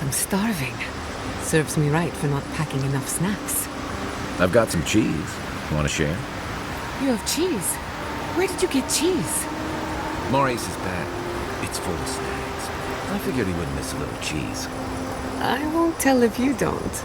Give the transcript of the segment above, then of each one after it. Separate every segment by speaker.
Speaker 1: I'm starving. Serves me right for not packing enough snacks.
Speaker 2: I've got some cheese. You want to share?
Speaker 1: You have cheese? Where did you get cheese?
Speaker 2: Maurice's bag. It's full of snacks. I figured he would miss a little cheese.
Speaker 1: I won't tell if you don't.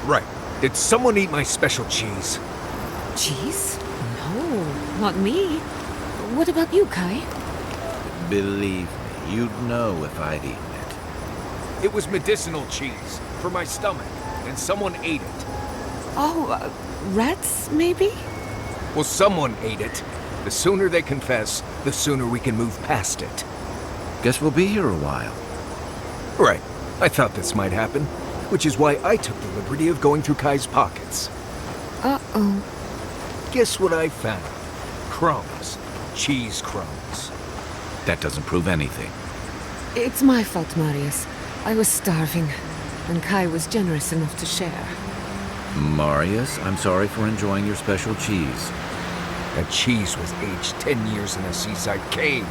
Speaker 3: Right. Did someone eat my special cheese?
Speaker 1: Cheese? No, not me. What about you, Kai?
Speaker 2: Believe me, you'd know if I'd eaten it.
Speaker 3: It was medicinal cheese for my stomach, and someone ate it.
Speaker 1: Oh, rats, maybe?
Speaker 3: Well, someone ate it. The sooner they confess, the sooner we can move past it.
Speaker 2: Guess we'll be here a while.
Speaker 3: Right. I thought this might happen, which is why I took the liberty of going through Kai's pockets.
Speaker 1: Uh-oh.
Speaker 3: Guess what I found? Crumbs. Cheese crumbs.
Speaker 2: That doesn't prove anything.
Speaker 1: It's my fault, Marius. I was starving, and Kai was generous enough to share.
Speaker 2: Marius, I'm sorry for enjoying your special cheese.
Speaker 3: That cheese was aged 10 years in a seaside cave.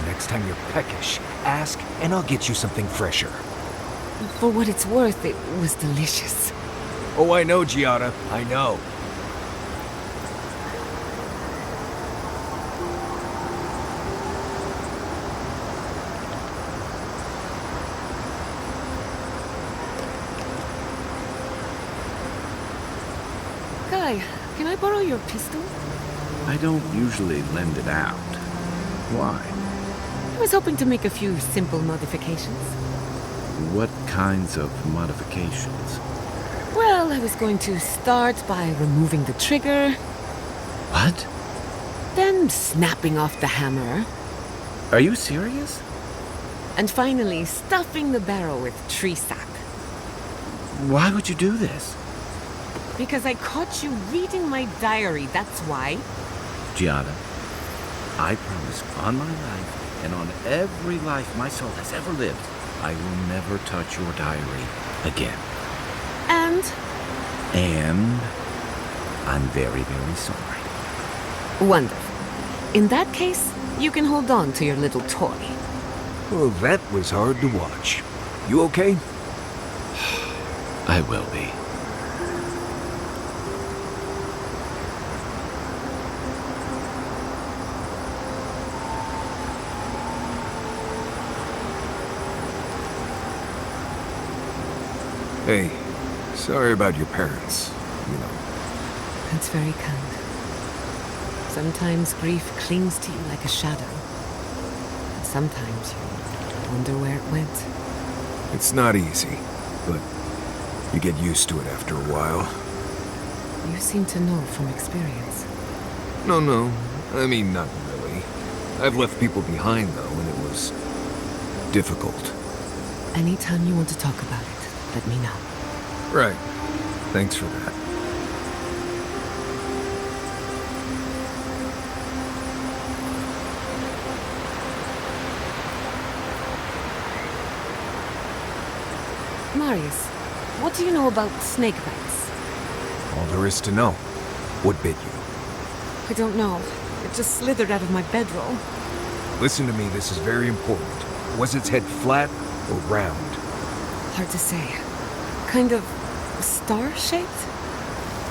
Speaker 3: Next time you're peckish, ask, and I'll get you something fresher.
Speaker 1: For what it's worth, it was delicious.
Speaker 3: Oh, I know, Giada. I know.
Speaker 1: Kai, can I borrow your pistol?
Speaker 2: I don't usually lend it out. Why?
Speaker 1: I was hoping to make a few simple modifications.
Speaker 2: What kinds of modifications?
Speaker 1: Well, I was going to start by removing the trigger,
Speaker 2: What?
Speaker 1: then snapping off the hammer,
Speaker 2: Are you serious?
Speaker 1: and finally stuffing the barrel with tree sap.
Speaker 2: Why would you do this?
Speaker 1: Because I caught you reading my diary, that's why.
Speaker 2: Giada, I promise on my life and on every life my soul has ever lived, I will never touch your diary again.
Speaker 1: And
Speaker 2: And I'm very, very sorry.
Speaker 1: wonderful. In that case, you can hold on to your little toy.
Speaker 3: Well, that was hard to watch. You okay?
Speaker 2: I will be.
Speaker 3: Hey, sorry about your parents, you know.
Speaker 1: That's very kind. Sometimes grief clings to you like a shadow. And sometimes you wonder where it went.
Speaker 3: It's not easy, but you get used to it after a while.
Speaker 1: You seem to know from experience.
Speaker 3: No, I mean, not really. I've left people behind, though, and it was difficult.
Speaker 1: Anytime you want to talk about it, let me know.
Speaker 3: Right. Thanks for that.
Speaker 1: Marius, what do you know about snake bites?
Speaker 3: All there is to know. What bit you?
Speaker 1: I don't know. It just slithered out of my bedroll.
Speaker 3: Listen to me, this is very important. Was its head flat or round?
Speaker 1: Hard to say. Kind of star-shaped?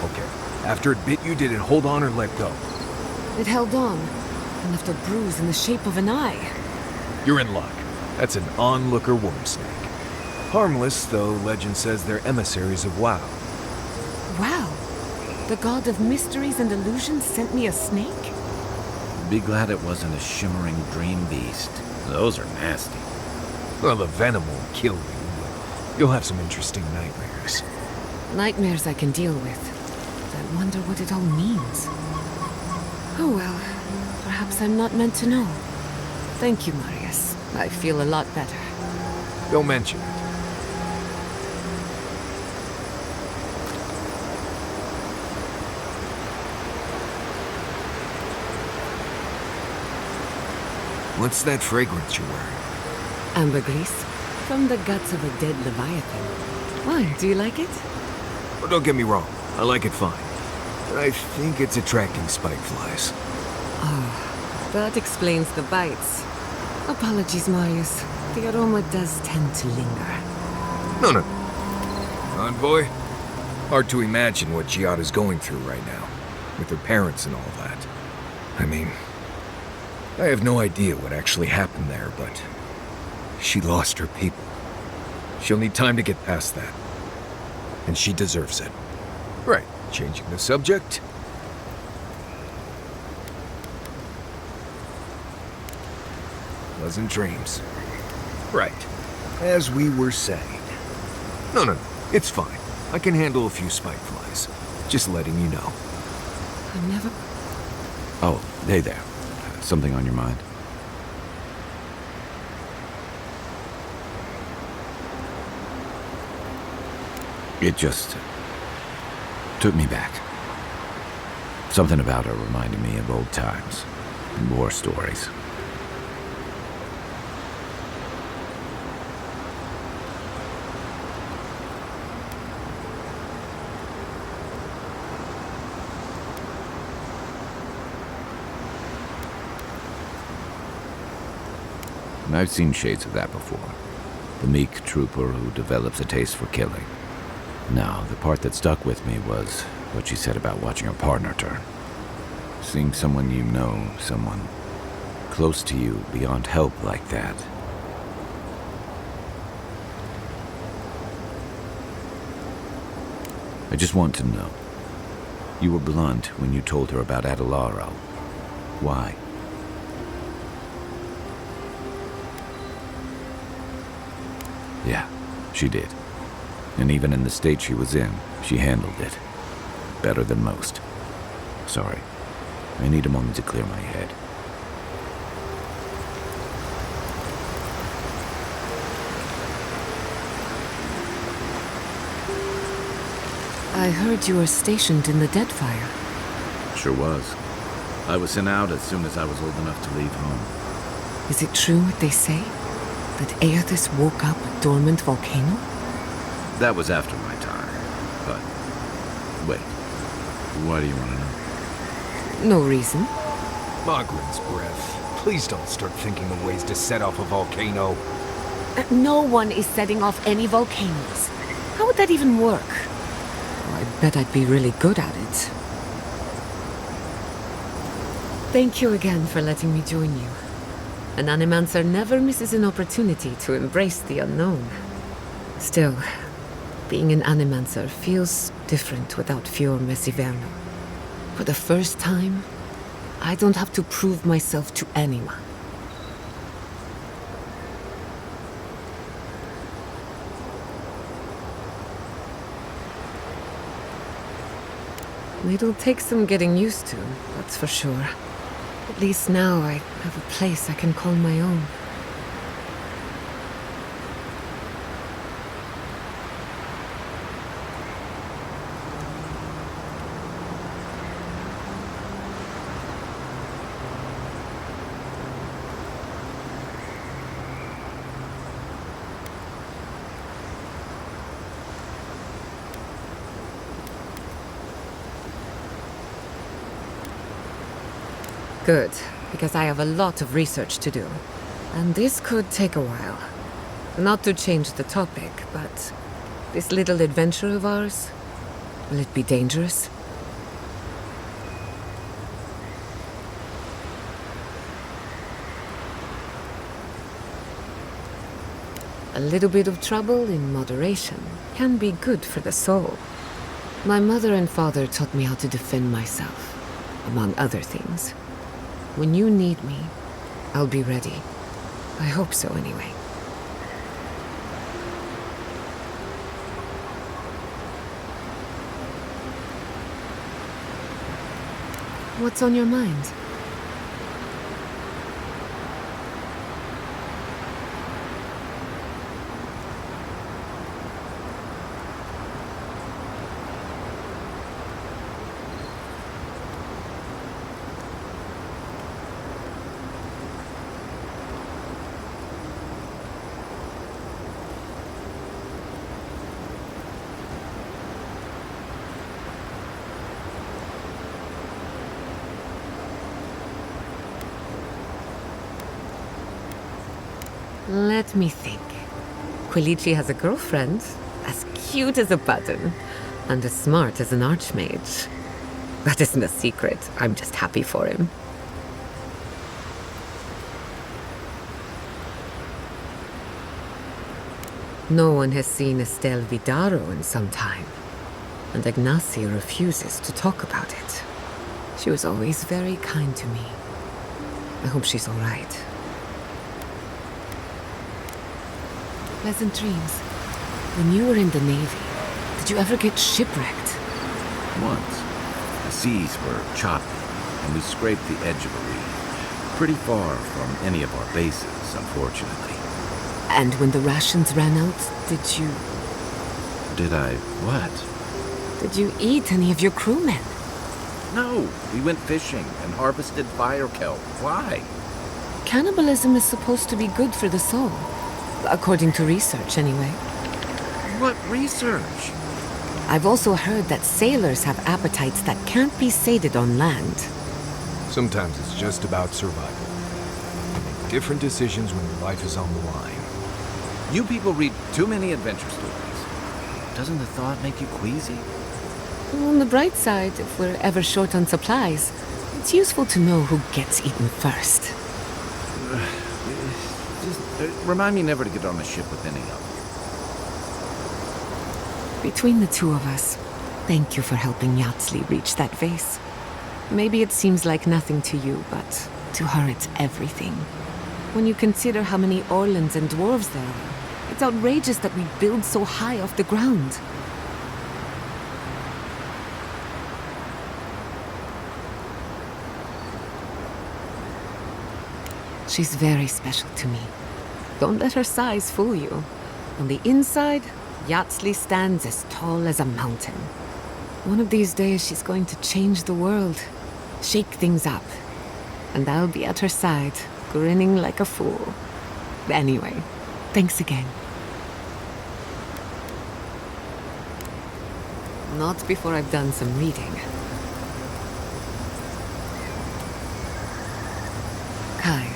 Speaker 3: Okay. After it bit you, did it hold on or let go?
Speaker 1: It held on and left a bruise in the shape of an eye.
Speaker 3: You're in luck. That's an onlooker worm snake. Harmless, though legend says they're emissaries of WoW.
Speaker 1: Wow. The god of mysteries and illusions sent me a snake?
Speaker 2: Be glad it wasn't a shimmering dream beast. Those are nasty.
Speaker 3: Well, the venom won't kill you, but you'll have some interesting nightmares.
Speaker 1: Nightmares I can deal with. I wonder what it all means. Oh well, perhaps I'm not meant to know. Thank you, Marius. I feel a lot better.
Speaker 3: Don't mention it. What's that fragrance you're wearing?
Speaker 1: Ambergris, from the guts of a dead leviathan. Why, do you like it?
Speaker 3: Oh, don't get me wrong, I like it fine. But I think it's attracting spike flies.
Speaker 1: Oh, that explains the bites. Apologies, Marius. The aroma does tend to linger.
Speaker 3: No. Envoy? Hard to imagine what Giada's going through right now, with her parents and all that. I mean, I have no idea what actually happened there, but she lost her people. She'll need time to get past that. And she deserves it. Right, changing the subject. Pleasant dreams. Right, as we were saying. No, it's fine. I can handle a few spike flies. Just letting you know.
Speaker 1: I've never...
Speaker 2: Oh, hey there. Something on your mind? It just took me back. Something about her reminded me of old times and war stories. And I've seen shades of that before. The meek trooper who develops a taste for killing. Now, the part that stuck with me was what she said about watching her partner turn. Seeing someone you know, someone close to you, beyond help like that. I just want to know. You were blunt when you told her about Adelaro. Why? Yeah, she did. And even in the state she was in, she handled it. Better than most. Sorry. I need a moment to clear my head.
Speaker 1: I heard you were stationed in the Deadfire.
Speaker 2: Sure was. I was sent out as soon as I was old enough to leave home.
Speaker 1: Is it true what they say? That Aethys woke up a dormant volcano?
Speaker 2: That was after my time. But, wait. Why do you want to know?
Speaker 1: No reason.
Speaker 3: Magrin's breath. Please don't start thinking of ways to set off a volcano.
Speaker 1: No one is setting off any volcanoes. How would that even work? Oh, I bet I'd be really good at it. Thank you again for letting me join you. An Animancer never misses an opportunity to embrace the unknown. Still, being an Animancer feels different without Fior Messiverno. For the first time, I don't have to prove myself to anyone. It'll take some getting used to, that's for sure. At least now I have a place I can call my own. Good, because I have a lot of research to do. And this could take a while. Not to change the topic, but this little adventure of ours, will it be dangerous? A little bit of trouble in moderation can be good for the soul. My mother and father taught me how to defend myself, among other things. When you need me, I'll be ready. I hope so, anyway. What's on your mind? Let me think. Quilici has a girlfriend, as cute as a button, and as smart as an archmage. That isn't a secret. I'm just happy for him. No one has seen Estelle Vidaro in some time, and Ignacia refuses to talk about it. She was always very kind to me. I hope she's all right. Pleasant dreams. When you were in the Navy, did you ever get shipwrecked?
Speaker 2: Once, the seas were choppy, and we scraped the edge of a reef, pretty far from any of our bases, unfortunately.
Speaker 1: And when the rations ran out, did you...
Speaker 2: Did I what?
Speaker 1: Did you eat any of your crewmen?
Speaker 2: No, we went fishing and harvested fire kelp. Why?
Speaker 1: Cannibalism is supposed to be good for the soul. According to research, anyway.
Speaker 2: What research?
Speaker 1: I've also heard that sailors have appetites that can't be sated on land.
Speaker 3: Sometimes it's just about survival. You make different decisions when your life is on the line.
Speaker 2: You people read too many adventure stories. Doesn't the thought make you queasy?
Speaker 1: On the bright side, if we're ever short on supplies, it's useful to know who gets eaten first.
Speaker 2: Just remind me never to get on a ship with any of you.
Speaker 1: Between the two of us, thank you for helping Yatsli reach that vase. Maybe it seems like nothing to you, but to her it's everything. When you consider how many Orlans and dwarves there are, it's outrageous that we build so high off the ground. She's very special to me. Don't let her size fool you. On the inside, Yatsli stands as tall as a mountain. One of these days, she's going to change the world, shake things up. And I'll be at her side, grinning like a fool. Anyway, thanks again. Not before I've done some reading. Kai,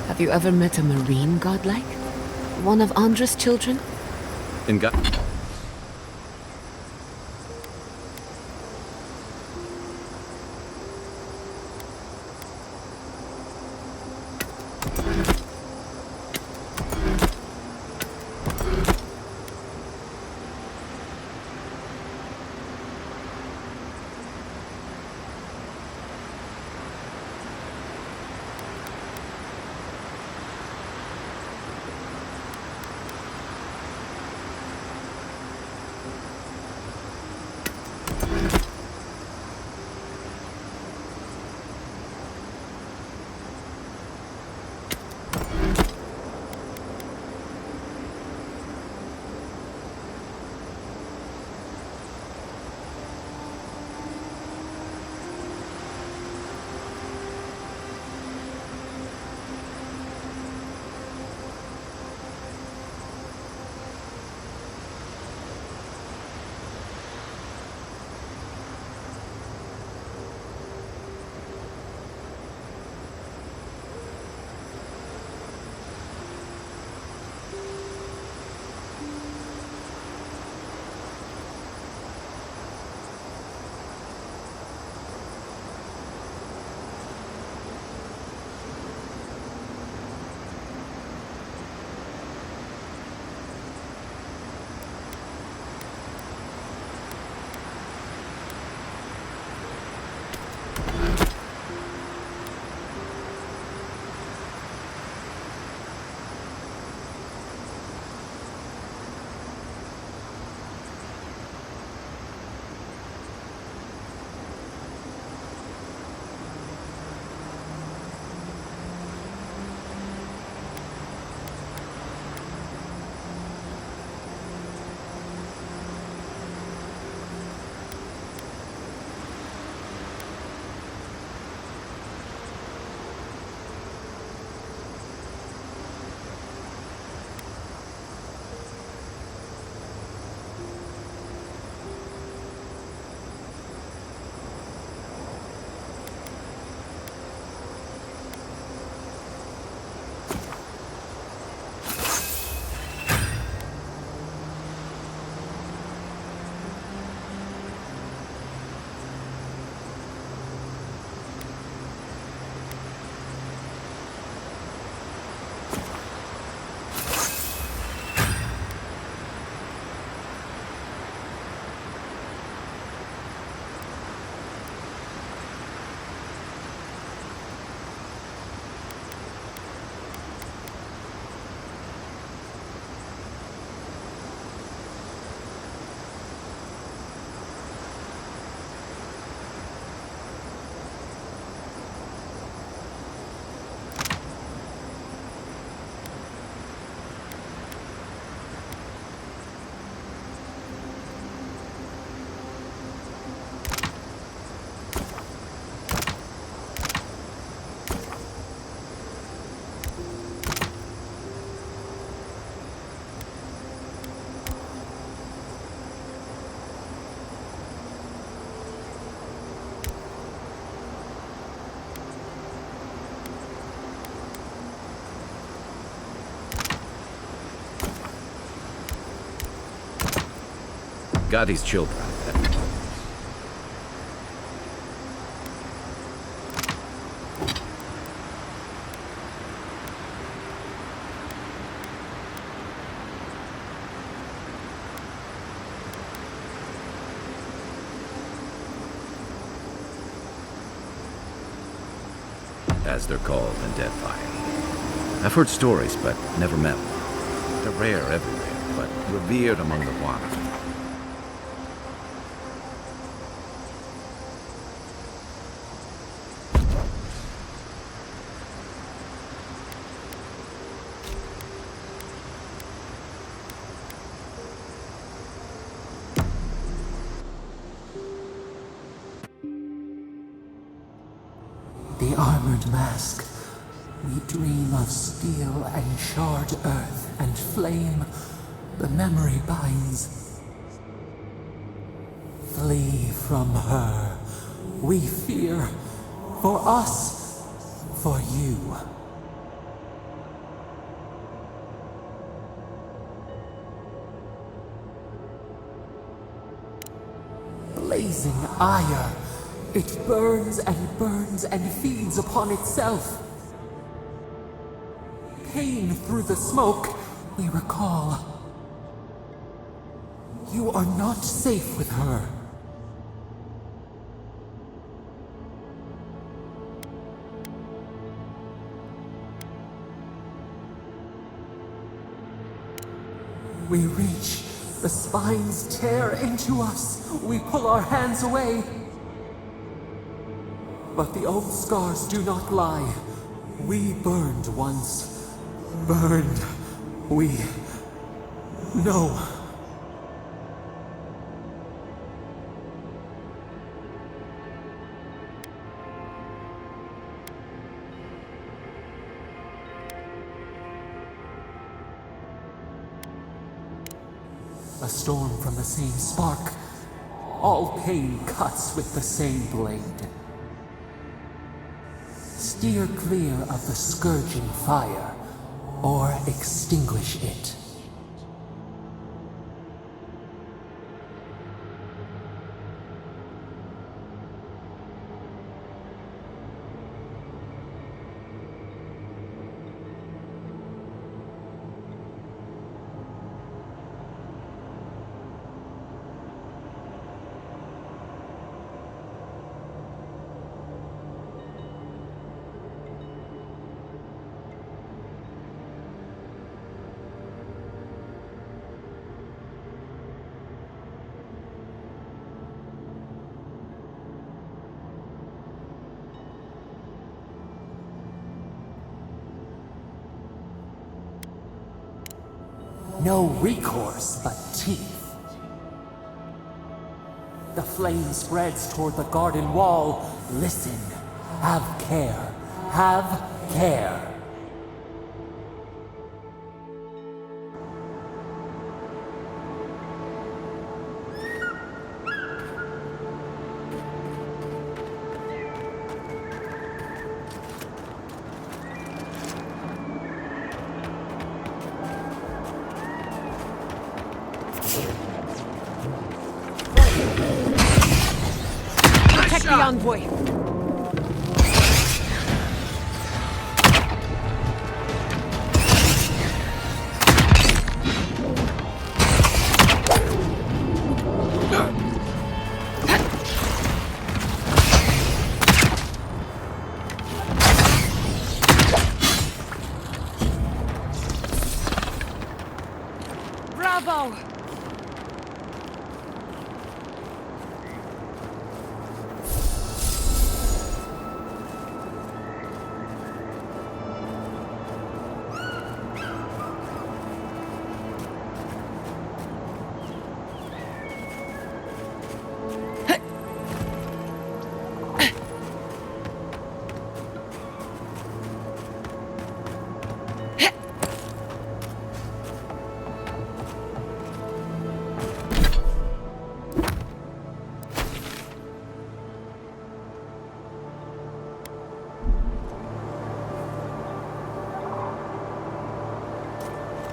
Speaker 1: have you ever met a marine godlike? One of Andra's children?
Speaker 2: In God. got these children. As they're called in Deadfire. I've heard stories, but never met one. They're rare everywhere, but revered among the water.
Speaker 4: The armored mask. We dream of steel and charred earth and flame. The memory binds. Flee from her. We fear. For us. For you. Blazing ire. It burns and feeds upon itself. Pain through the smoke, we recall. You are not safe with her. We reach, the spines tear into us. We pull our hands away. But the old scars do not lie. We burned once. Burned. We know. A storm from the same spark. All pain cuts with the same blade. Steer clear of the scourging fire, or extinguish it. No recourse but teeth. The flame spreads toward the garden wall. Listen. Have care. Have care.
Speaker 1: Protect the envoy. Bravo!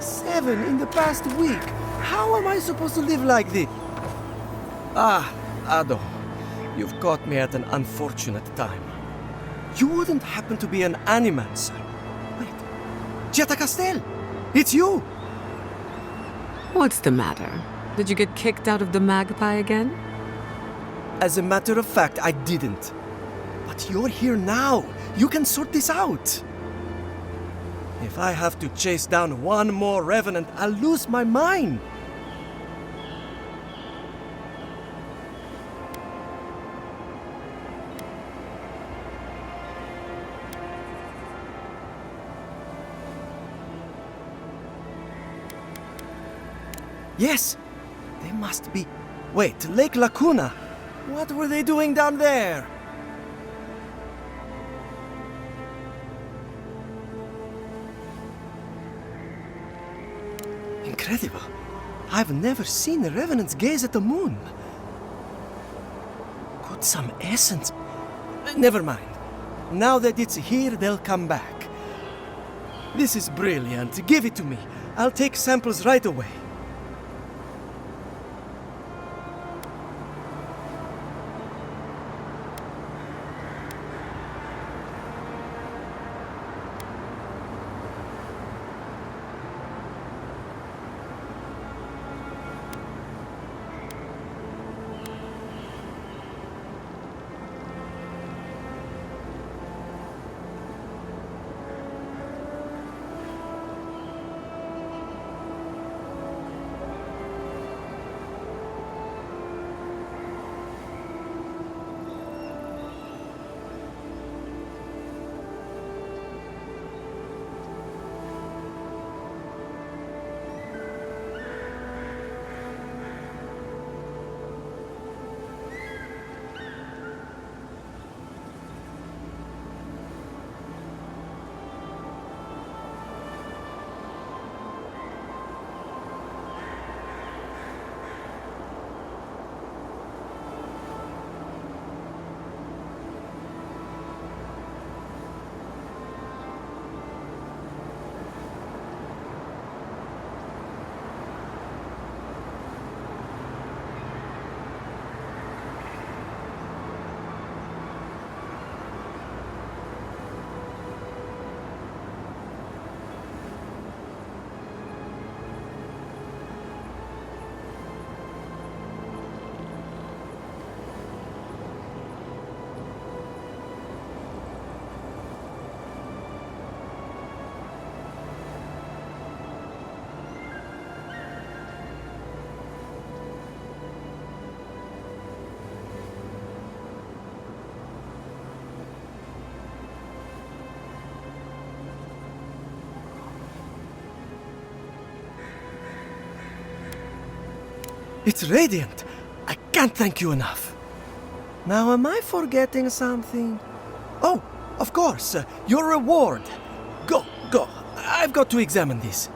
Speaker 5: Seven in the past week. How am I supposed to live like this? Ah, Ado. You've caught me at an unfortunate time. You wouldn't happen to be an Animancer. Wait. Jetta Castel! It's you!
Speaker 1: What's the matter? Did you get kicked out of the Magpie again?
Speaker 5: As a matter of fact, I didn't. But you're here now. You can sort this out. If I have to chase down one more Revenant, I'll lose my mind. Yes, they must be... Wait, Lake Lacuna. What were they doing down there? Incredible. I've never seen the Revenants gaze at the moon. Could some essence... Never mind. Now that it's here, they'll come back. This is brilliant. Give it to me. I'll take samples right away. It's radiant. I can't thank you enough. Now, am I forgetting something? Oh, of course, your reward. Go, go. I've got to examine this.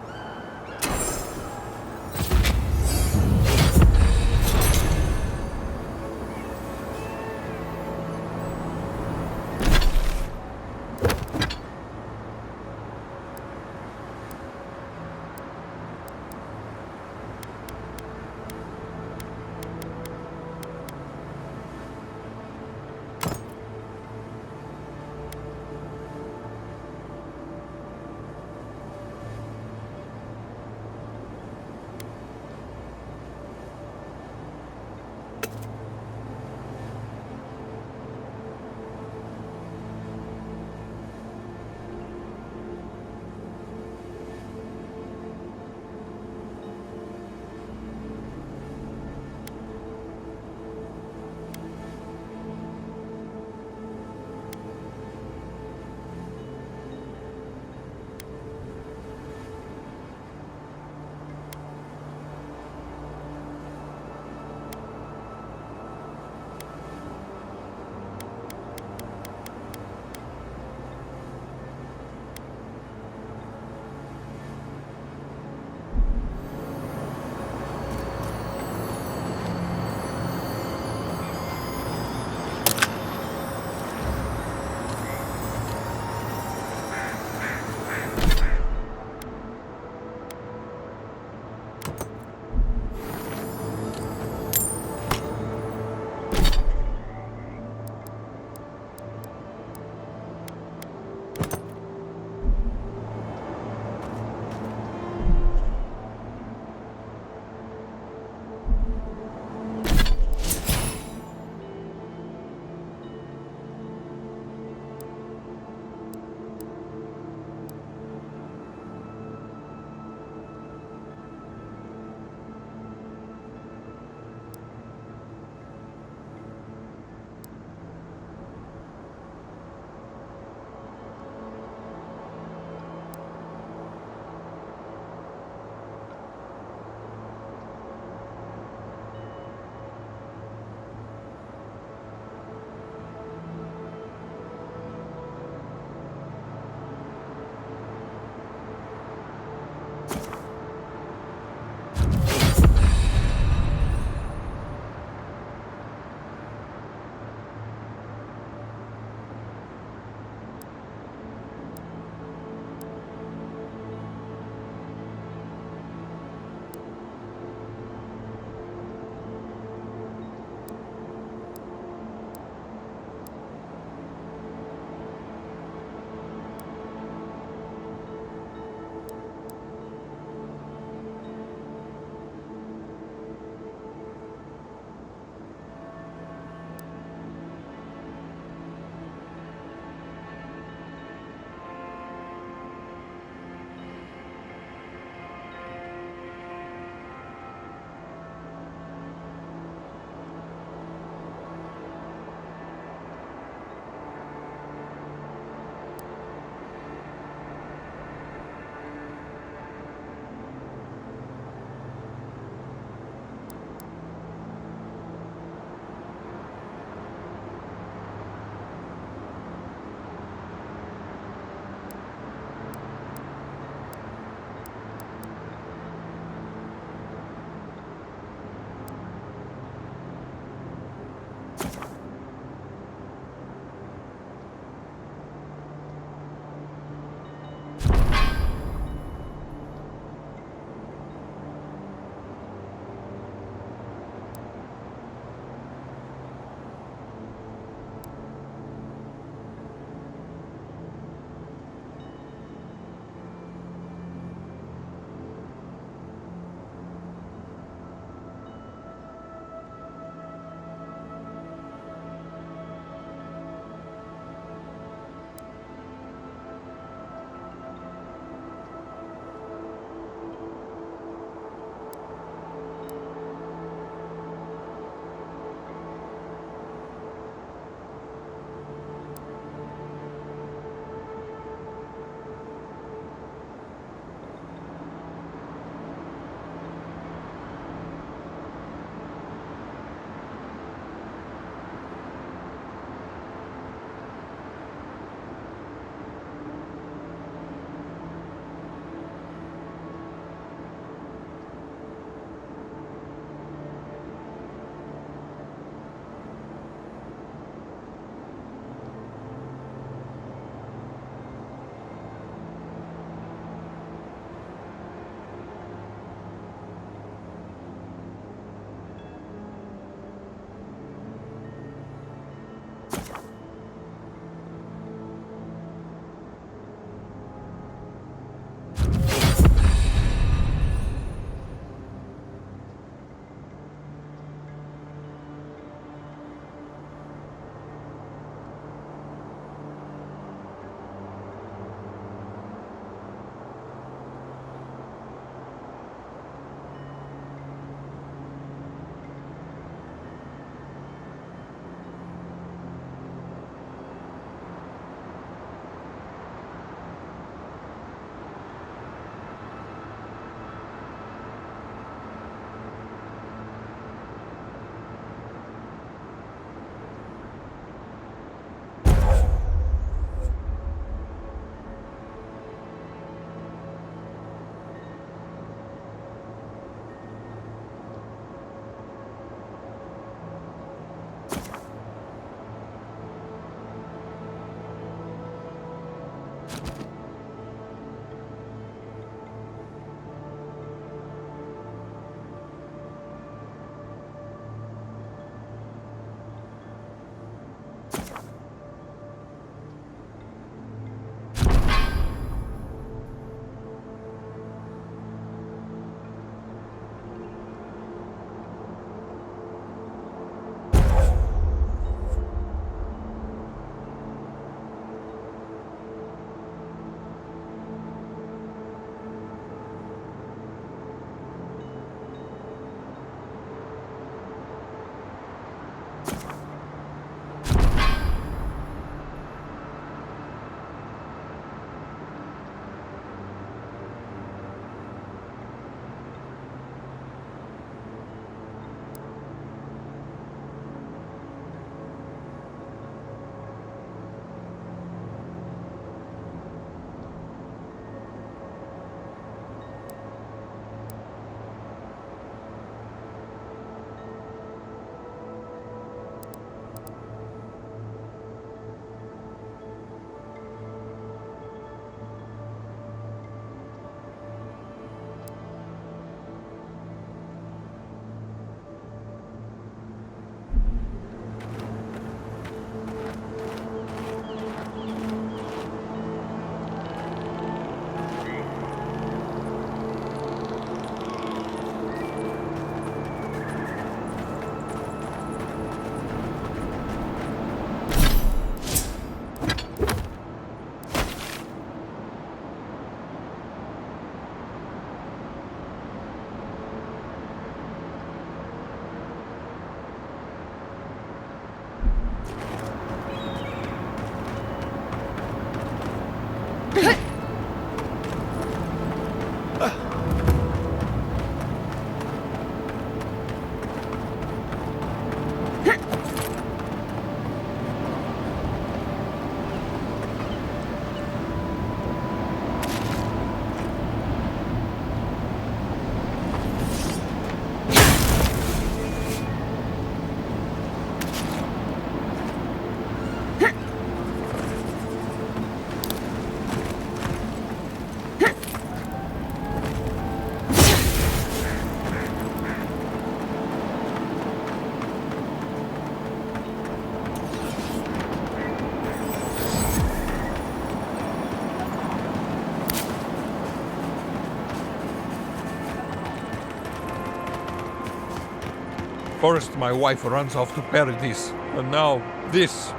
Speaker 6: First, my wife runs off to paradise, and now this.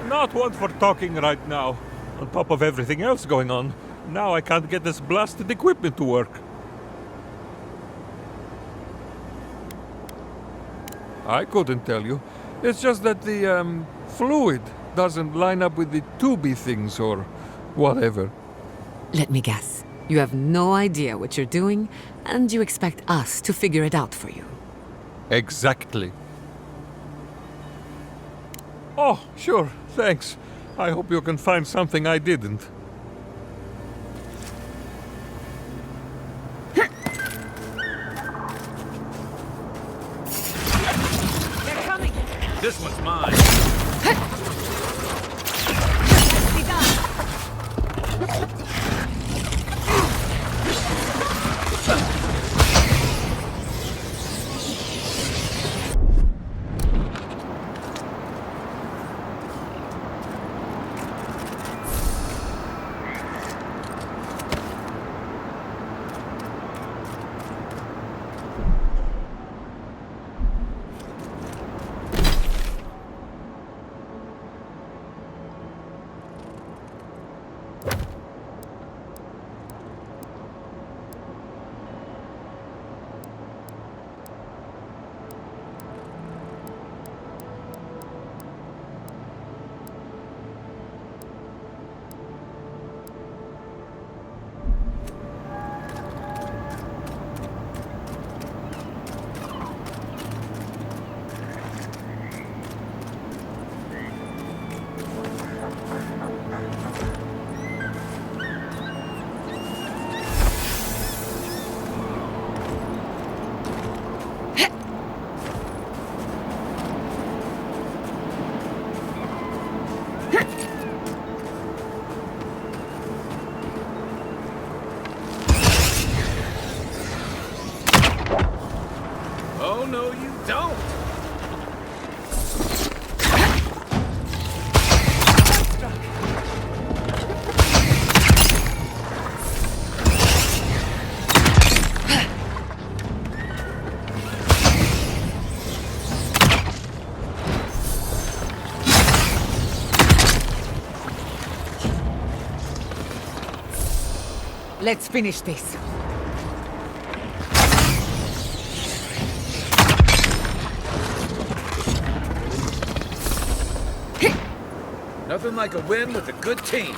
Speaker 6: Not one for talking right now. On top of everything else going on, now I can't get this blasted equipment to work. I couldn't tell you. It's just that the fluid doesn't line up with the tubey things or whatever.
Speaker 1: Let me guess. You have no idea what you're doing, and you expect us to figure it out for you.
Speaker 6: Exactly. Oh, sure, thanks. I hope you can find something I didn't.
Speaker 1: They're coming!
Speaker 2: This one's mine.
Speaker 1: Be done!
Speaker 2: Oh, no, you don't!
Speaker 1: Let's finish this.
Speaker 2: Nothing like a win with a good team.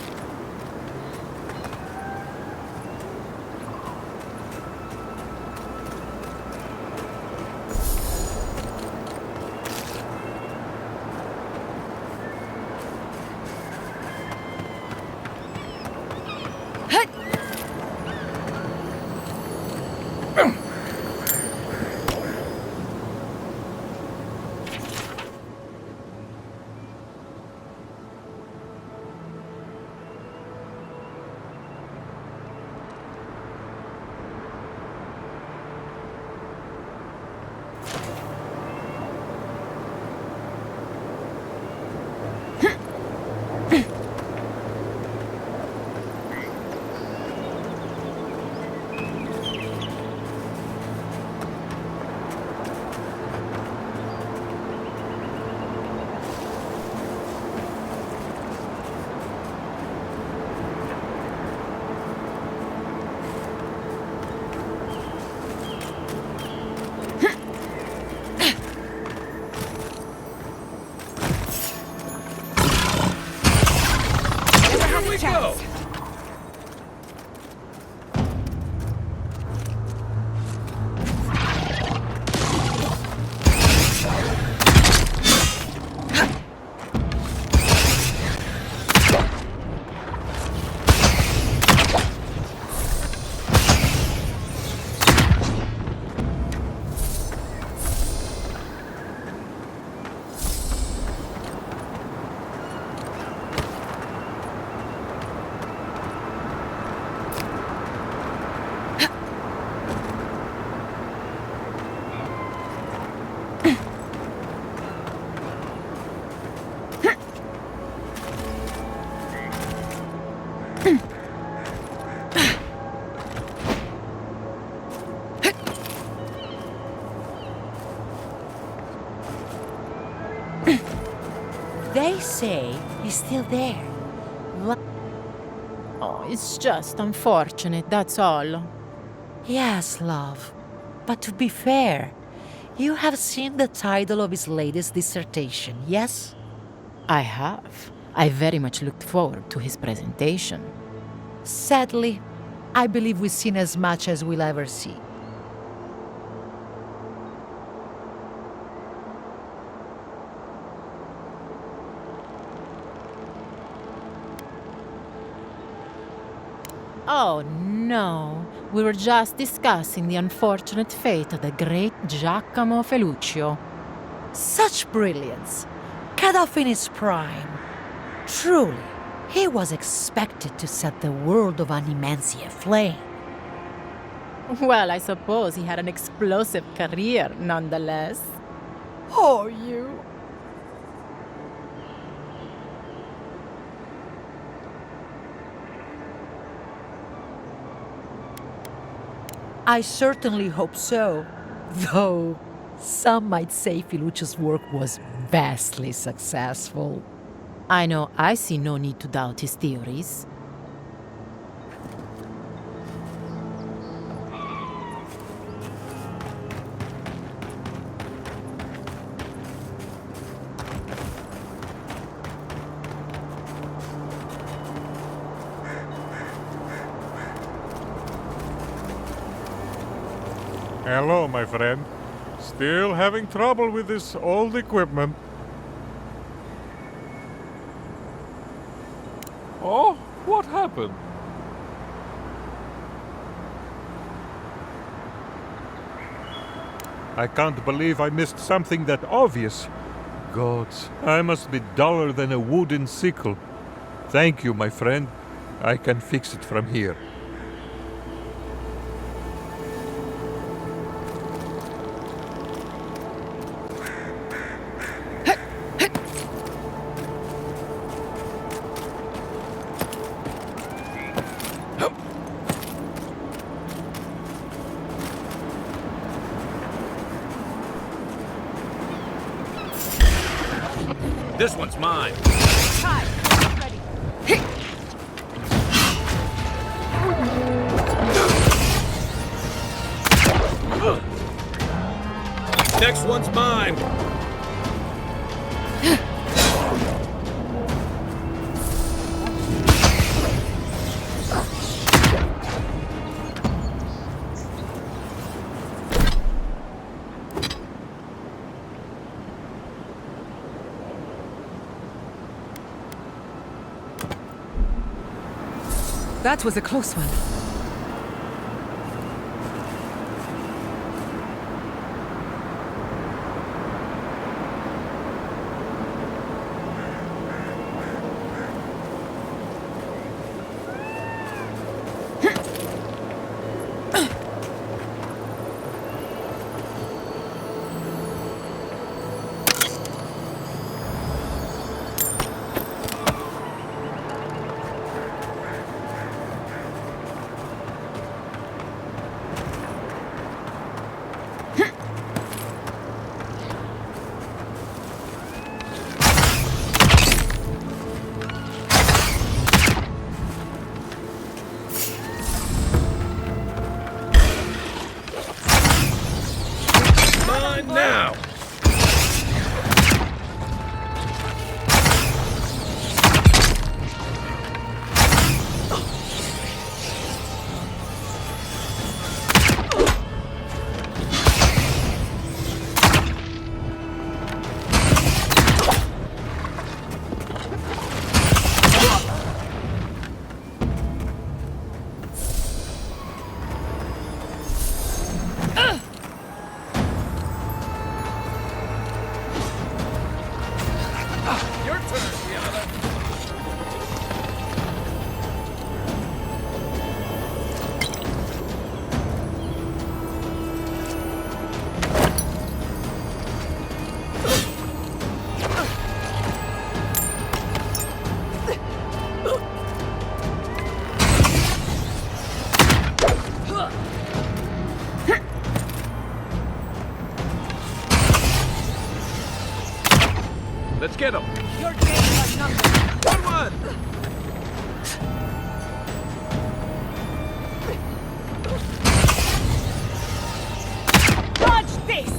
Speaker 7: They say he's still there.
Speaker 8: Oh, it's just unfortunate, that's all.
Speaker 7: Yes, love. But to be fair, you have seen the title of his latest dissertation, yes?
Speaker 8: I have. I very much looked forward to his presentation.
Speaker 7: Sadly, I believe we've seen as much as we'll ever see.
Speaker 8: Oh no, we were just discussing the unfortunate fate of the great Giacomo Feluccio.
Speaker 7: Such brilliance, cut off in his prime. Truly, he was expected to set the world of Animensia aflame.
Speaker 8: Well, I suppose he had an explosive career nonetheless.
Speaker 7: Oh, you. I certainly hope so. Though, some might say Filuccio's work was vastly successful.
Speaker 8: I know I see no need to doubt his theories.
Speaker 6: Hello, my friend. Still having trouble with this old equipment. Oh, what happened? I can't believe I missed something that obvious. Gods, I must be duller than a wooden sickle. Thank you, my friend. I can fix it from here.
Speaker 2: This one's mine. Next one's mine.
Speaker 1: That was a close one.
Speaker 3: Now!
Speaker 2: Let's get him.
Speaker 1: Your days are numbered.
Speaker 2: One!
Speaker 1: Dodge this!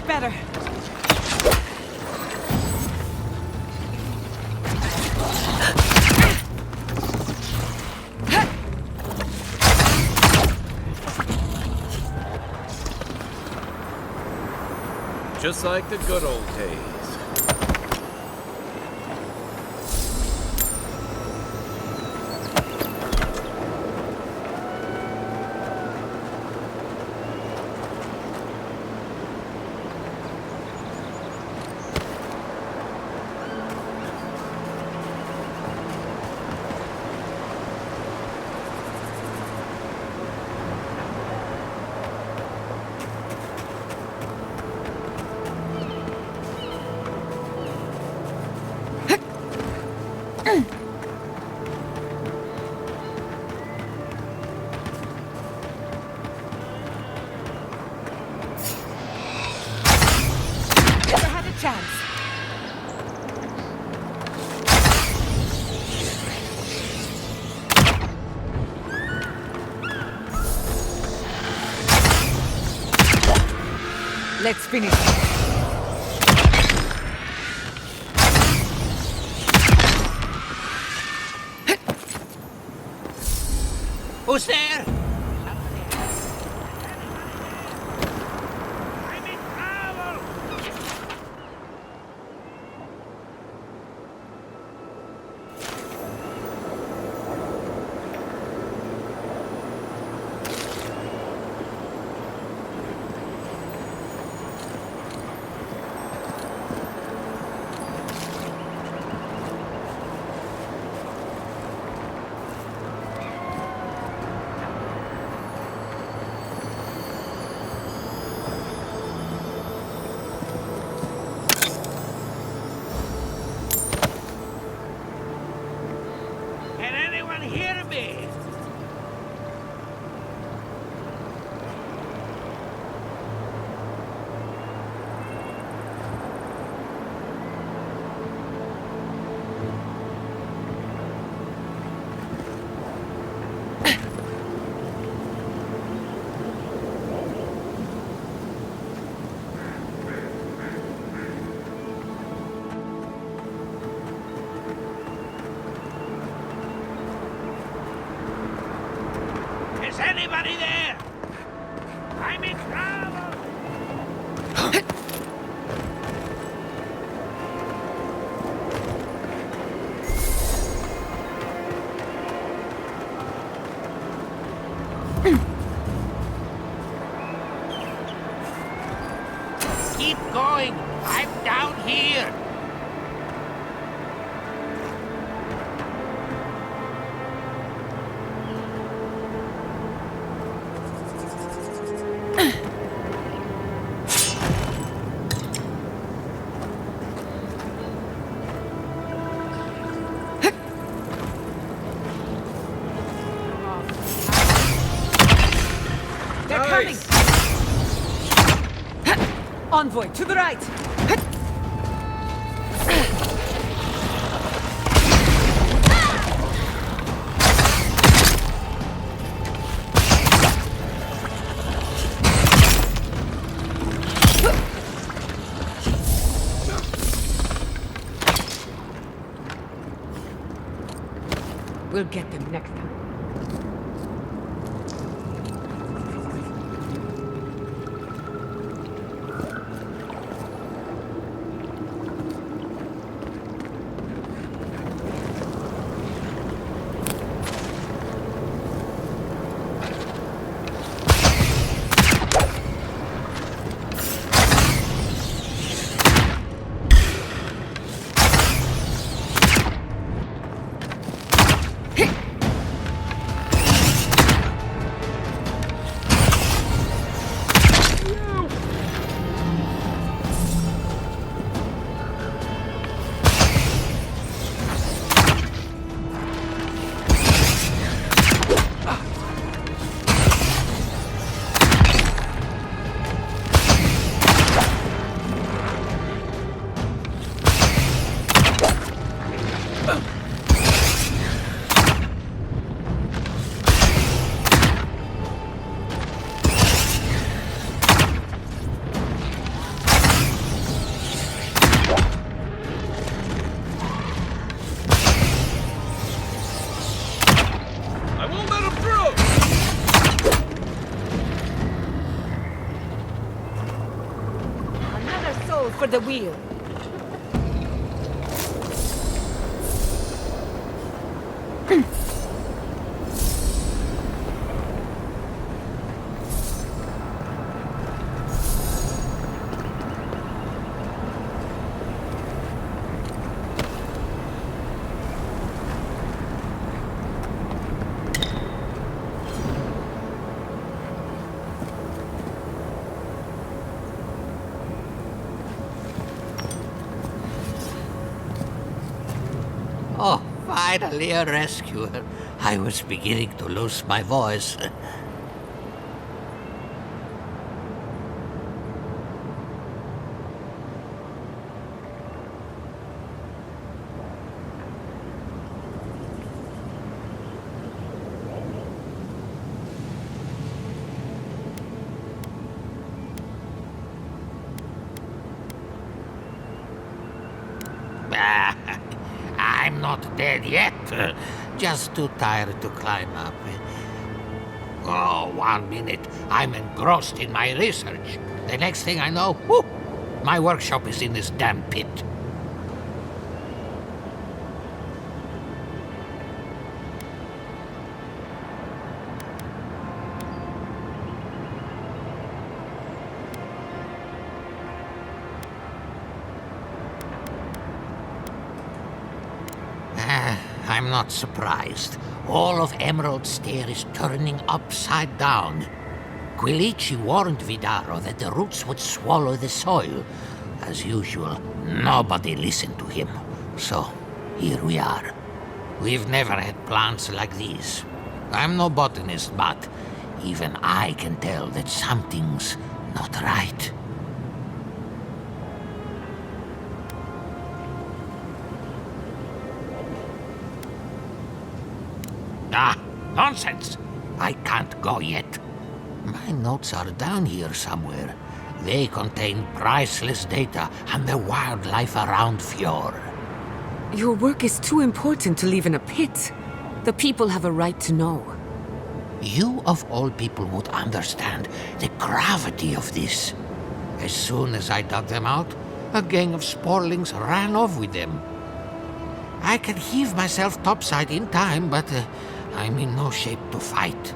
Speaker 1: better.
Speaker 2: Just like the good old days.
Speaker 1: Never had a chance. Let's finish.
Speaker 9: Who's there? Can anyone hear me? Is anybody there? I'm in trouble! Keep going! I'm down here!
Speaker 1: They're coming! Envoy, to the right! We'll get them next time.
Speaker 7: for the wheel.
Speaker 9: Oh, finally a rescuer. I was beginning to lose my voice. I'm not dead yet. Just too tired to climb up. Oh, 1 minute. I'm engrossed in my research. The next thing I know, whoop, my workshop is in this damn pit. I'm not surprised. All of Emerald Stair is turning upside down. Quilici warned Vidaro that the roots would swallow the soil. As usual, nobody listened to him. So, here we are. We've never had plants like these. I'm no botanist, but even I can tell that something's not right. Ah, nonsense! I can't go yet. My notes are down here somewhere. They contain priceless data on the wildlife around Fjord.
Speaker 1: Your work is too important to leave in a pit. The people have a right to know.
Speaker 9: You of all people would understand the gravity of this. As soon as I dug them out, a gang of sporlings ran off with them. I can heave myself topside in time, but I'm in no shape to fight.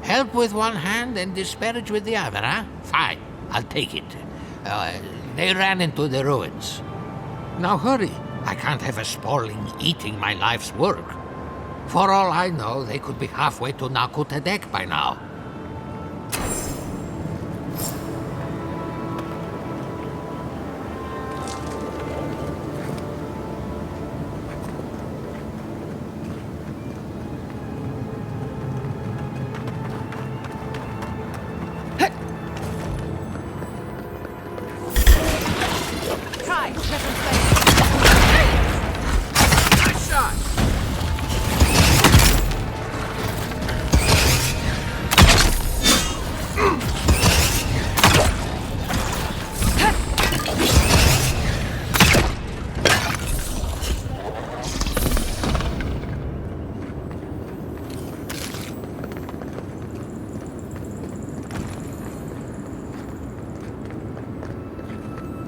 Speaker 9: Help with one hand and disparage with the other, huh? Fine, I'll take it. They ran into the ruins. Now hurry. I can't have a sporling eating my life's work. For all I know, they could be halfway to Nakutadek by now.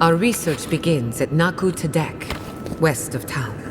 Speaker 1: Our research begins at Nakutadek, west of town.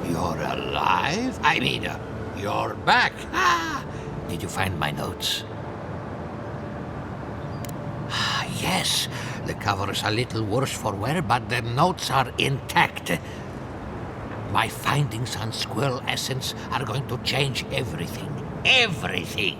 Speaker 9: You're alive? I mean, you're back. Ah, did you find my notes? Ah, yes. The cover's a little worse for wear, but the notes are intact. My findings on squirrel essence are going to change everything. Everything!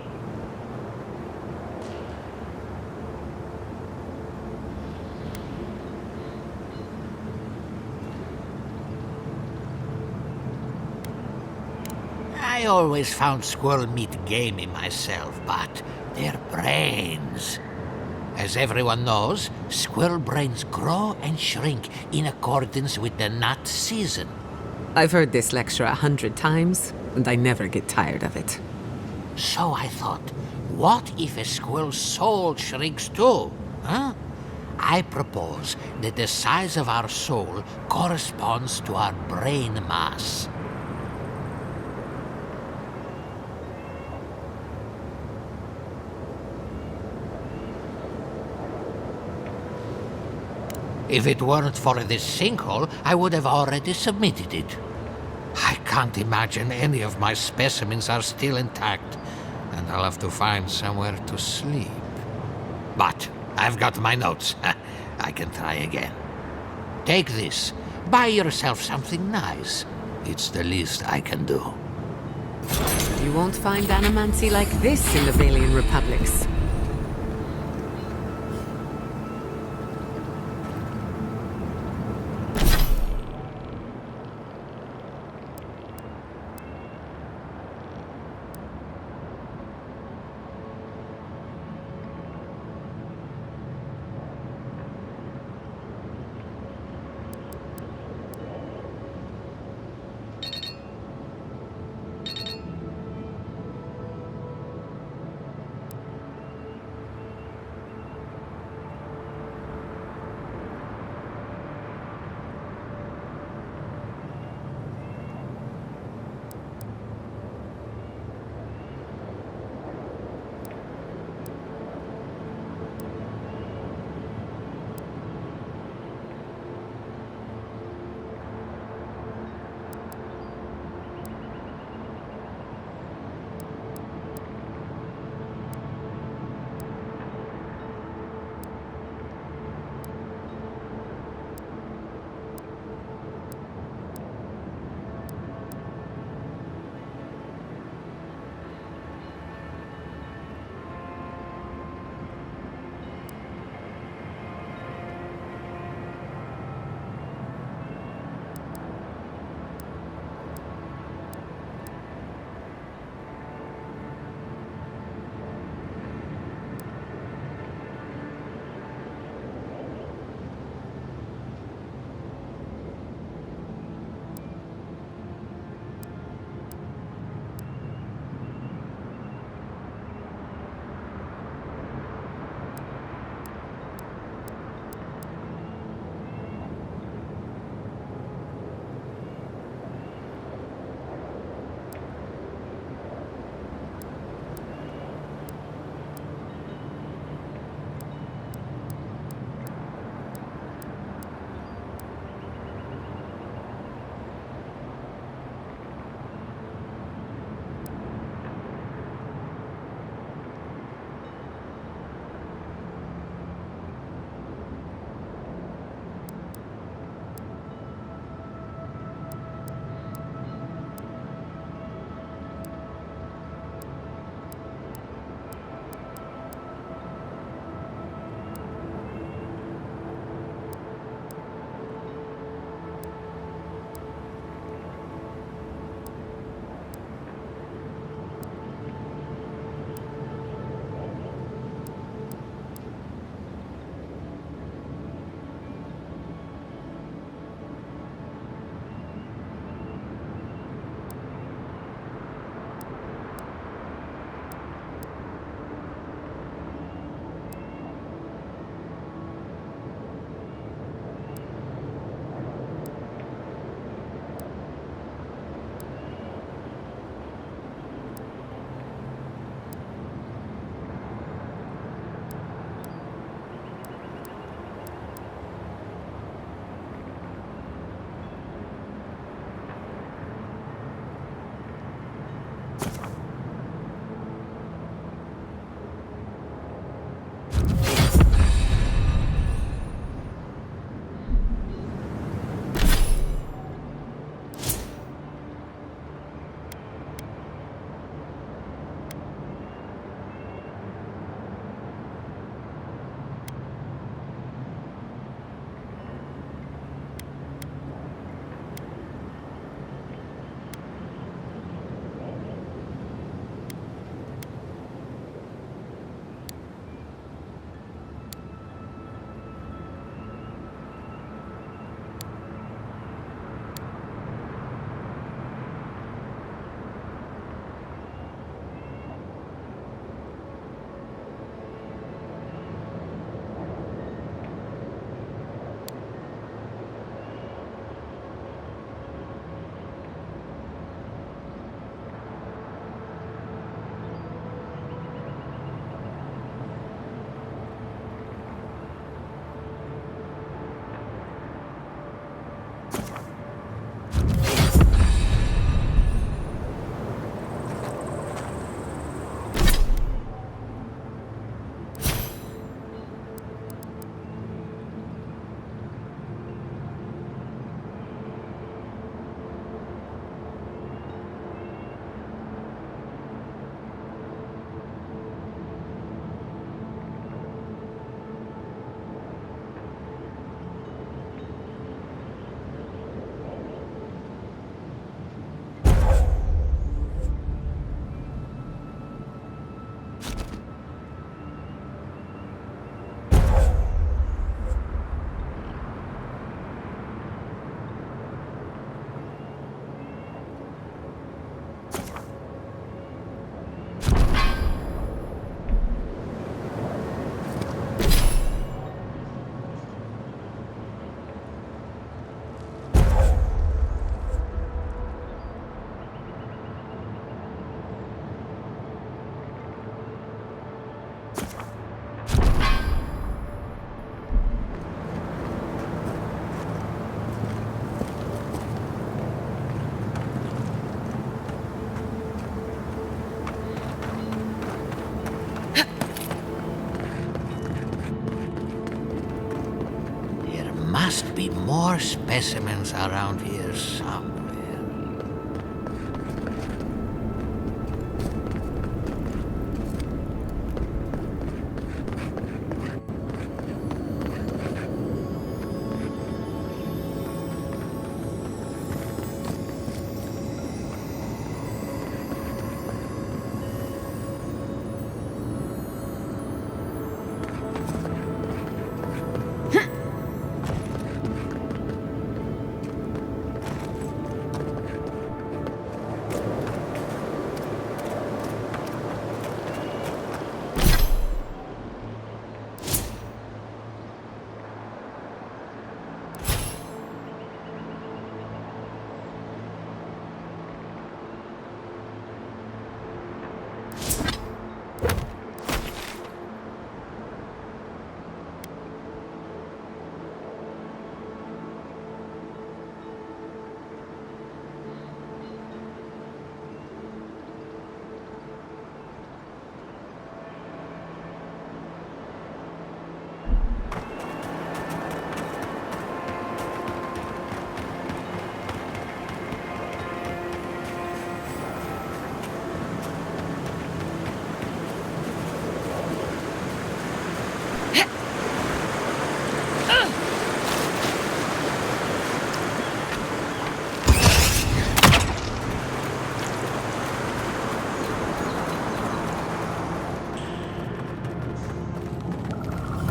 Speaker 9: I always found squirrel meat gamey myself, but their brains. As everyone knows, squirrel brains grow and shrink in accordance with the nut season.
Speaker 1: I've heard this lecture 100 times, and I never get tired of it.
Speaker 9: So I thought, what if a squirrel's soul shrinks too? Huh? I propose that the size of our soul corresponds to our brain mass. If it weren't for this sinkhole, I would have already submitted it. I can't imagine any of my specimens are still intact, and I'll have to find somewhere to sleep. But I've got my notes. I can try again. Take this. Buy yourself something nice. It's the least I can do.
Speaker 1: You won't find animancy like this in the Valian Republics.
Speaker 9: must be more specimens around here somewhere.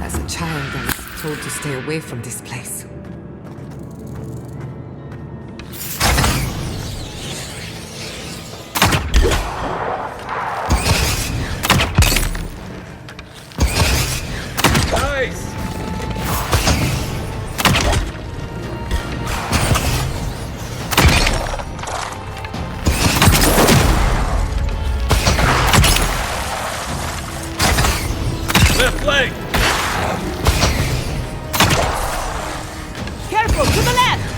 Speaker 1: As a child, I was told to stay away from this place.
Speaker 3: Nice! Left leg!
Speaker 1: Careful, to the left!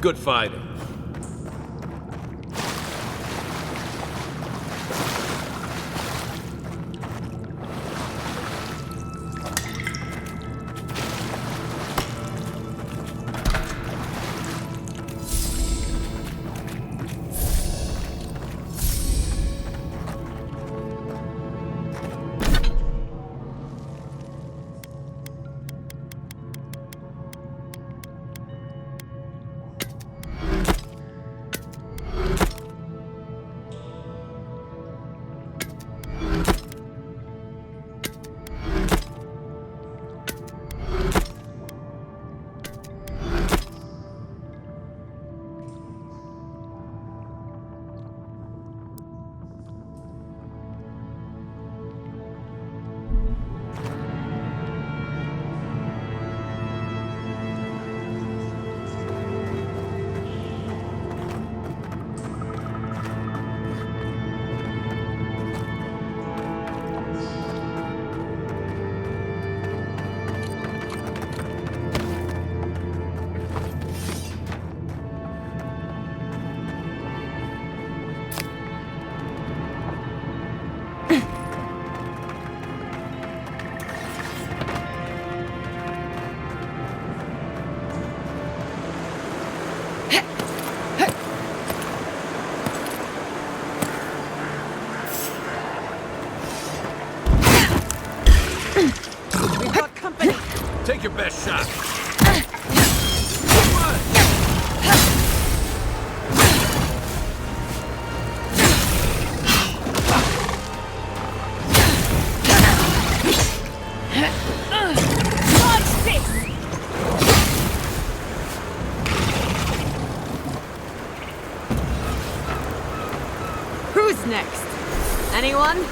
Speaker 3: Good fighting. Take your best shot.
Speaker 1: Who's next? Anyone?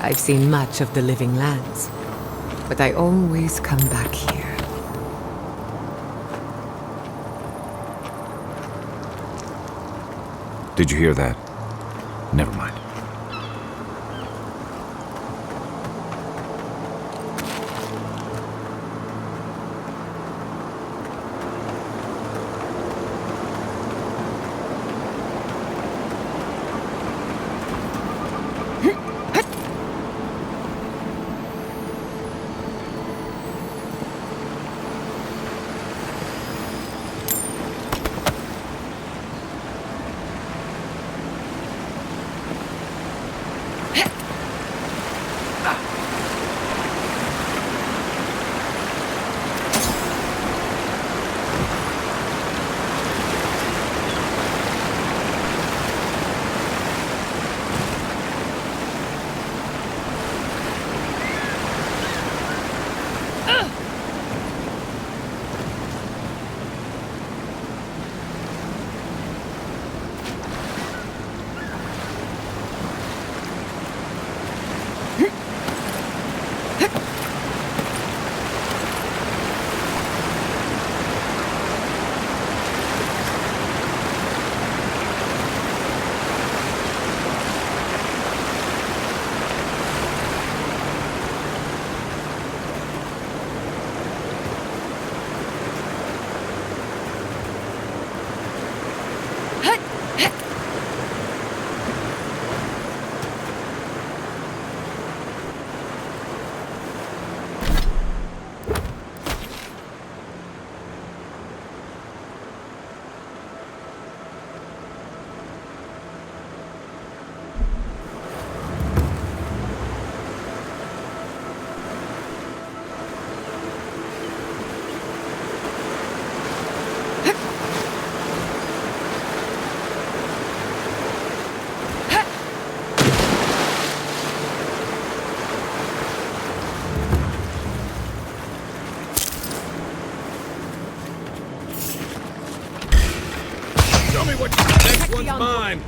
Speaker 1: I've seen much of the living lands, but I always come back here.
Speaker 2: Did you hear that? Never mind.
Speaker 3: Next one's mine.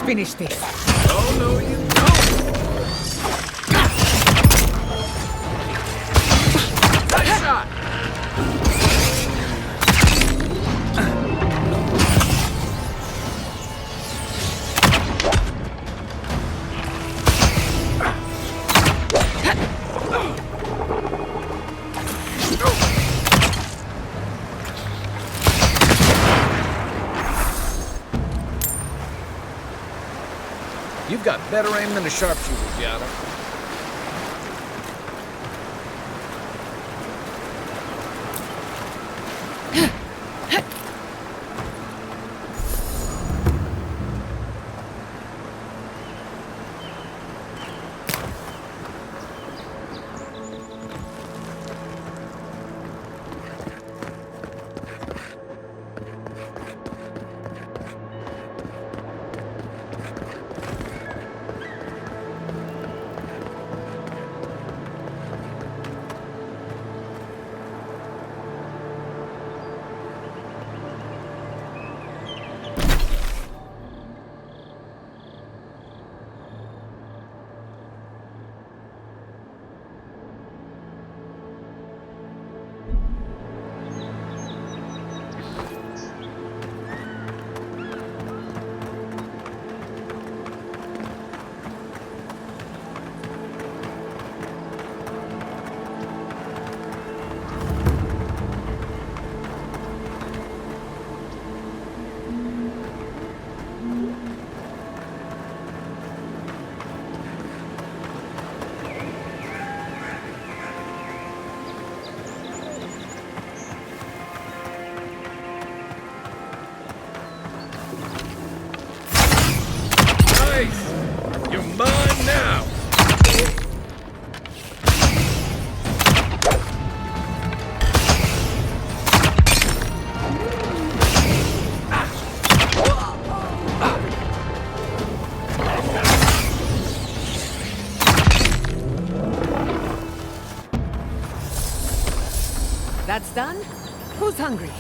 Speaker 1: finish this.
Speaker 3: Oh, no, you don't! Nice shot! You've got better aim than a sharpshooter, Giada. You're mine now!
Speaker 1: That's done? Who's hungry?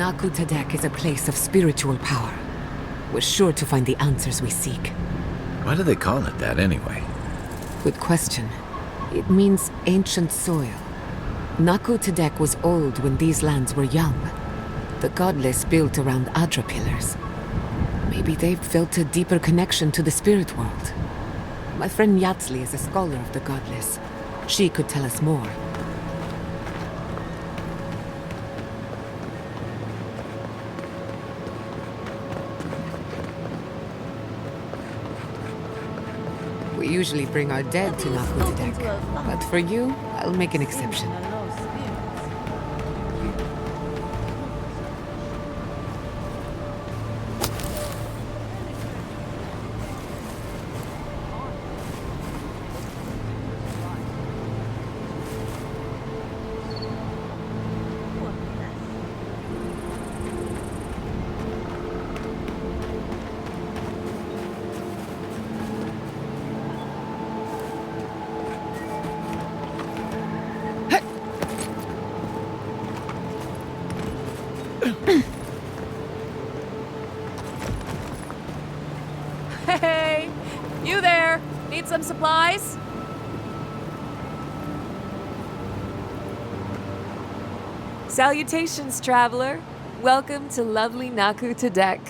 Speaker 1: Naku Tadek is a place of spiritual power. We're sure to find the answers we seek.
Speaker 2: Why do they call it that anyway?
Speaker 1: Good question. It means ancient soil. Naku Tadek was old when these lands were young. The godless built around Adra pillars. Maybe they've felt a deeper connection to the spirit world. My friend Yatsli is a scholar of the godless. She could tell us more. We usually bring our dead to Naku Tadek, but for you, I'll make an exception.
Speaker 10: Hey! You there! Need some supplies? Salutations, traveler. Welcome to lovely Naku Tadek.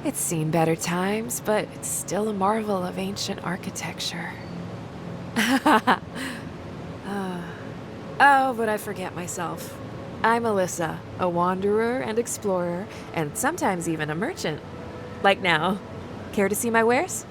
Speaker 10: It's seen better times, but it's still a marvel of ancient architecture. Oh, but I forget myself. I'm Alyssa, a wanderer and explorer, and sometimes even a merchant. Like now. Care to see my wares?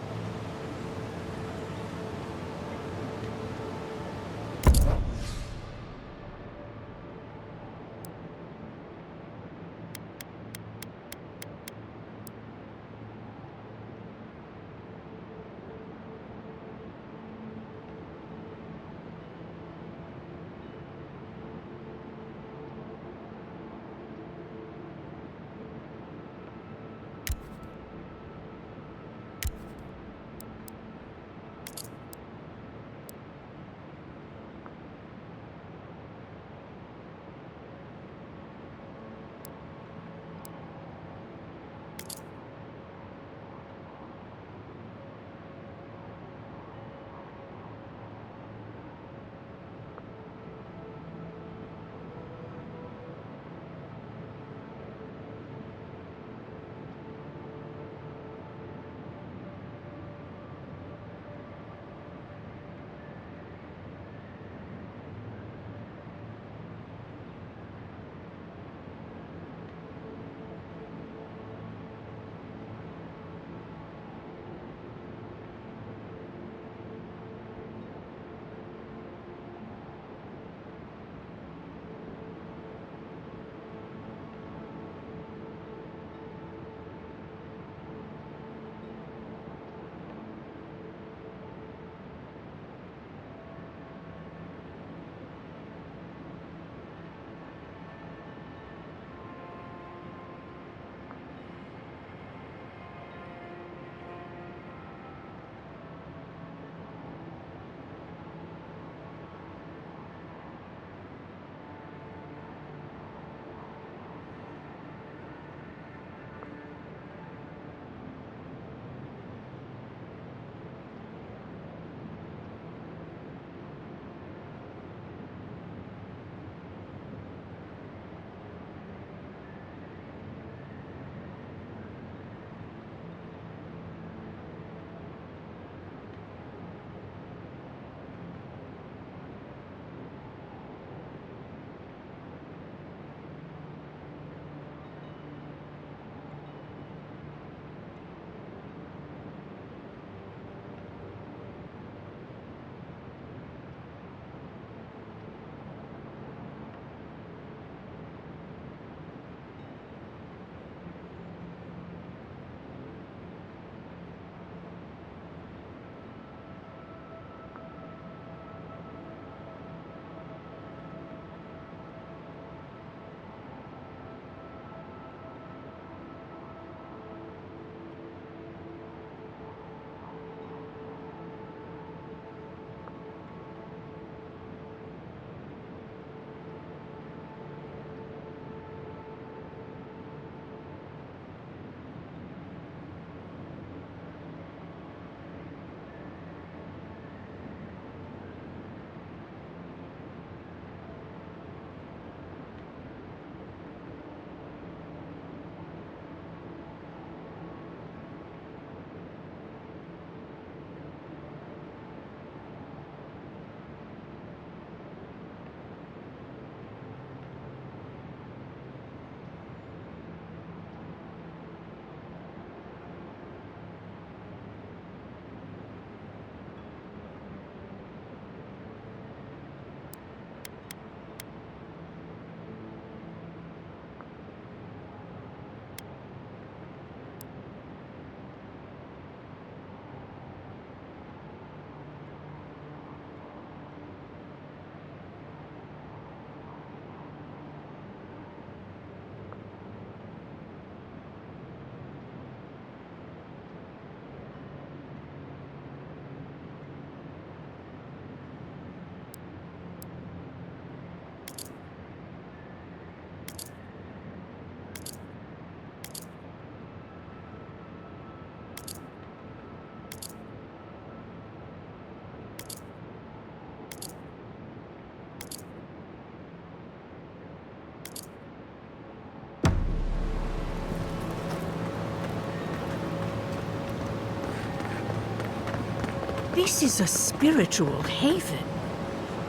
Speaker 11: This is a spiritual haven.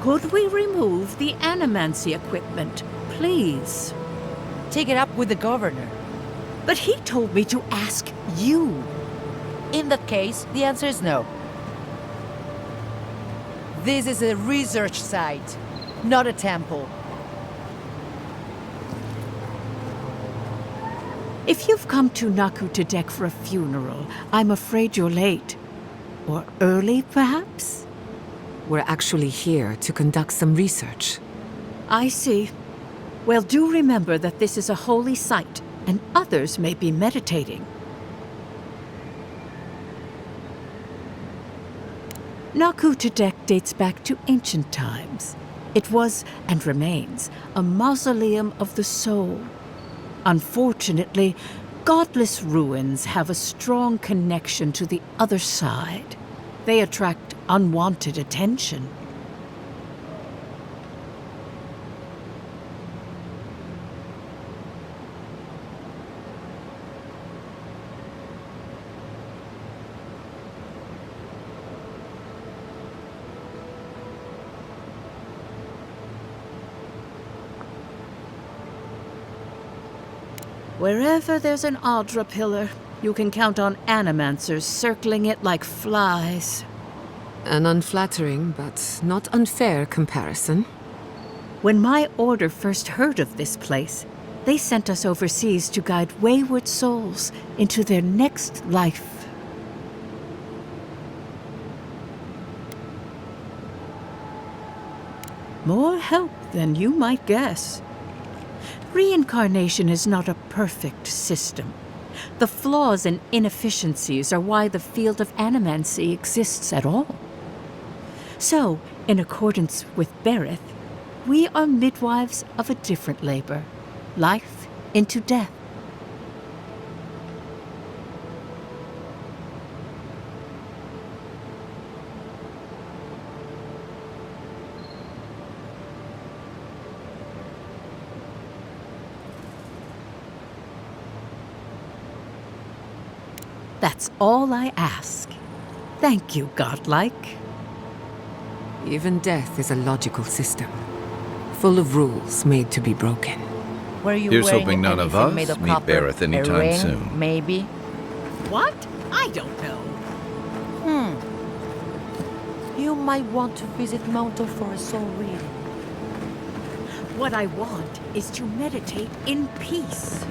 Speaker 11: Could we remove the animancy equipment, please?
Speaker 7: Take it up with the governor.
Speaker 11: But he told me to ask you.
Speaker 7: In that case, the answer is no. This is a research site, not a temple.
Speaker 11: If you've come to Nakutadek for a funeral, I'm afraid you're late. Or early, perhaps?
Speaker 1: We're actually here to conduct some research.
Speaker 11: I see. Well, do remember that this is a holy site, and others may be meditating. Nakutadek dates back to ancient times. It was, and remains, a mausoleum of the soul. Unfortunately, godless ruins have a strong connection to the other side. They attract unwanted attention. Wherever there's an Audra pillar, you can count on animancers circling it like flies.
Speaker 1: An unflattering but not unfair comparison.
Speaker 11: When my order first heard of this place, they sent us overseas to guide wayward souls into their next life. More help than you might guess. Reincarnation is not a perfect system. The flaws and inefficiencies are why the field of animancy exists at all. So, in accordance with Berith, we are midwives of a different labor, life into death. That's all I ask. Thank you, godlike.
Speaker 1: Even death is a logical system, full of rules made to be broken.
Speaker 7: Were you
Speaker 2: Here's
Speaker 7: wearing
Speaker 2: hoping none of
Speaker 7: anything
Speaker 2: us
Speaker 7: made of
Speaker 2: meet
Speaker 7: copper?
Speaker 2: Berith anytime
Speaker 7: A ring,
Speaker 2: soon.
Speaker 7: Maybe?
Speaker 11: What? I don't know.
Speaker 7: You might want to visit Mountain for a soul reading.
Speaker 11: What I want is to meditate in peace.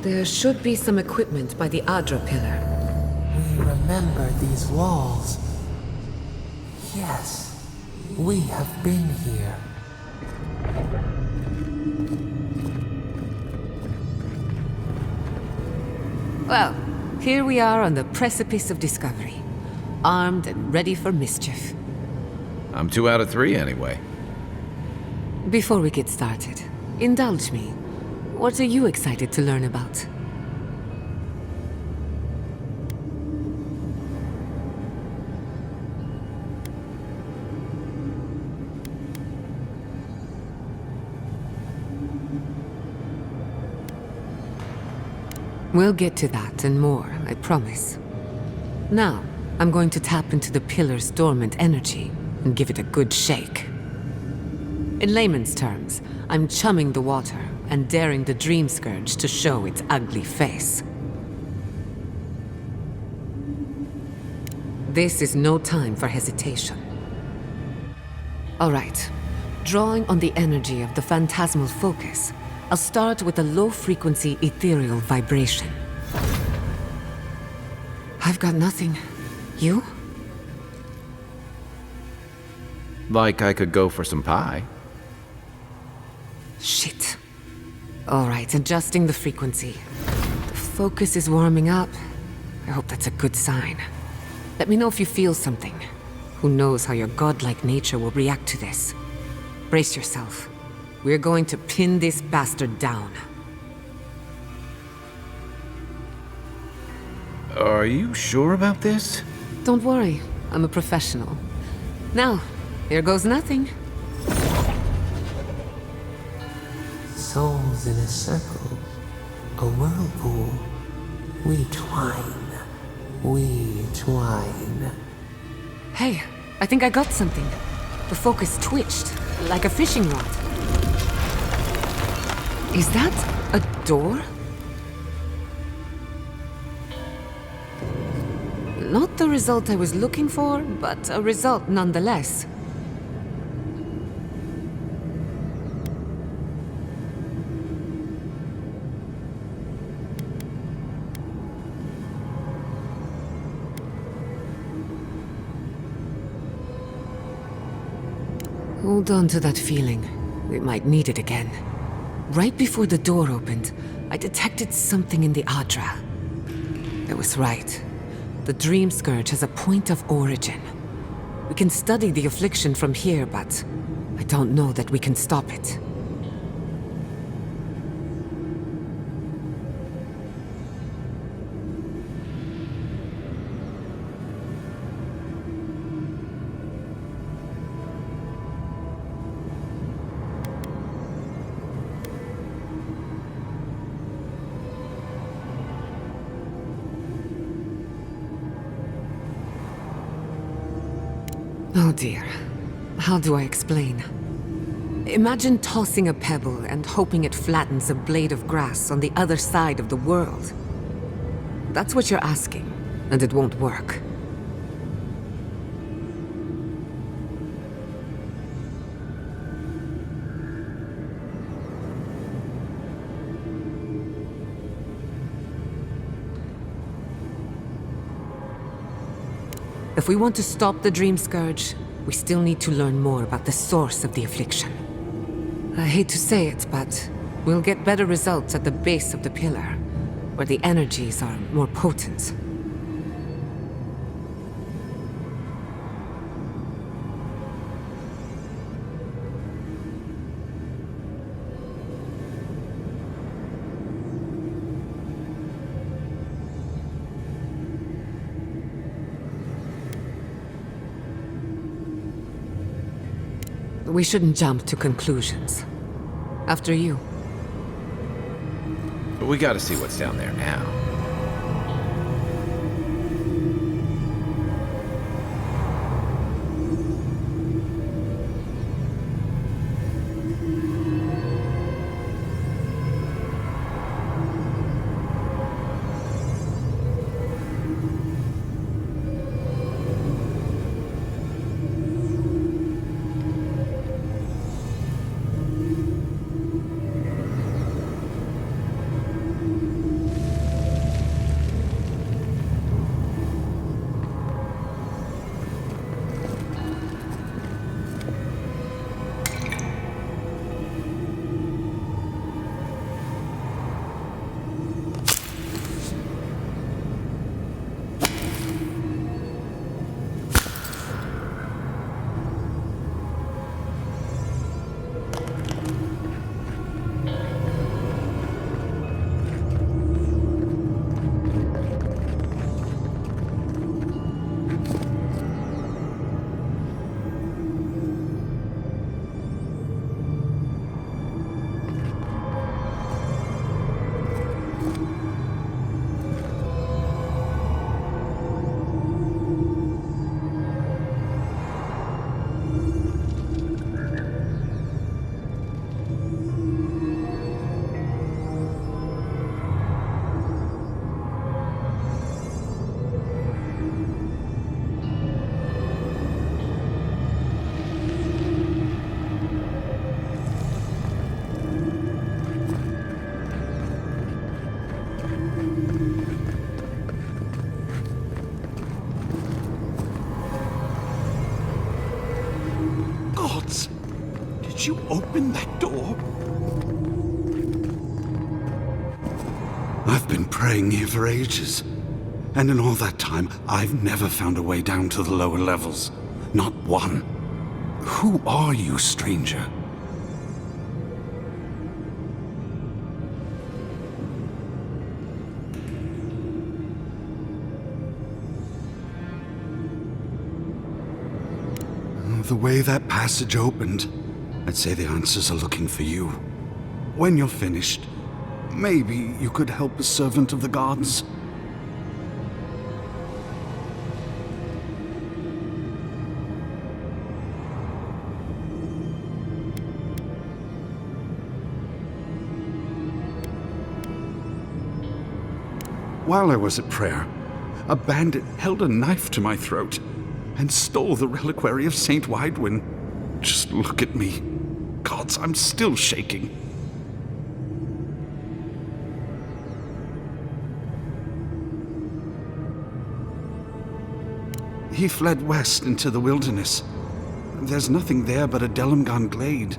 Speaker 1: There should be some equipment by the Adra pillar.
Speaker 4: We remember these walls. Yes, we have been here.
Speaker 1: Well, here we are on the precipice of discovery. Armed and ready for mischief.
Speaker 2: I'm 2 out of 3 anyway.
Speaker 1: Before we get started, indulge me. What are you excited to learn about? We'll get to that and more, I promise. Now, I'm going to tap into the pillar's dormant energy and give it a good shake. In layman's terms, I'm chumming the water and daring the Dream Scourge to show its ugly face. This is no time for hesitation. All right, drawing on the energy of the phantasmal focus, I'll start with a low-frequency ethereal vibration. I've got nothing. You?
Speaker 2: Like I could go for some pie.
Speaker 1: Shit. All right, adjusting the frequency. The focus is warming up. I hope that's a good sign. Let me know if you feel something. Who knows how your godlike nature will react to this. Brace yourself. We're going to pin this bastard down.
Speaker 2: Are you sure about this?
Speaker 1: Don't worry, I'm a professional. Now, here goes nothing.
Speaker 4: Souls in a circle, a whirlpool. We twine, we twine.
Speaker 1: Hey, I think I got something. The focus twitched, like a fishing rod. Is that a door? Not the result I was looking for, but a result nonetheless. Hold on to that feeling. We might need it again. Right before the door opened, I detected something in the Adra. I was right. The Dream Scourge has a point of origin. We can study the affliction from here, but I don't know that we can stop it. Oh dear. How do I explain? Imagine tossing a pebble and hoping it flattens a blade of grass on the other side of the world. That's what you're asking, and it won't work. If we want to stop the Dream Scourge, we still need to learn more about the source of the affliction. I hate to say it, but we'll get better results at the base of the pillar, where the energies are more potent. We shouldn't jump to conclusions. After you.
Speaker 2: But we gotta see what's down there now.
Speaker 12: Did you open that door? I've been praying here for ages. And in all that time, I've never found a way down to the lower levels. Not one. Who are you, stranger? The way that passage opened, I'd say the answers are looking for you. When you're finished, maybe you could help a servant of the gods? While I was at prayer, a bandit held a knife to my throat and stole the reliquary of Saint Widwin. Just look at me. Gods, I'm still shaking. He fled west into the wilderness. There's nothing there but a Delimgan glade.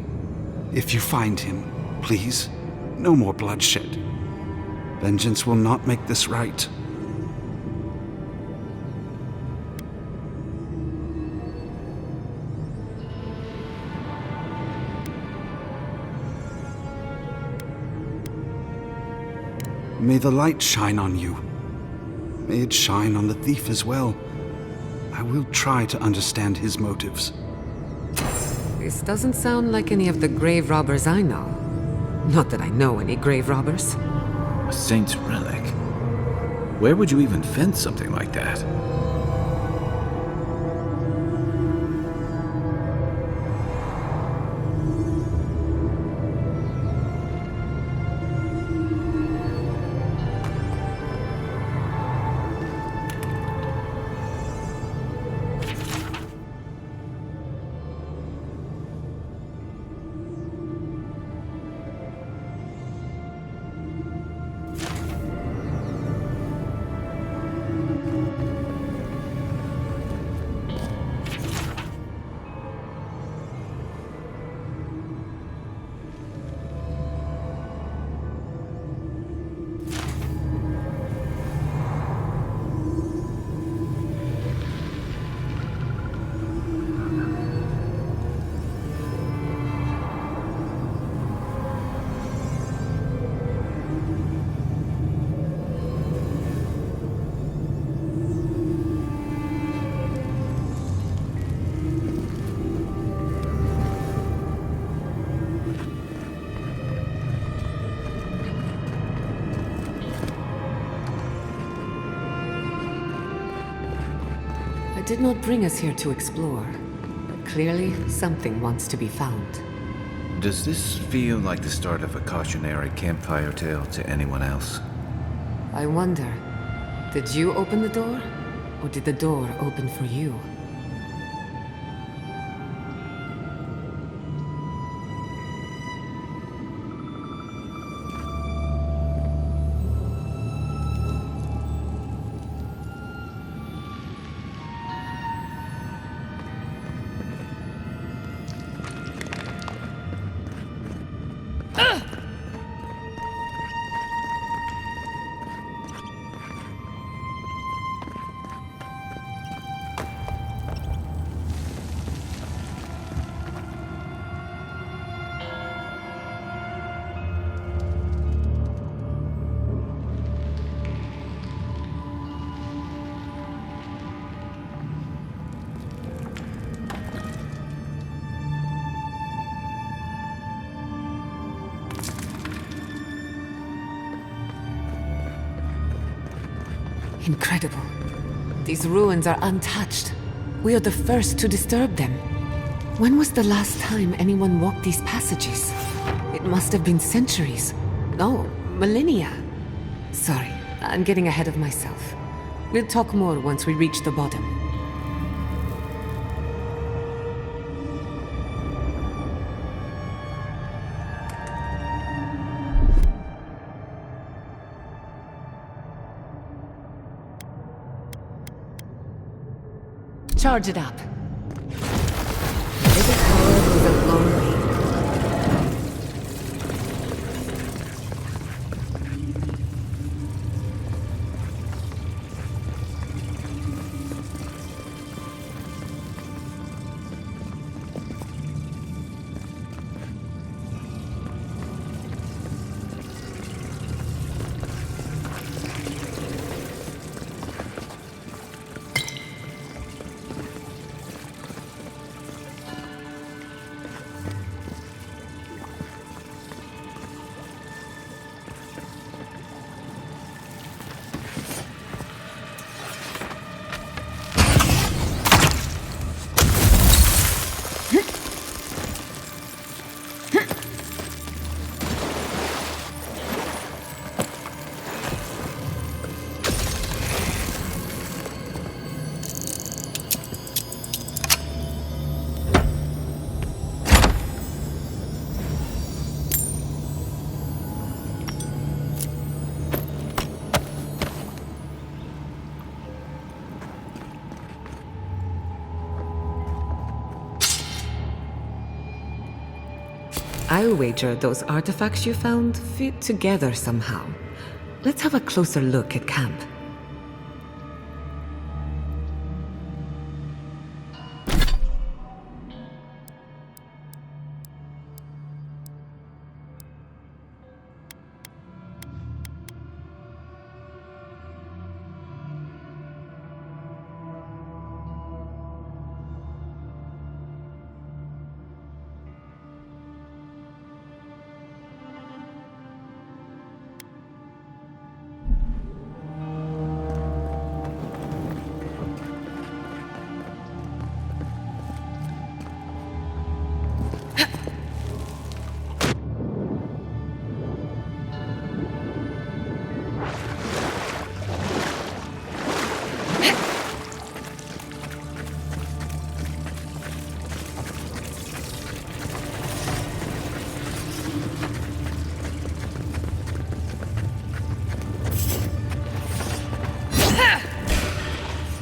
Speaker 12: If you find him, please, no more bloodshed. Vengeance will not make this right. May the light shine on you. May it shine on the thief as well. I will try to understand his motives.
Speaker 1: This doesn't sound like any of the grave robbers I know. Not that I know any grave robbers.
Speaker 2: A saint's relic? Where would you even find something like that?
Speaker 1: Did not bring us here to explore, but clearly something wants to be found.
Speaker 2: Does this feel like the start of a cautionary campfire tale to anyone else?
Speaker 1: I wonder, did you open the door? Or did the door open for you? Incredible. These ruins are untouched. We are the first to disturb them. When was the last time anyone walked these passages? It must have been centuries. No, millennia. Sorry, I'm getting ahead of myself. We'll talk more once we reach the bottom. Charge it up. Maybe Howard was a lonely, I'll wager those artifacts you found fit together somehow. Let's have a closer look at camp.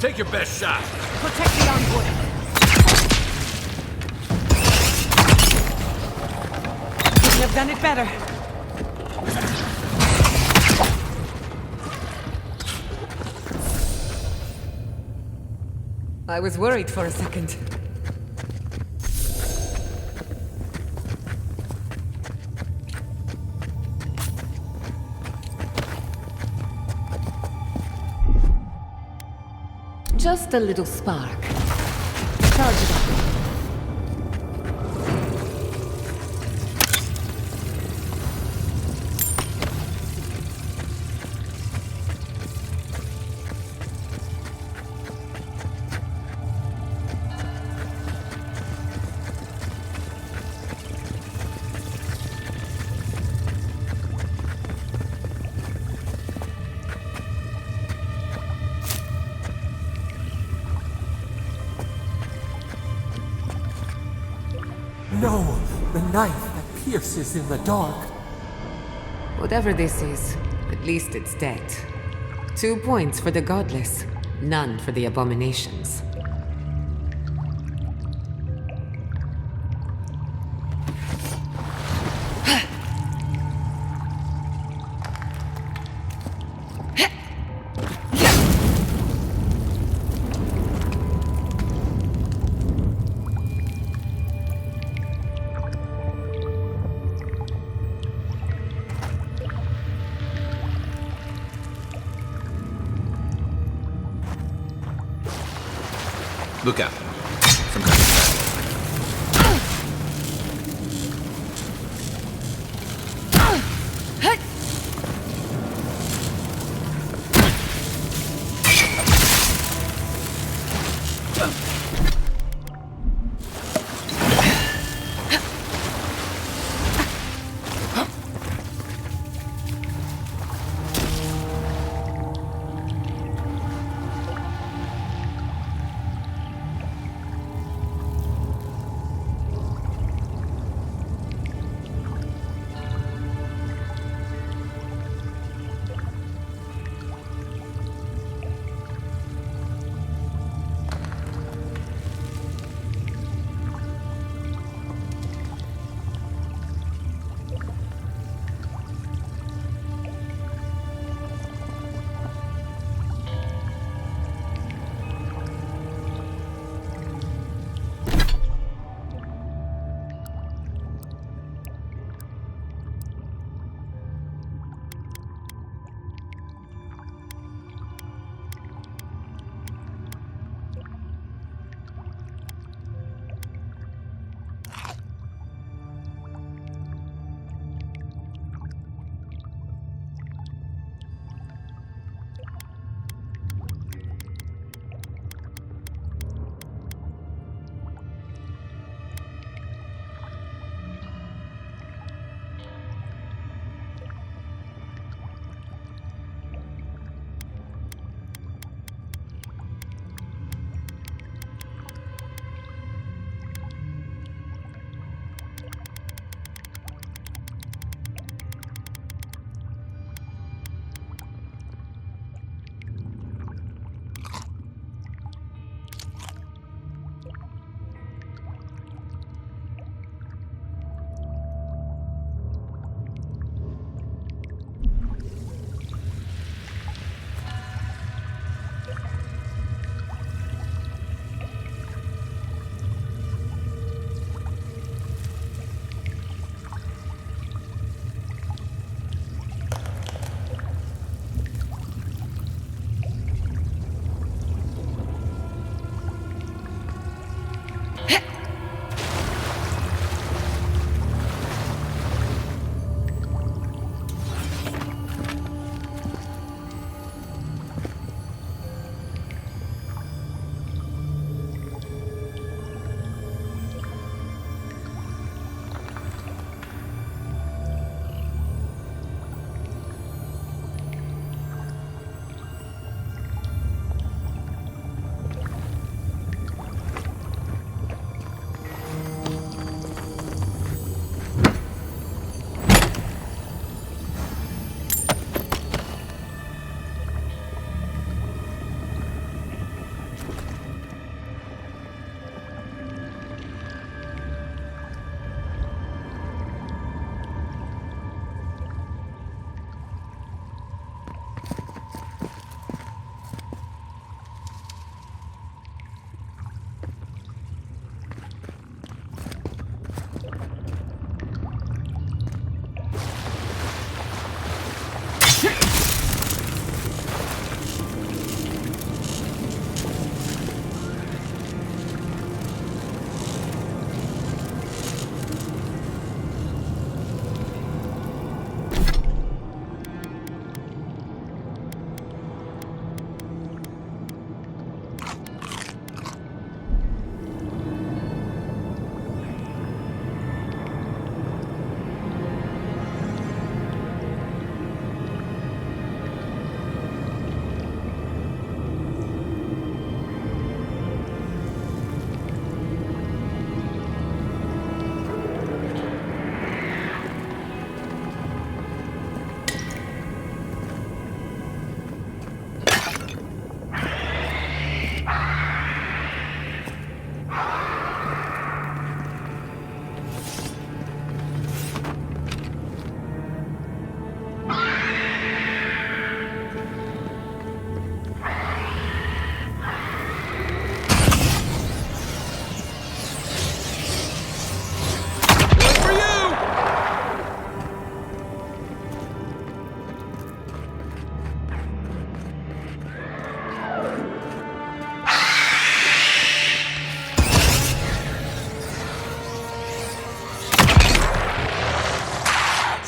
Speaker 13: Take your best shot.
Speaker 1: Protect the envoy. Couldn't have done it better. I was worried for a second. Just a little spark. Charge it up.
Speaker 4: No! The knife that pierces in the dark.
Speaker 1: Whatever this is, at least it's dead. 2 points for the godless, none for the abominations.
Speaker 13: Look out. Some kind of trap.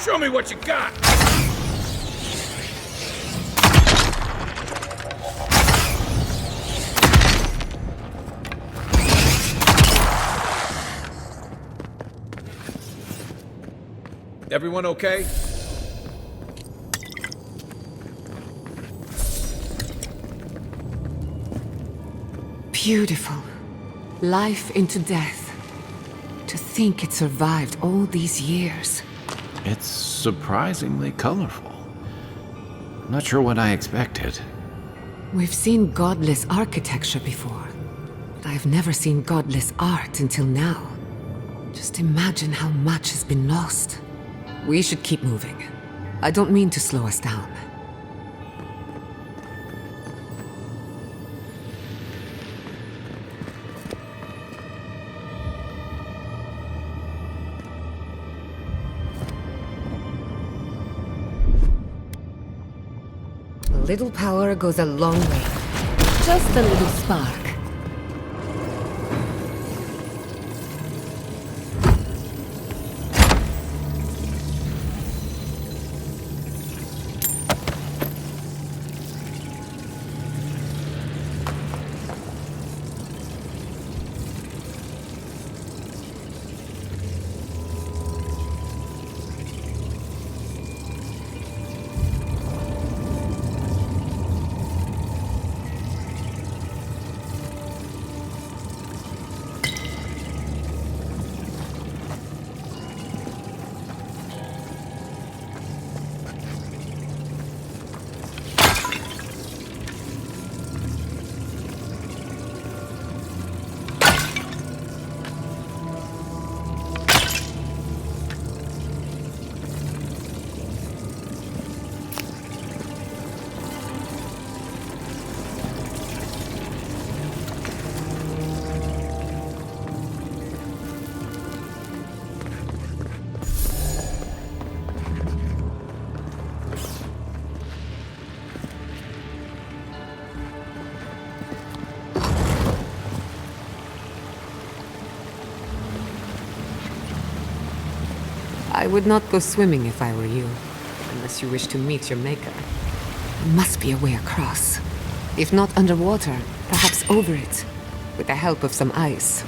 Speaker 13: Show me what you got! Everyone okay?
Speaker 1: Beautiful. Life into death. To think it survived all these years.
Speaker 2: It's surprisingly colorful. Not sure what I expected.
Speaker 1: We've seen godless architecture before, but I've never seen godless art until now. Just imagine how much has been lost. We should keep moving. I don't mean to slow us down. A little power goes a long way. Just a little spark. I would not go swimming if I were you, unless you wish to meet your maker. There must be a way across. If not underwater, perhaps over it, with the help of some ice.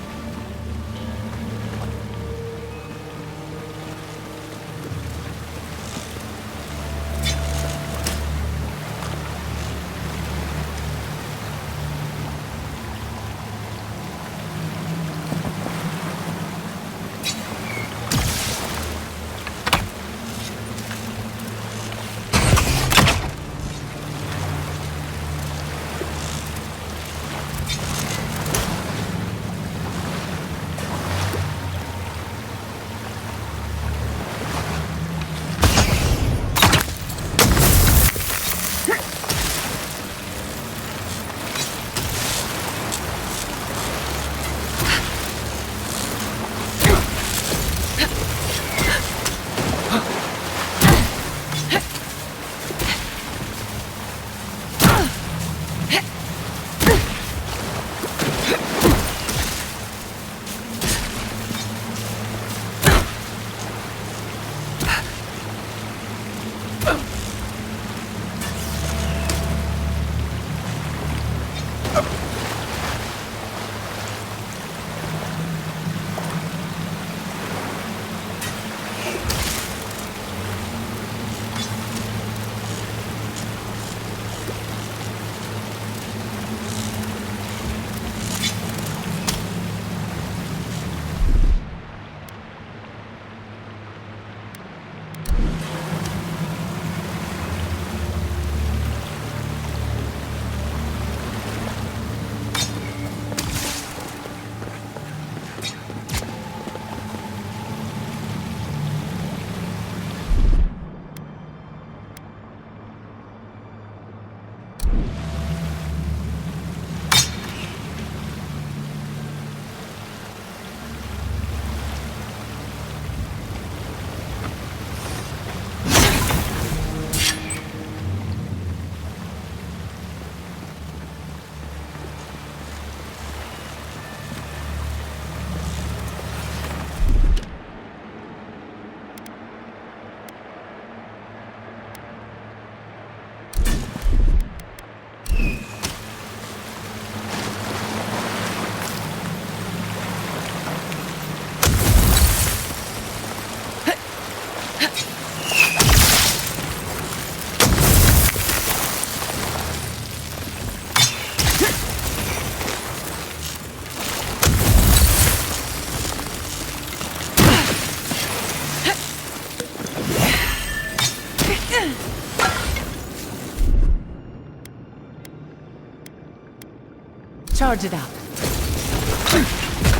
Speaker 11: Charge it up.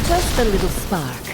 Speaker 11: Just a little spark.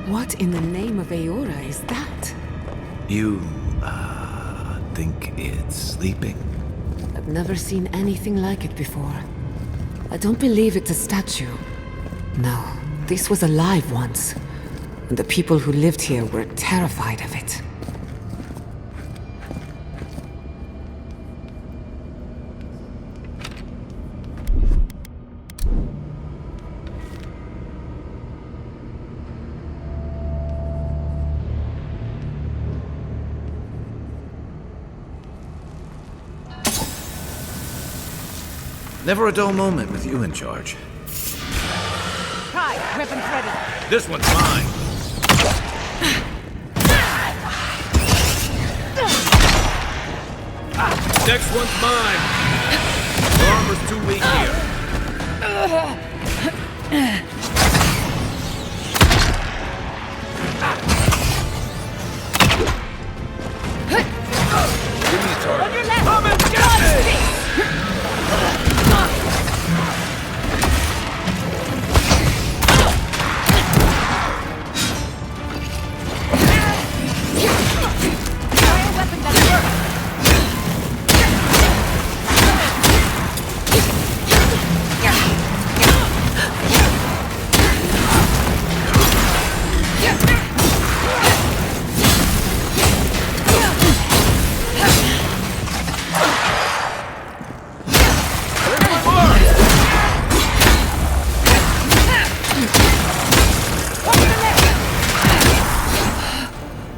Speaker 1: What in the name of Aora is that?
Speaker 2: You, think it's sleeping?
Speaker 1: I've never seen anything like it before. I don't believe it's a statue. No, this was alive once. And the people who lived here were terrified of it.
Speaker 2: Never a dull moment with you in charge.
Speaker 11: Pride, weapons ready.
Speaker 13: This one's mine. Next one's mine. The armor's too weak here. Give me a target.
Speaker 11: On your left!
Speaker 13: Come and get me!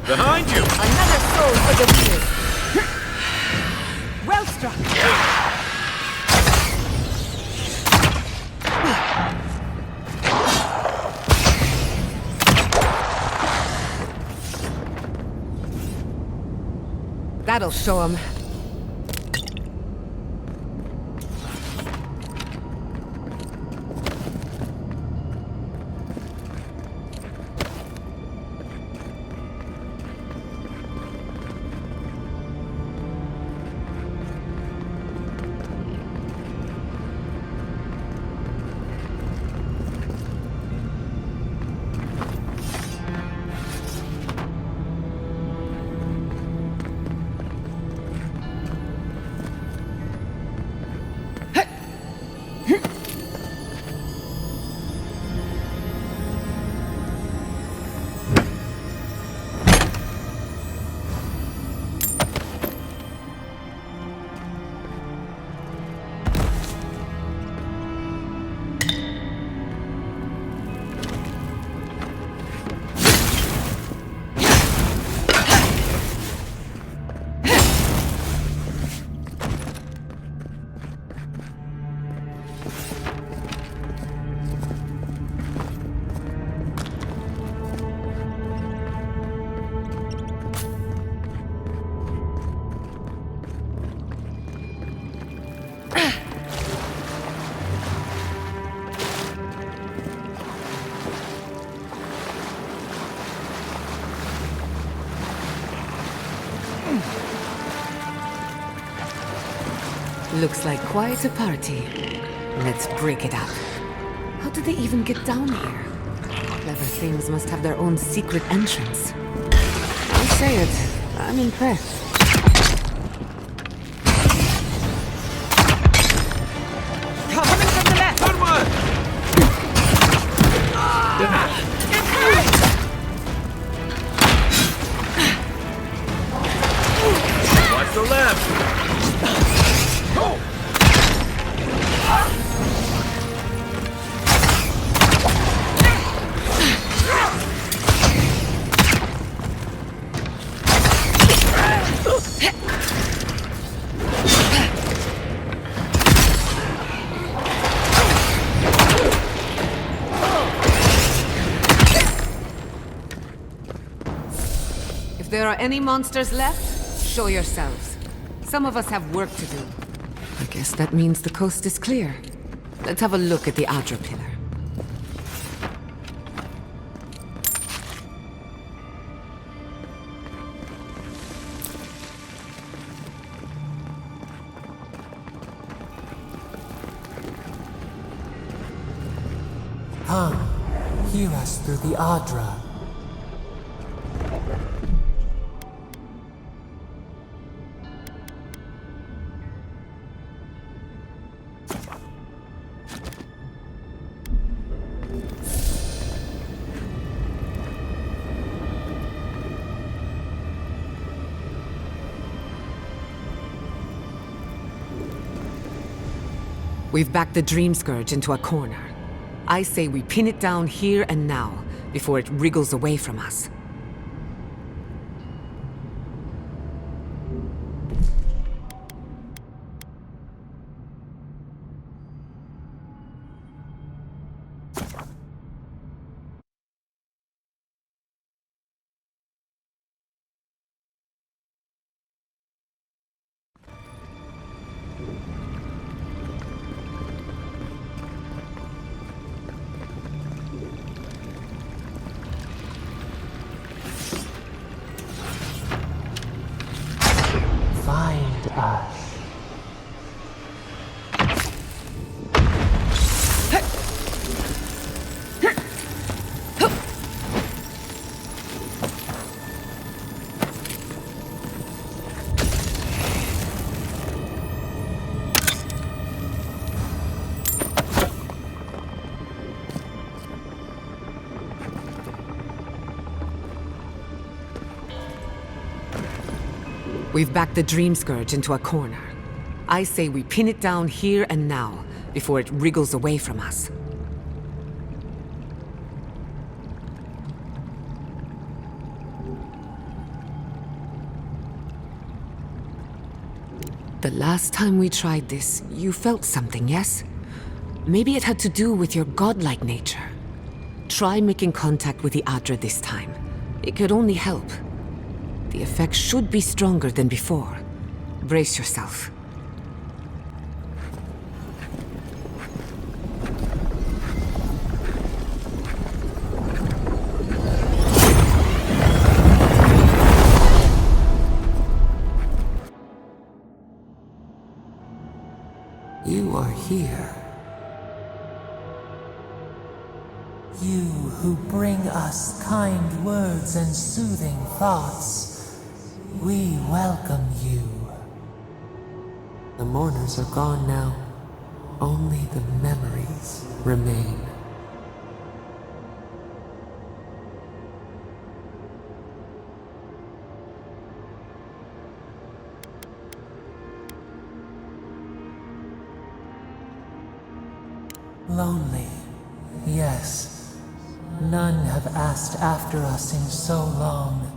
Speaker 13: Behind you!
Speaker 11: Another soul for the wheel. Well struck.
Speaker 1: That'll show him. Looks like quite a party. Let's break it up. How did they even get down here? Clever things must have their own secret entrance. I say it, I'm impressed.
Speaker 5: Coming from the left! Good one!
Speaker 13: Watch the left!
Speaker 1: If there are any monsters left, show yourselves. Some of us have work to do. I guess that means the coast is clear. Let's have a look at the Adra pillar.
Speaker 4: Come, hear us through the Adra.
Speaker 1: We've backed the Dream Scourge into a corner. I say we pin it down here and now, before it wriggles away from us.
Speaker 4: Find us.
Speaker 1: We've backed the Dream Scourge into a corner. I say we pin it down here and now, before it wriggles away from us. The last time we tried this, you felt something, yes? Maybe it had to do with your godlike nature. Try making contact with the Adra this time. It could only help. The effect should be stronger than before. Brace yourself.
Speaker 4: You are here. You who bring us kind words and soothing thoughts. We welcome you. The mourners are gone now. Only the memories remain. Lonely, yes. None have asked after us in so long.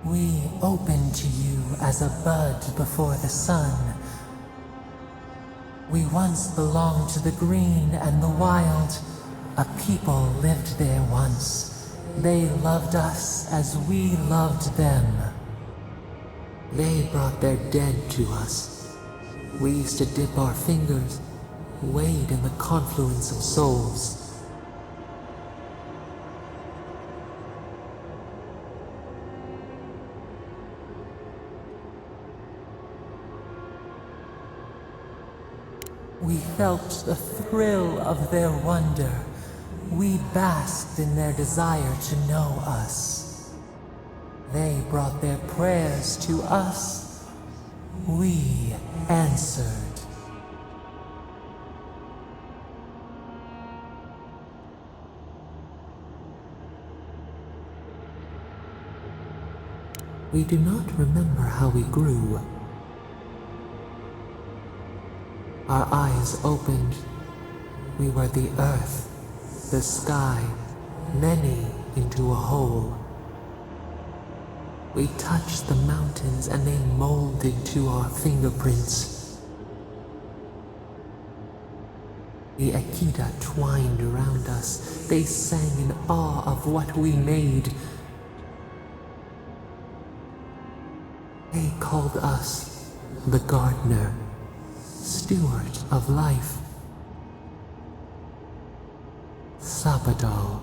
Speaker 4: We open to you as a bud before the sun. We once belonged to the green and the wild. A people lived there once. They loved us as we loved them. They brought their dead to us. We used to dip our fingers, wade in the confluence of souls. We felt the thrill of their wonder. We basked in their desire to know us. They brought their prayers to us. We answered. We do not remember how we grew. Our eyes opened. We were the earth, the sky, many into a whole. We touched the mountains and they molded to our fingerprints. The Akita twined around us. They sang in awe of what we made. They called us the gardener, steward of life. Sabadal.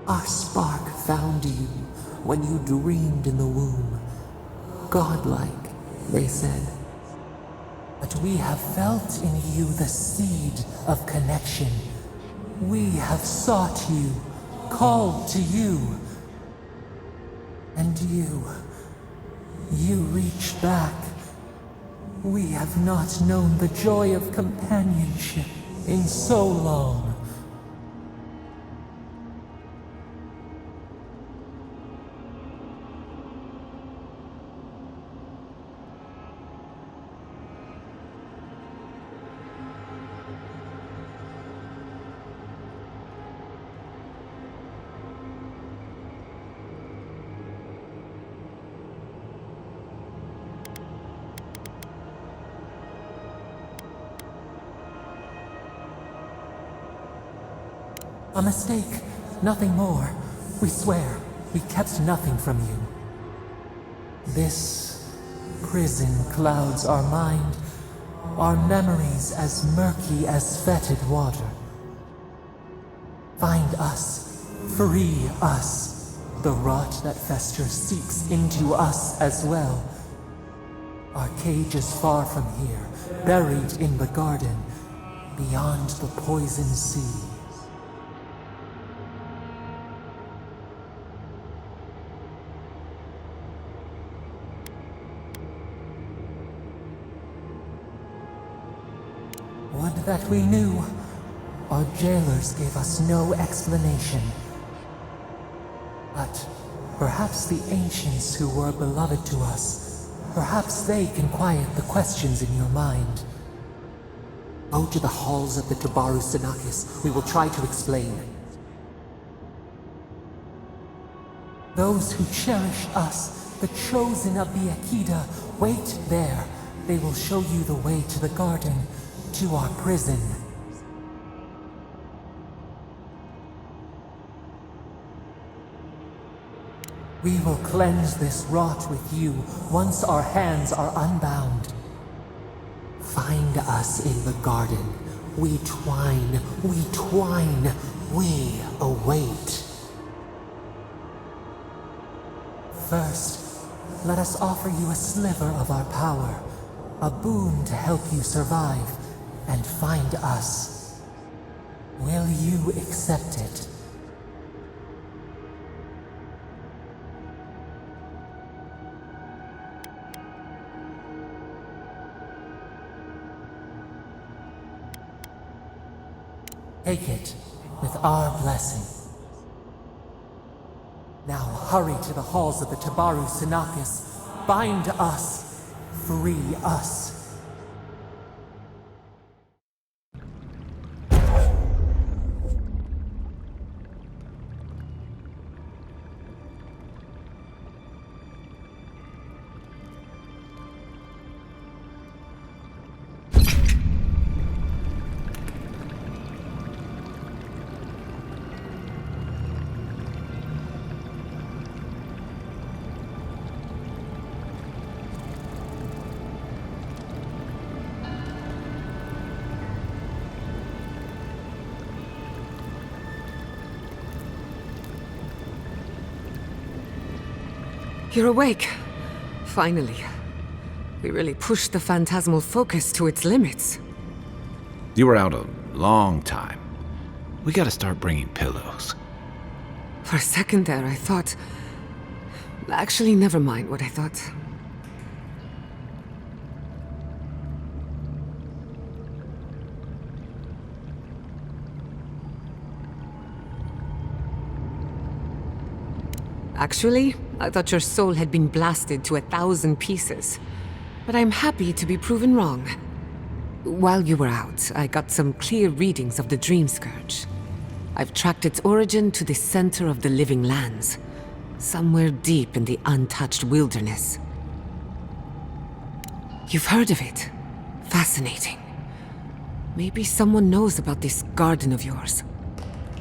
Speaker 4: Our spark found you when you dreamed in the womb. Godlike, they said. But we have felt in you the seed of connection. We have sought you, called to you. And you reached back. We have not known the joy of companionship in so long. A mistake, nothing more. We swear, we kept nothing from you. This prison clouds our mind, our memories as murky as fetid water. Find us, free us. The rot that festers seeps into us as well. Our cage is far from here, buried in the garden, beyond the poison sea. Would that we knew. Our jailers gave us no explanation. But perhaps the ancients who were beloved to us, perhaps they can quiet the questions in your mind. Go to the halls of the Tabaru Sinakis. We will try to explain. Those who cherish us, the chosen of the Akita, wait there. They will show you the way to the garden, to our prison. We will cleanse this rot with you once our hands are unbound. Find us in the garden. We twine, we await. First, let us offer you a sliver of our power, a boon to help you survive and find us. Will you accept it? Take it with our blessing. Now hurry to the halls of the Tabaru Sinakis. Bind us. Free us.
Speaker 1: You're awake. Finally. We really pushed the phantasmal focus to its limits.
Speaker 2: You were out a long time. We gotta start bringing pillows.
Speaker 1: For a second there, I thought... Actually, never mind what I thought. Actually, I thought your soul had been blasted to 1,000 pieces. But I'm happy to be proven wrong. While you were out, I got some clear readings of the Dream Scourge. I've tracked its origin to the center of the living lands, somewhere deep in the untouched wilderness. You've heard of it. Fascinating. Maybe someone knows about this garden of yours.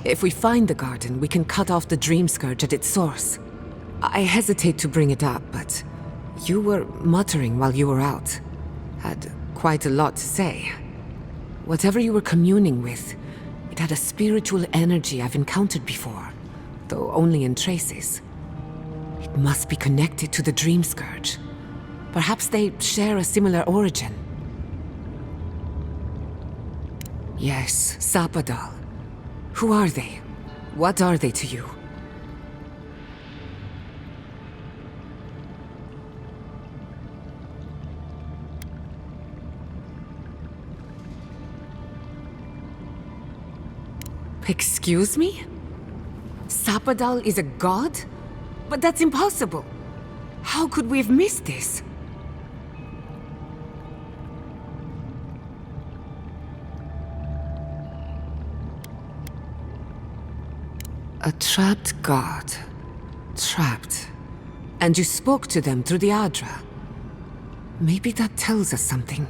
Speaker 1: If we find the garden, we can cut off the Dream Scourge at its source. I hesitate to bring it up, but you were muttering while you were out. Had quite a lot to say. Whatever you were communing with, it had a spiritual energy I've encountered before, though only in traces. It must be connected to the Dream Scourge. Perhaps they share a similar origin. Yes, Sapadal. Who are they? What are they to you? Excuse me? Sapadal is a god? But that's impossible. How could we have missed this? A trapped god. Trapped. And you spoke to them through the Adra. Maybe that tells us something.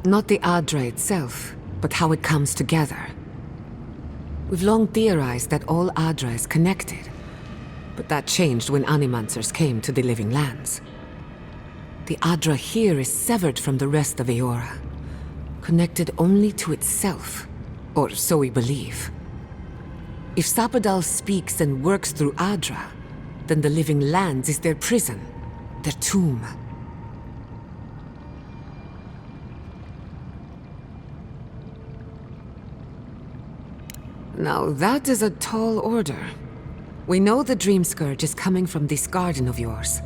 Speaker 1: Not the Adra itself, but how it comes together. We've long theorized that all Adra is connected, but that changed when Animancers came to the Living Lands. The Adra here is severed from the rest of Eora, connected only to itself, or so we believe. If Sapadal speaks and works through Adra, then the Living Lands is their prison, their tomb. Now that is a tall order. We know the Dream Scourge is coming from this garden of yours.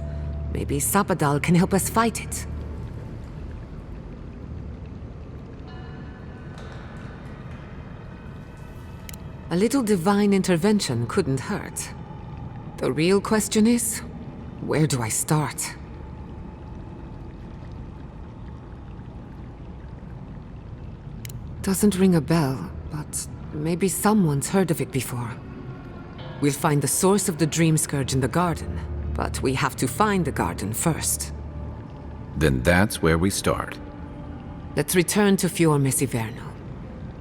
Speaker 1: Maybe Sapadal can help us fight it. A little divine intervention couldn't hurt. The real question is, where do I start? Doesn't ring a bell, but maybe someone's heard of it before. We'll find the source of the Dream Scourge in the garden, but we have to find the garden first.
Speaker 2: Then that's where we start.
Speaker 1: Let's return to Fior Messiverno.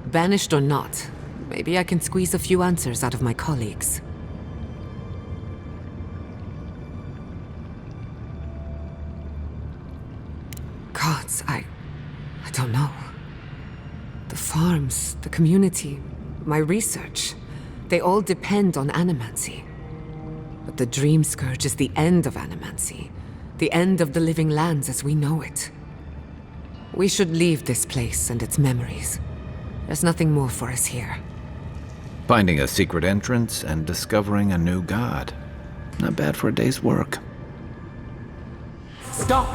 Speaker 1: Banished or not, maybe I can squeeze a few answers out of my colleagues. Gods, I don't know. The farms, the community, my research, they all depend on animancy. But the Dream Scourge is the end of animancy, the end of the Living Lands as we know it. We should leave this place and its memories. There's nothing more for us here.
Speaker 2: Finding a secret entrance and discovering a new god. Not bad for a day's work.
Speaker 4: Stop!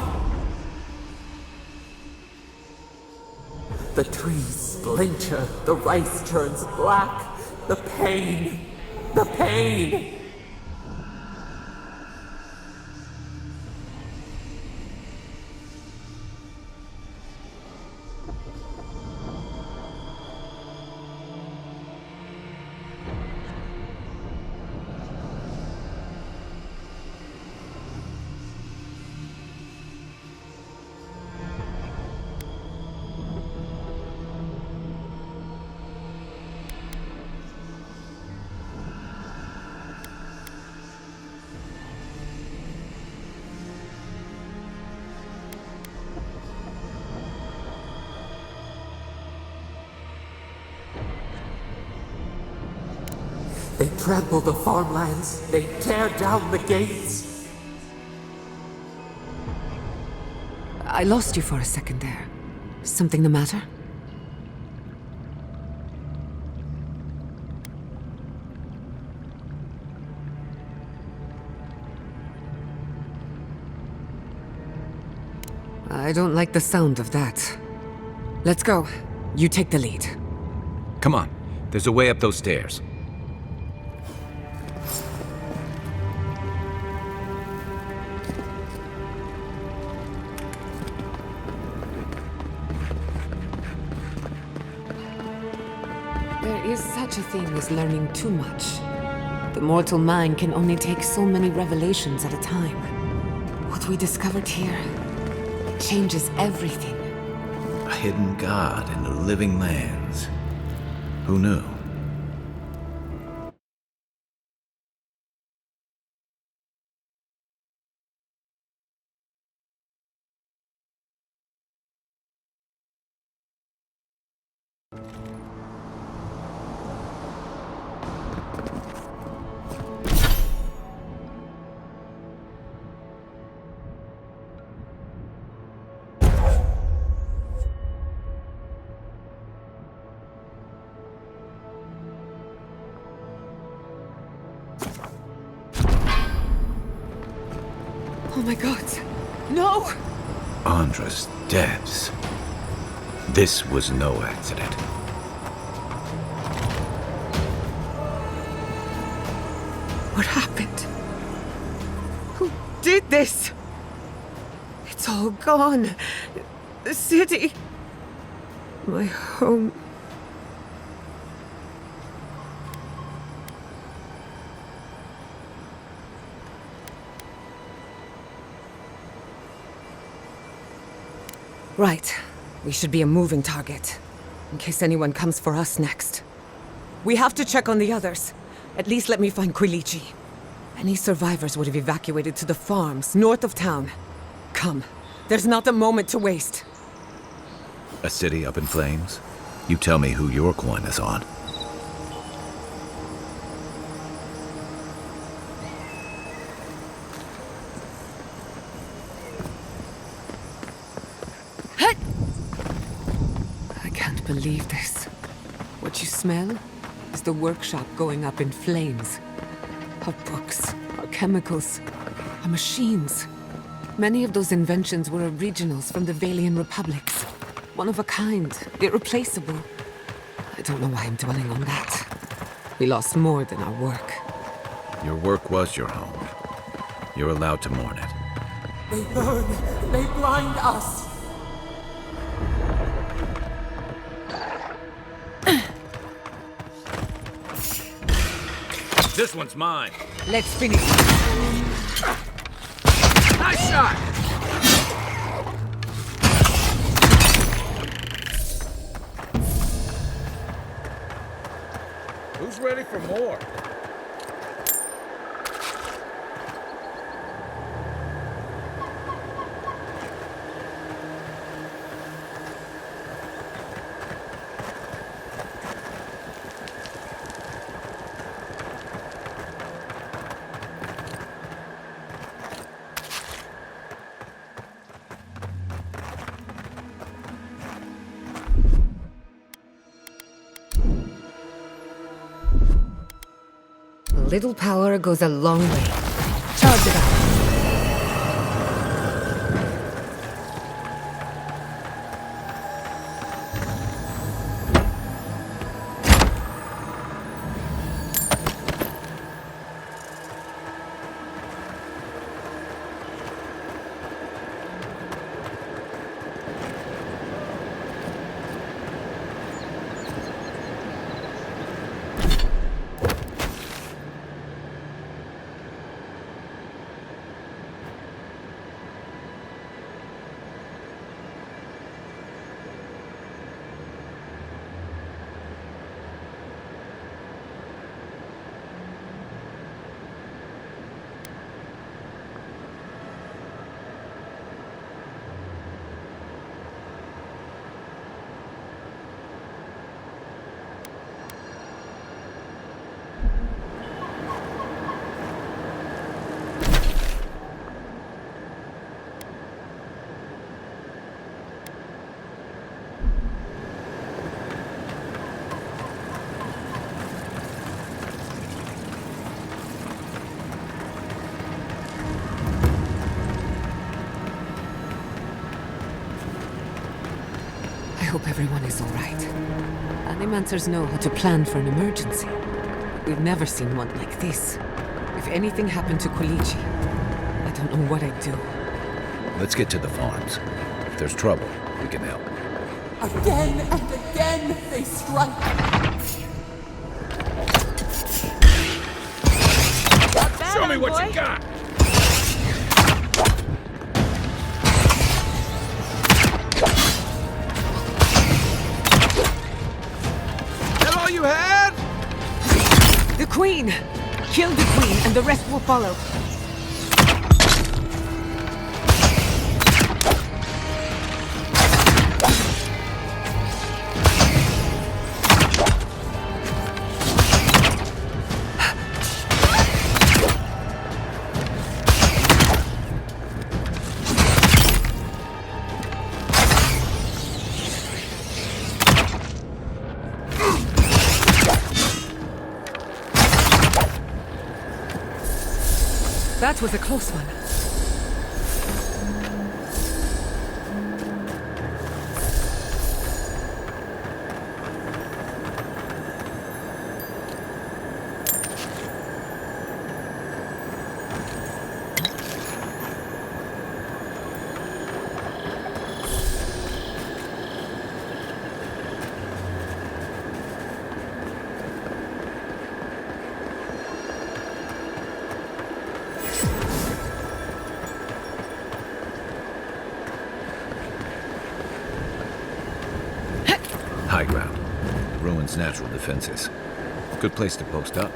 Speaker 4: The trees splinter, the rice turns black. The pain! The pain! They trample the farmlands. They tear down the gates.
Speaker 1: I lost you for a second there. Something the matter? I don't like the sound of that. Let's go. You take the lead.
Speaker 2: Come on. There's a way up those stairs.
Speaker 1: There is such a thing as learning too much. The mortal mind can only take so many revelations at a time. What we discovered here changes everything.
Speaker 2: A hidden god in the living lands. Who knew?
Speaker 1: Oh my god. No!
Speaker 2: Andra's debts. This was no accident.
Speaker 1: What happened? Who did this? It's all gone. The city. My home. Right. We should be a moving target, in case anyone comes for us next. We have to check on the others. At least let me find Quilichi. Any survivors would have evacuated to the farms north of town. Come. There's not a moment to waste.
Speaker 2: A city up in flames? You tell me who your coin is on.
Speaker 1: I can't believe this. What you smell is the workshop going up in flames. Our books, our chemicals, our machines. Many of those inventions were originals from the Valian republics. One of a kind, irreplaceable. I don't know why I'm dwelling on that. We lost more than our work.
Speaker 2: Your work was your home. You're allowed to mourn it.
Speaker 4: They burn. They blind us.
Speaker 2: This one's mine.
Speaker 1: Let's finish.
Speaker 13: Nice shot! Who's ready for more?
Speaker 1: A little power goes a long way. hope everyone is all right. Animanters know how to plan for an emergency. We've never seen one like this. If anything happened to Quilici, I don't know what I'd do.
Speaker 2: Let's get to the farms. If there's trouble, we can help.
Speaker 14: Again and again they strike.
Speaker 13: Show me what you got!
Speaker 14: That all you had?
Speaker 1: The Queen! Kill the Queen and the rest will follow. That was a close one.
Speaker 2: High ground. Ruins natural defenses. Good place to post up.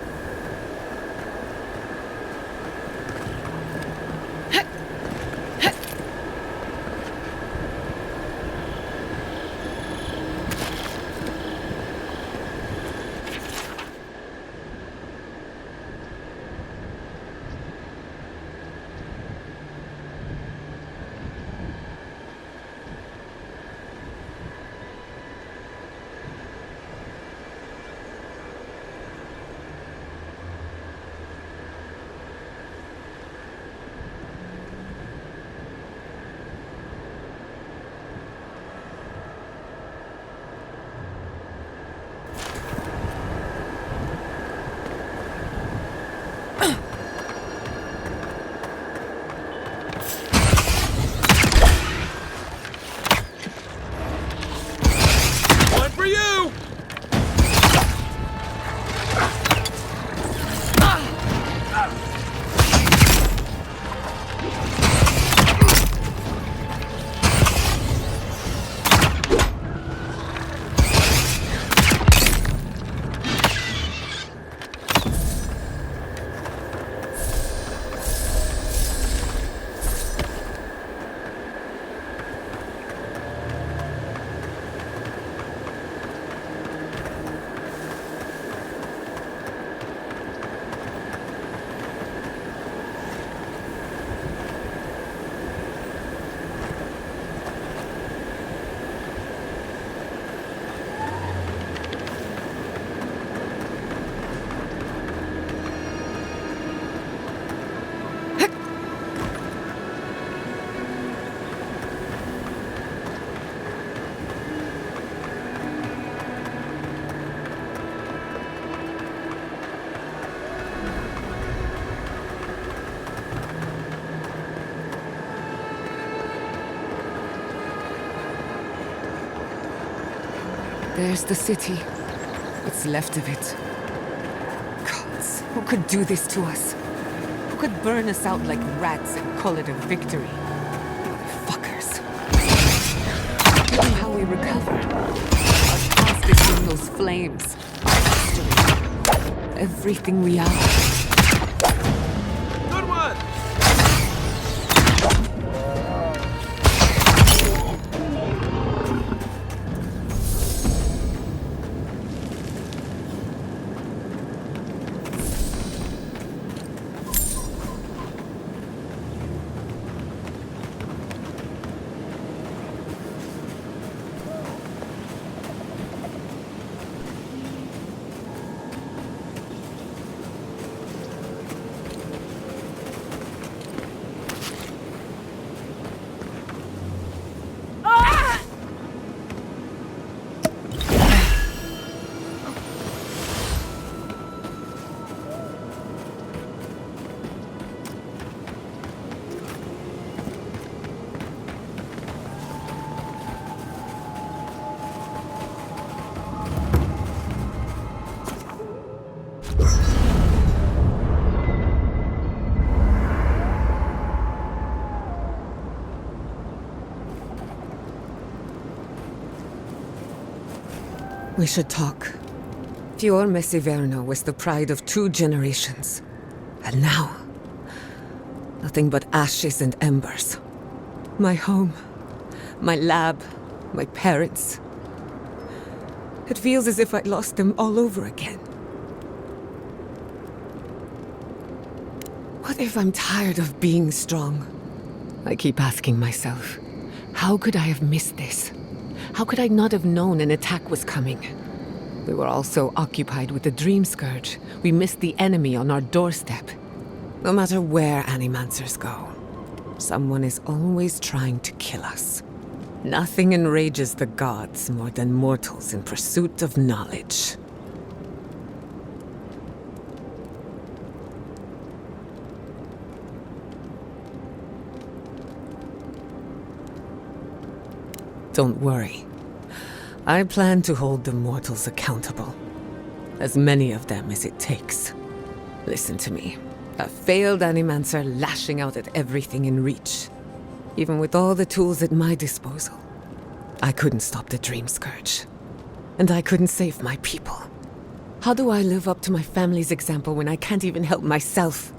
Speaker 1: There's the city. What's left of it. Gods, who could do this to us? Who could burn us out like rats and call it a victory? Motherfuckers. Look at how we recovered. Our past is in those flames. Our history. Everything we are.
Speaker 14: Good one!
Speaker 1: We should talk. Fiorme Severno was the pride of 2 generations. And now, nothing but ashes and embers. My home, my lab, my parents. It feels as if I lost them all over again. What if I'm tired of being strong? I keep asking myself, how could I have missed this? How could I not have known an attack was coming? We were all so occupied with the Dream Scourge, we missed the enemy on our doorstep. No matter where Animancers go, someone is always trying to kill us. Nothing enrages the gods more than mortals in pursuit of knowledge. Don't worry. I plan to hold the mortals accountable. As many of them as it takes. Listen to me. A failed Animancer lashing out at everything in reach. Even with all the tools at my disposal, I couldn't stop the Dream Scourge. And I couldn't save my people. How do I live up to my family's example when I can't even help myself?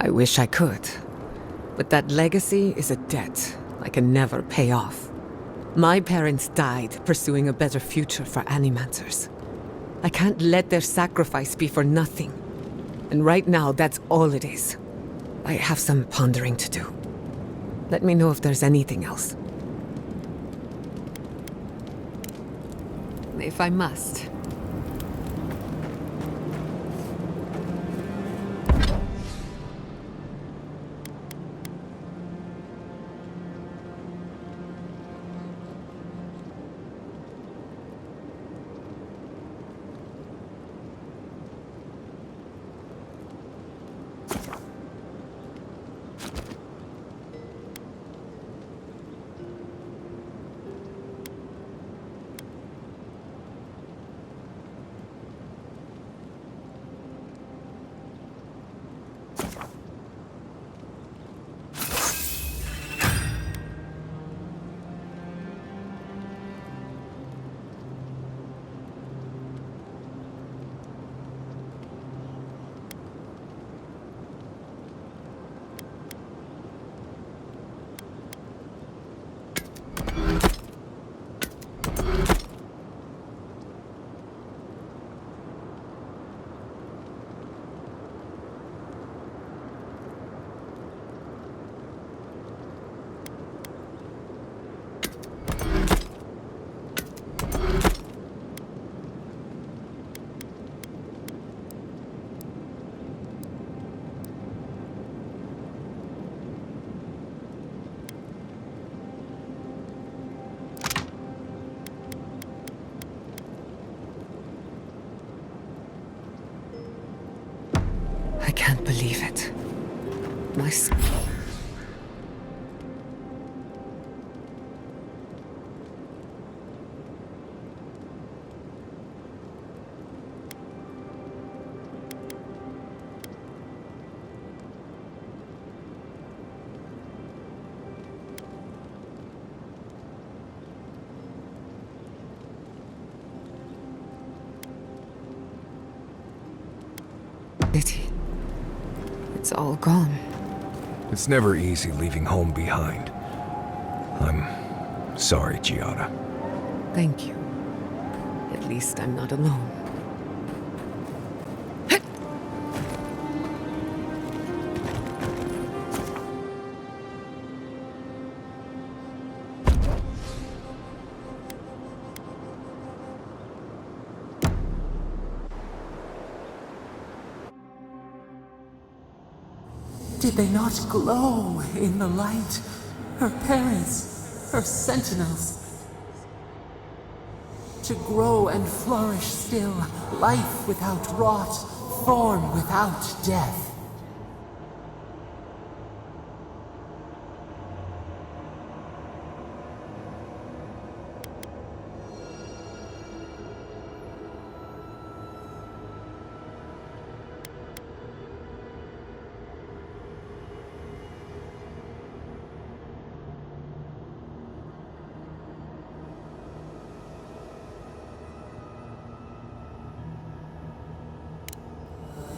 Speaker 1: I wish I could. But that legacy is a debt I can never pay off. My parents died pursuing a better future for Animancers. I can't let their sacrifice be for nothing. And right now, that's all it is. I have some pondering to do. Let me know if there's anything else. If I must. I can't believe it. My It's all gone.
Speaker 3: It's never easy leaving home behind. I'm sorry, Giada.
Speaker 1: Thank you. At least I'm not alone.
Speaker 4: Did they not glow in the light? Her parents, her sentinels. To grow and flourish still, life without rot, form without death.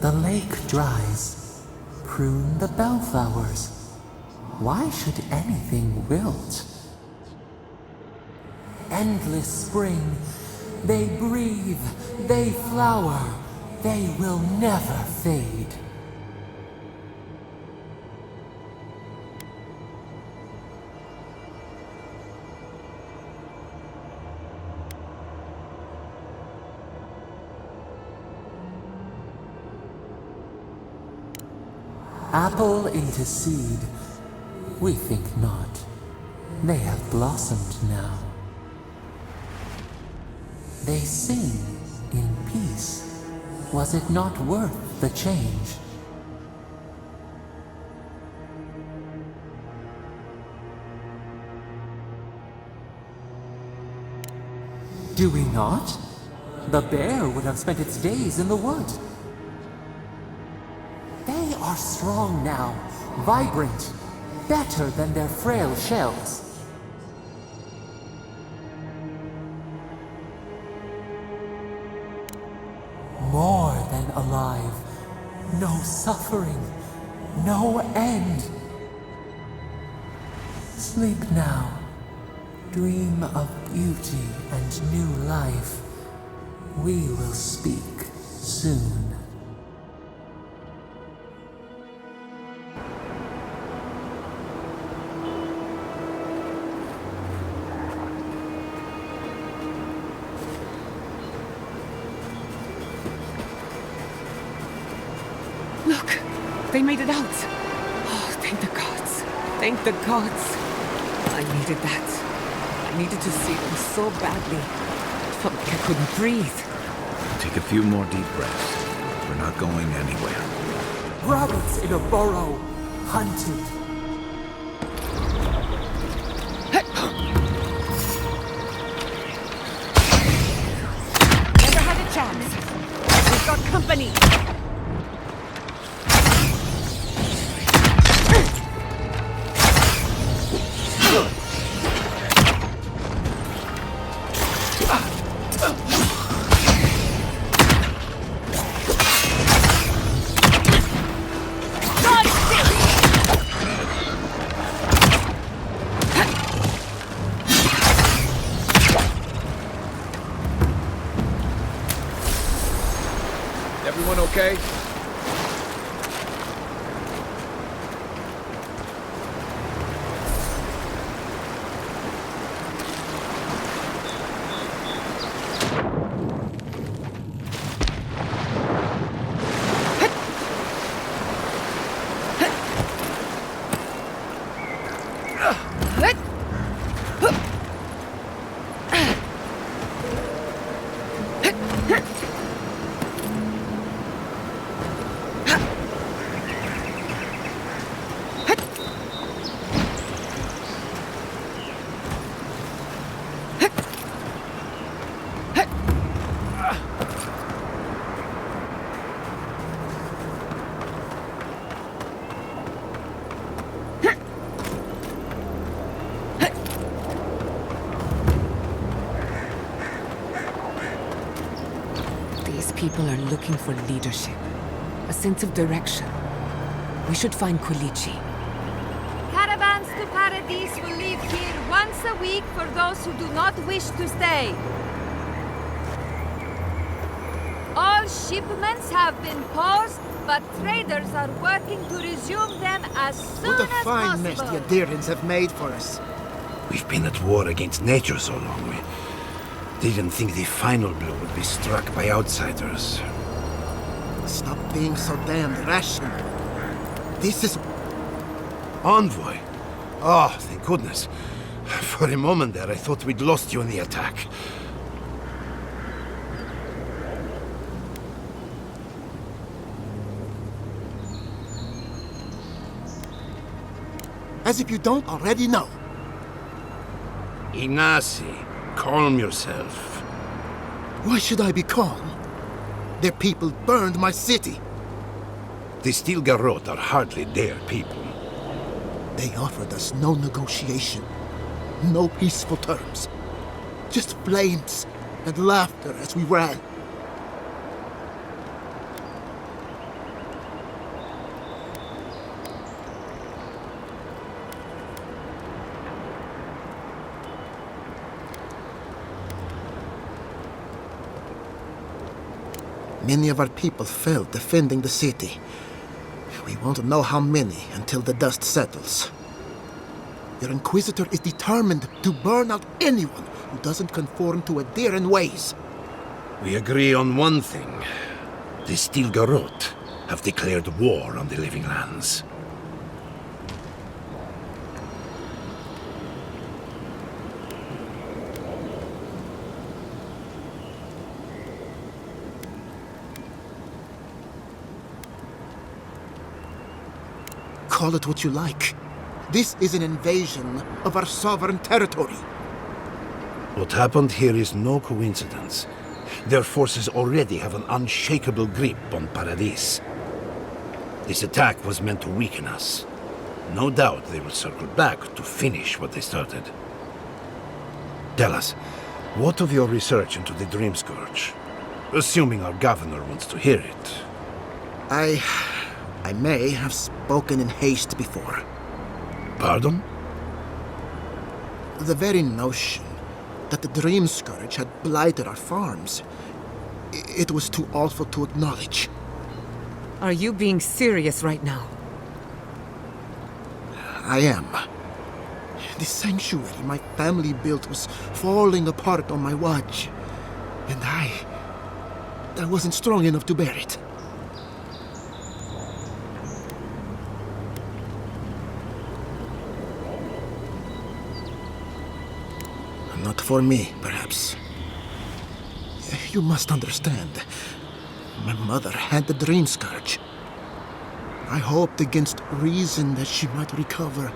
Speaker 4: The lake dries. Prune the bellflowers. Why should anything wilt? Endless spring. They breathe. They flower. They will never fade. Apple into seed. We think not. They have blossomed now. They sing in peace. Was it not worth the change? Do we not? The bear would have spent its days in the wood. They are strong now, vibrant, better than their frail shells. More than alive. No suffering, no end. Sleep now. Dream of beauty and new life. We will speak soon.
Speaker 1: Look, they made it out. Oh, thank the gods. Thank the gods. I needed that. I needed to see them so badly. I felt like I couldn't breathe.
Speaker 2: Take a few more deep breaths. We're not going anywhere.
Speaker 4: Rabbits in a burrow, hunted.
Speaker 1: Never had a chance. We've got company.
Speaker 3: Everyone okay?
Speaker 1: People are looking for leadership, a sense of direction. We should find Quilichi.
Speaker 15: Caravans to Paradise will leave here once a week for those who do not wish to stay. All shipments have been paused, but traders are working to resume them as soon
Speaker 16: What a
Speaker 15: as
Speaker 16: fine mess
Speaker 15: possible.
Speaker 16: the Adirans have made for us.
Speaker 17: We've been at war against nature so long. We didn't think the final blow would be struck by outsiders.
Speaker 16: Stop being so damned rational. This is...
Speaker 17: Envoy? Oh, thank goodness. For a moment there, I thought we'd lost you in the attack.
Speaker 16: As if you don't already know.
Speaker 17: Ignacy, calm yourself.
Speaker 16: Why should I be calm? Their people burned my city.
Speaker 17: The Stilgarrot are hardly their people.
Speaker 16: They offered us no negotiation, no peaceful terms. Just flames and laughter as we ran. Many of our people fell defending the city. We won't know how many until the dust settles. Your Inquisitor is determined to burn out anyone who doesn't conform to Adiran ways.
Speaker 17: We agree on one thing. The Stilgarot have declared war on the Living Lands.
Speaker 16: Call it what you like. This is an invasion of our sovereign territory.
Speaker 17: What happened here is no coincidence. Their forces already have an unshakable grip on Paradis. This attack was meant to weaken us. No doubt they will circle back to finish what they started. Tell us, what of your research into the Dream Scourge? Assuming our governor wants to hear it.
Speaker 16: I may have spoken in haste before.
Speaker 17: Pardon?
Speaker 16: The very notion that the Dream Scourge had blighted our farms, it was too awful to acknowledge.
Speaker 1: Are you being serious right now?
Speaker 16: I am. The sanctuary my family built was falling apart on my watch, and I wasn't strong enough to bear it. Not for me, perhaps. You must understand. My mother had the Dream Scourge. I hoped against reason that she might recover,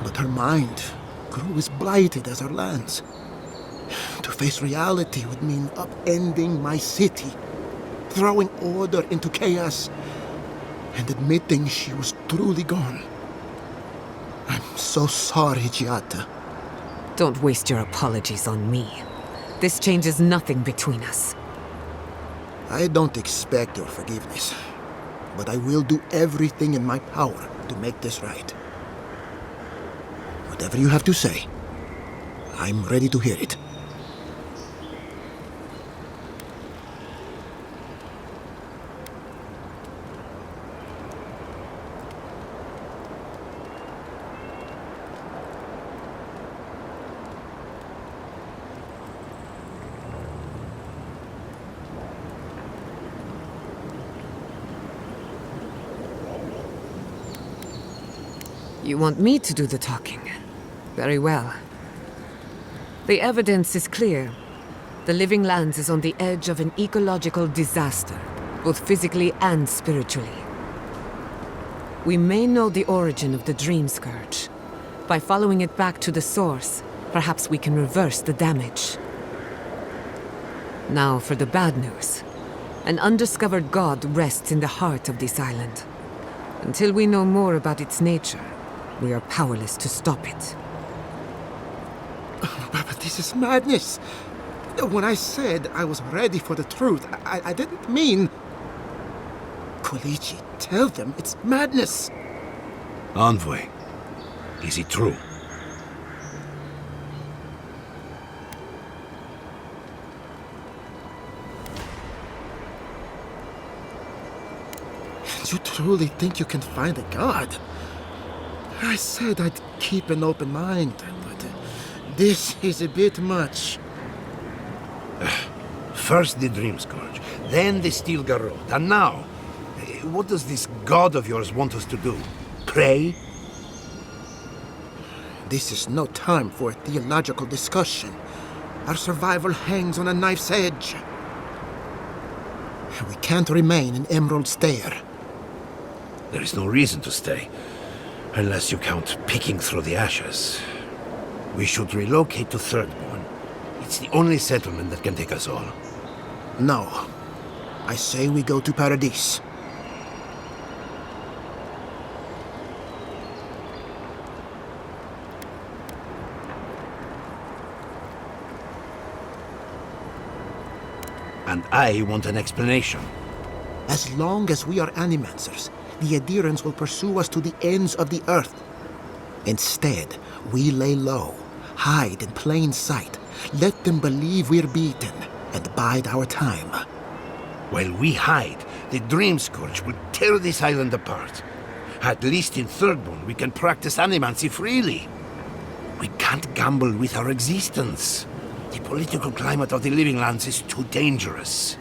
Speaker 16: but her mind grew as blighted as her lands. To face reality would mean upending my city, throwing order into chaos, and admitting she was truly gone. I'm so sorry, Giata.
Speaker 1: Don't waste your apologies on me. This changes nothing between us.
Speaker 16: I don't expect your forgiveness, but I will do everything in my power to make this right. Whatever you have to say, I'm ready to hear it.
Speaker 1: You want me to do the talking? Very well. The evidence is clear. The Living Lands is on the edge of an ecological disaster, both physically and spiritually. We may know the origin of the Dream Scourge. By following it back to the source, perhaps we can reverse the damage. Now for the bad news. An undiscovered god rests in the heart of this island. Until we know more about its nature, we are powerless to stop it.
Speaker 16: But this is madness. When I said I was ready for the truth, I didn't mean... Quilici, tell them it's madness.
Speaker 17: Envoy, is it true?
Speaker 16: You truly think you can find a god? I said I'd keep an open mind, but this is a bit much.
Speaker 17: First the Dream Scourge, then the Stilgarot, and now, what does this god of yours want us to do? Pray?
Speaker 16: This is no time for a theological discussion. Our survival hangs on a knife's edge. We can't remain in Emerald Stair.
Speaker 17: There is no reason to stay, unless you count picking through the ashes. We should relocate to Thirdborn. It's the only settlement that can take us all.
Speaker 16: No. I say we go to Paradis.
Speaker 17: And I want an explanation.
Speaker 16: As long as we are Animancers, the Adirans will pursue us to the ends of the earth. Instead, we lay low, hide in plain sight, let them believe we're beaten, and bide our time.
Speaker 17: While we hide, the Dream Scourge will tear this island apart. At least in Thirdborn, we can practice animancy freely. We can't gamble with our existence. The political climate of the Living Lands is too dangerous.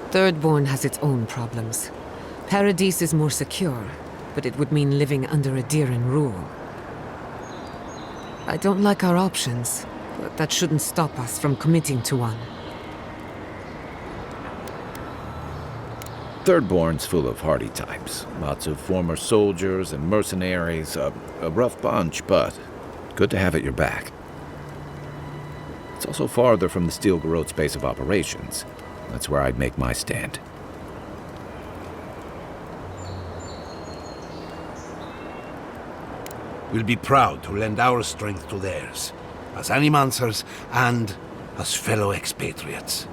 Speaker 1: Thirdborn has its own problems. Paradise is more secure, but it would mean living under a Diran rule. I don't like our options, but that shouldn't stop us from committing to one.
Speaker 2: Thirdborn's full of hardy types. Lots of former soldiers and mercenaries. A rough bunch, but good to have at your back. It's also farther from the Steel Garrote's base of operations. That's where I'd make my stand.
Speaker 17: We'll be proud to lend our strength to theirs, as Animancers and as fellow expatriates.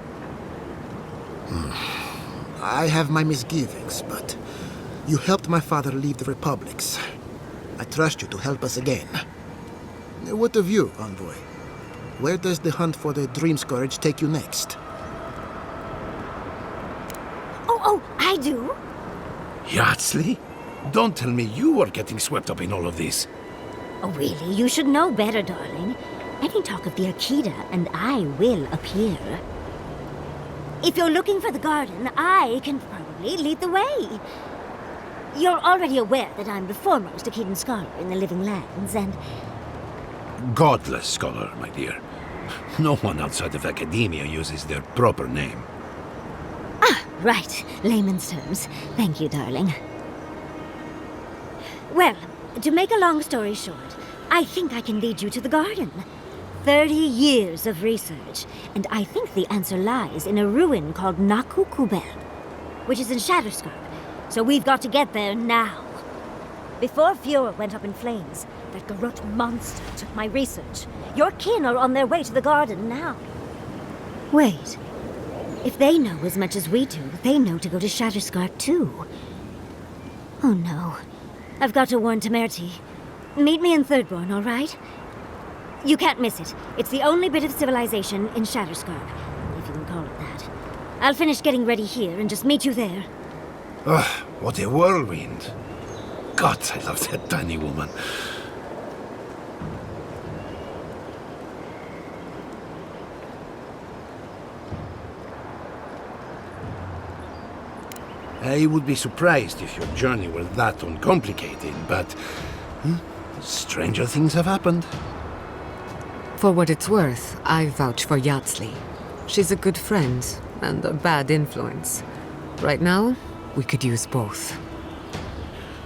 Speaker 16: I have my misgivings, but you helped my father leave the Republics. I trust you to help us again. What of you, Envoy? Where does the hunt for the Dream Scourge take you next?
Speaker 18: Oh, I do.
Speaker 17: Yardsley? Don't tell me you are getting swept up in all of this.
Speaker 18: Oh, really? You should know better, darling. Any talk of the Akita, and I will appear. If you're looking for the garden, I can probably lead the way. You're already aware that I'm the foremost Akitan scholar in the Living Lands, and...
Speaker 17: Godless scholar, my dear. No one outside of academia uses their proper name.
Speaker 18: Right, layman's terms. Thank you, darling. Well, to make a long story short, I think I can lead you to the garden. 30 years of research, and I think the answer lies in a ruin called Nakukubel, which is in Shatterscarp, so we've got to get there now. Before Fiora went up in flames, that Garrote monster took my research. Your kin are on their way to the garden now. Wait. If they know as much as we do, they know to go to Shatterscarp too. Oh no. I've got to warn Temerity. Meet me in Thirdborn, all right? You can't miss it. It's the only bit of civilization in Shatterscarp, if you can call it that. I'll finish getting ready here and just meet you there.
Speaker 17: Ugh, what a whirlwind. God, I love that tiny woman. I would be surprised if your journey were that uncomplicated, but stranger things have happened.
Speaker 1: For what it's worth, I vouch for Yardsley. She's a good friend and a bad influence. Right now, we could use both.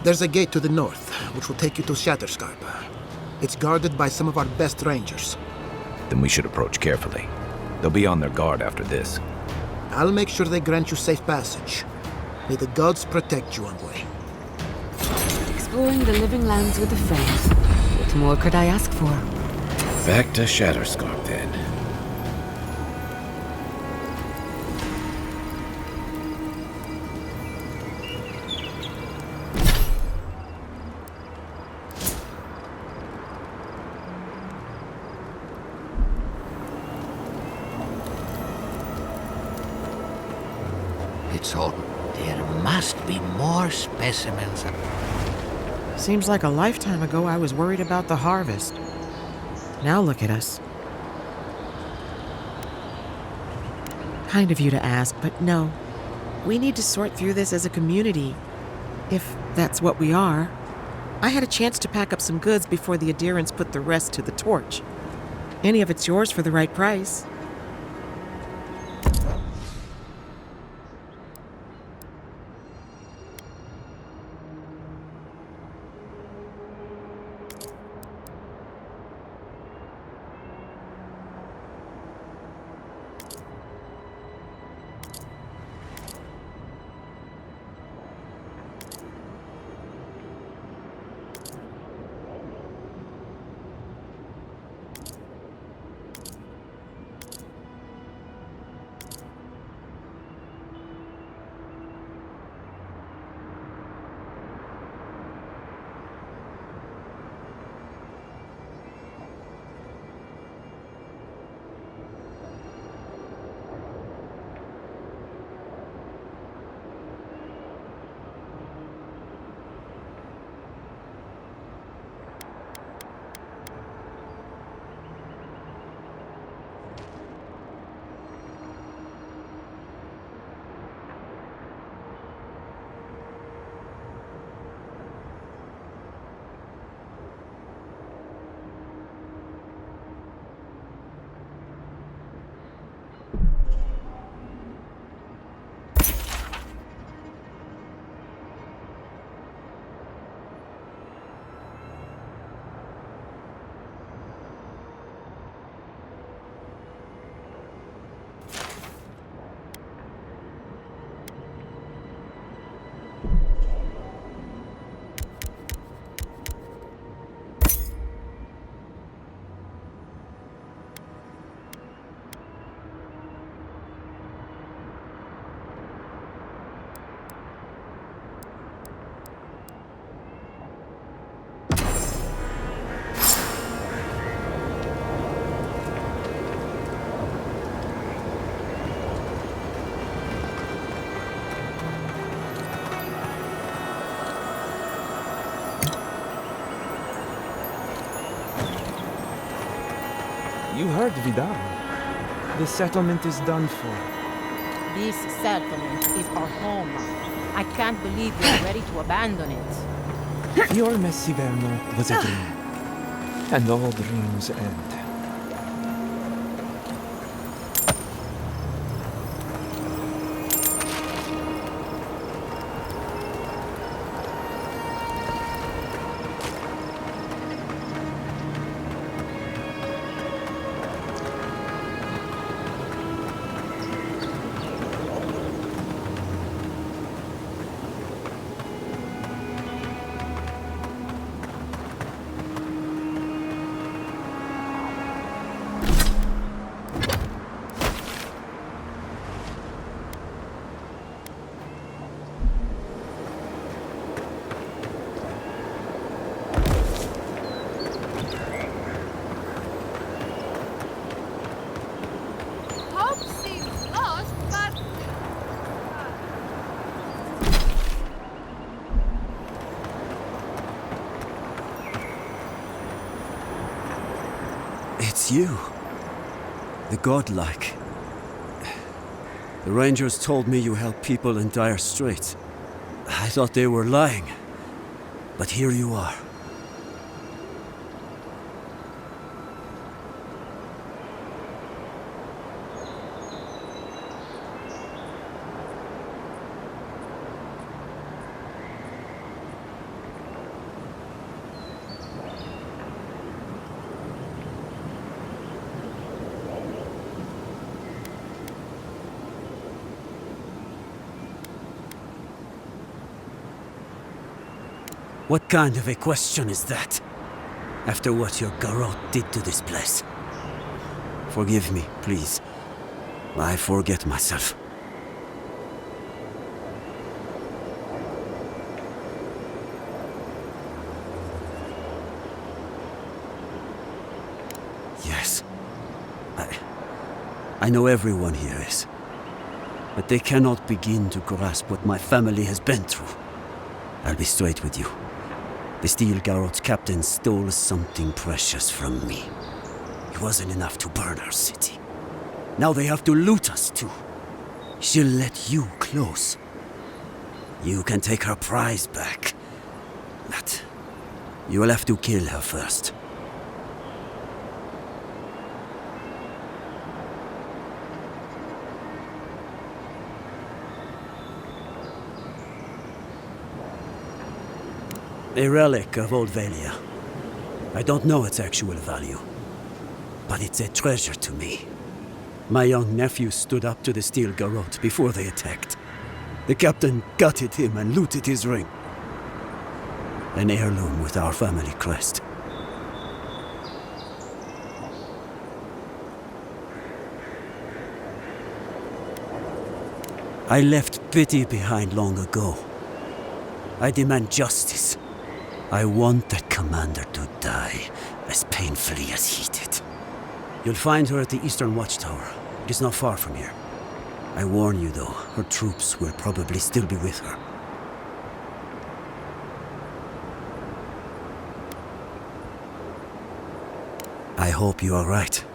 Speaker 16: There's a gate to the north, which will take you to Shatterscarp. It's guarded by some of our best rangers.
Speaker 2: Then we should approach carefully. They'll be on their guard after this.
Speaker 16: I'll make sure they grant you safe passage. May the gods protect you, Envoy.
Speaker 1: Exploring the Living Lands with a friend. What more could I ask for?
Speaker 2: Back to Shatterscarp, then.
Speaker 9: It's all... There must be more specimens.
Speaker 19: Seems like a lifetime ago I was worried about the harvest. Now look at us. Kind of you to ask, but no. We need to sort through this as a community, if that's what we are. I had a chance to pack up some goods before the adherents put the rest to the torch. Any of it's yours for the right price.
Speaker 20: You heard Vidal. The settlement is done for.
Speaker 8: This settlement is our home. I can't believe we are ready to abandon it.
Speaker 20: Your Messiverno was a dream. And all dreams end.
Speaker 15: Hope seems lost, but
Speaker 21: It's you. The godlike. The Rangers told me you help people in dire straits. I thought they were lying. But here you are. What kind of a question is that? After what your garrote did to this place. Forgive me, please. I forget myself. Yes. I know everyone here is. But they cannot begin to grasp what my family has been through. I'll be straight with you. The Steel Garrote's captain stole something precious from me. It wasn't enough to burn our city. Now they have to loot us too. She'll let you close. You can take her prize back. But you will have to kill her first. A relic of Old Valia. I don't know its actual value, but it's a treasure to me. My young nephew stood up to the Steel Garrote before they attacked. The captain gutted him and looted his ring. An heirloom with our family crest. I left pity behind long ago. I demand justice. I want that commander to die as painfully as he did. You'll find her at the Eastern Watchtower. It is not far from here. I warn you though, her troops will probably still be with her. I hope you are right.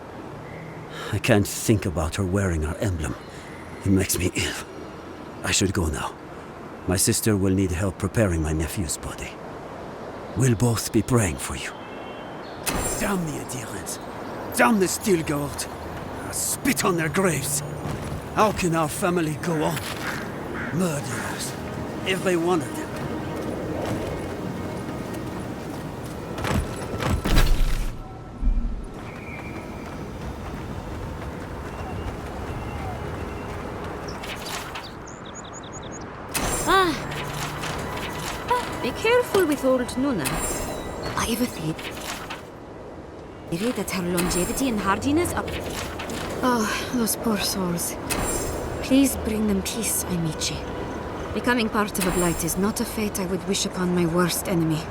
Speaker 21: I can't think about her wearing her emblem. It makes me ill. I should go now. My sister will need help preparing my nephew's body. We'll both be praying for you. Damn the adherents! Damn the Steel Garrote! Spit on their graves! How can our family go on? Murderers. Every one of them.
Speaker 18: Be careful with old Nuna. I have a feed. They read that her longevity and hardiness up. Oh, those poor souls. Please bring them peace, Amici. Becoming part of a blight is not a fate I would wish upon my worst enemy.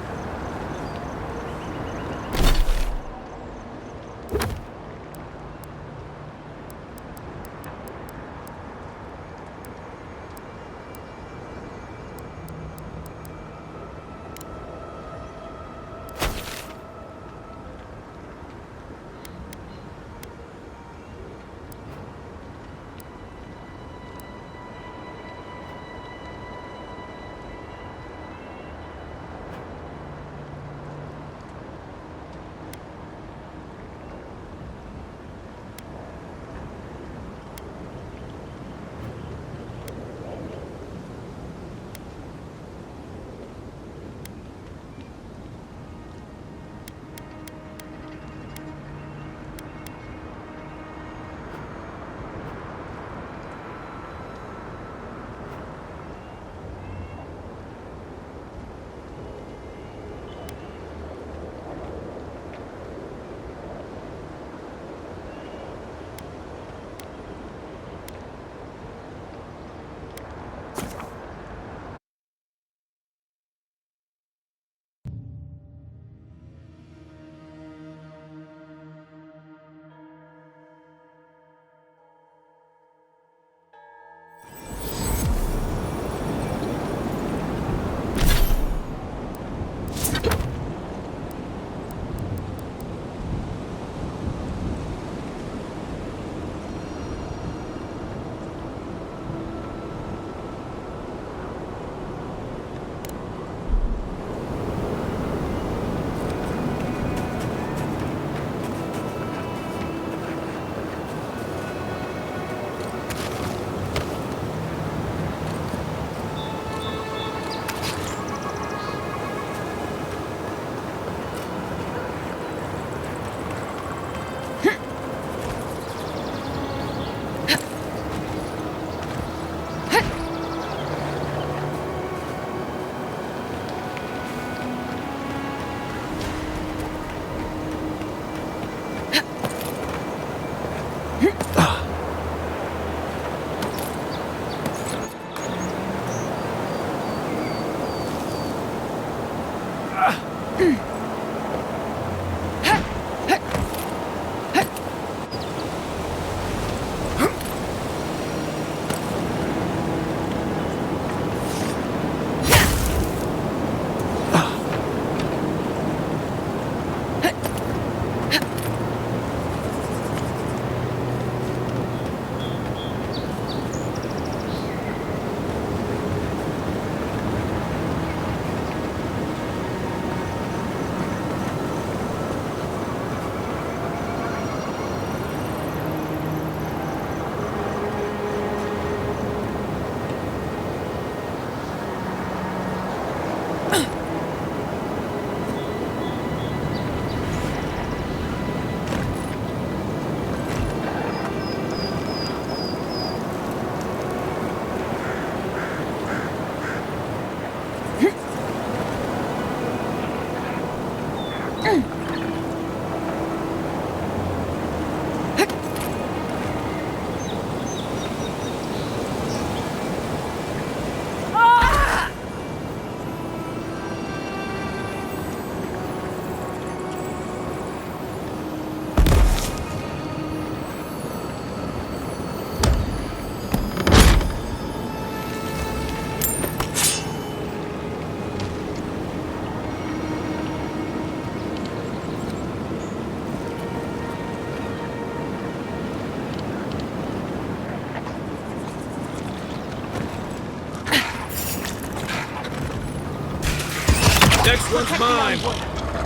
Speaker 13: Next one's mine.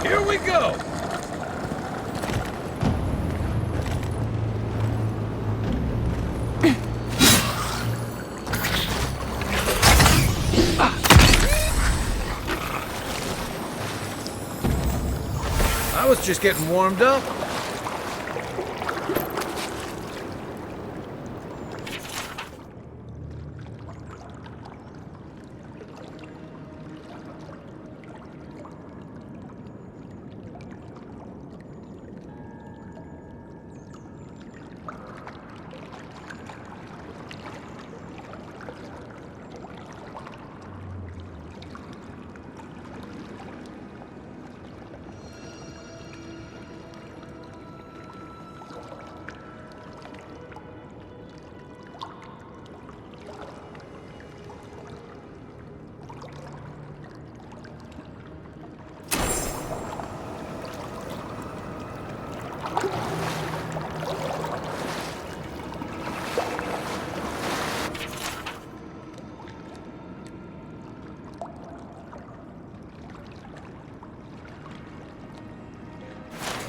Speaker 13: Here we go.
Speaker 2: I was just getting warmed up.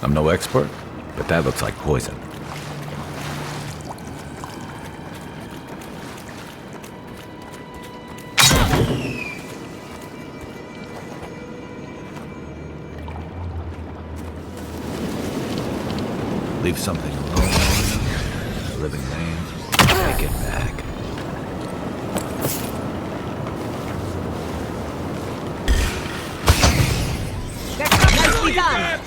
Speaker 2: I'm no expert, but that looks like poison. Leave something alone, a living thing, take it back.
Speaker 15: Nicely done!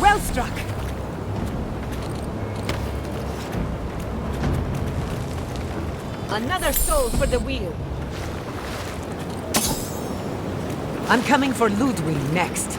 Speaker 1: Well struck! Another soul for the wheel. I'm coming for Ludwig next.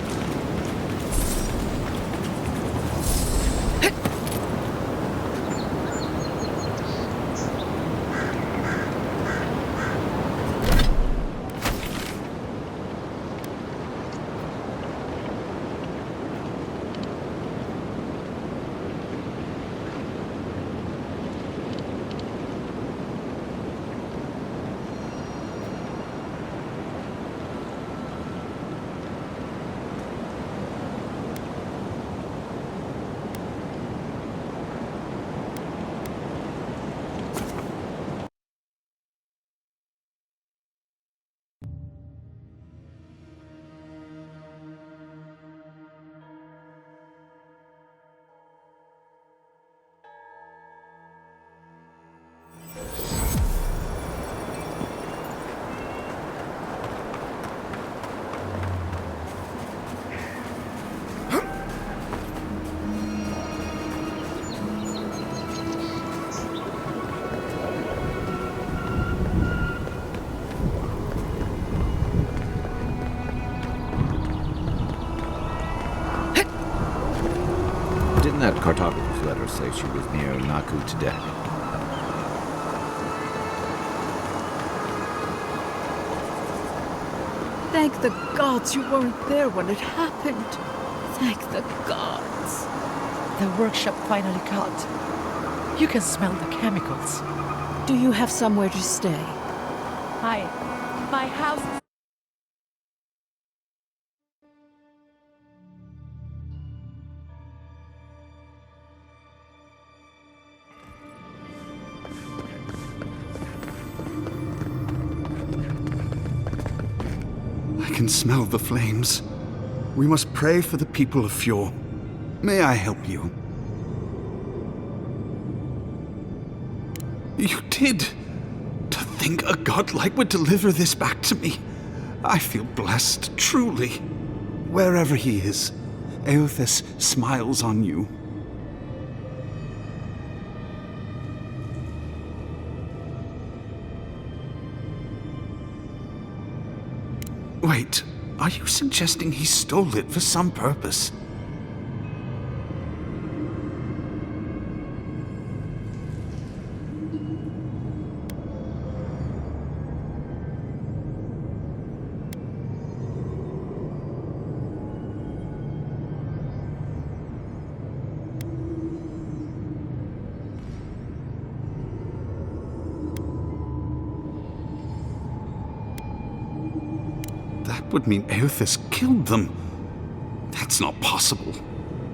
Speaker 2: Didn't that cartographer's letter say she was near Naku today?
Speaker 11: Thank the gods you weren't there when it happened. Thank the gods.
Speaker 7: The workshop finally caught. You can smell the chemicals.
Speaker 11: Do you have somewhere to stay?
Speaker 7: My house.
Speaker 12: I can smell the flames. We must pray for the people of Fjord. May I help you? You did! To think a godlike would deliver this back to me. I feel blessed, truly. Wherever he is, Eothas smiles on you. Wait, are you suggesting he stole it for some purpose? Would mean Eothas killed them. That's not possible.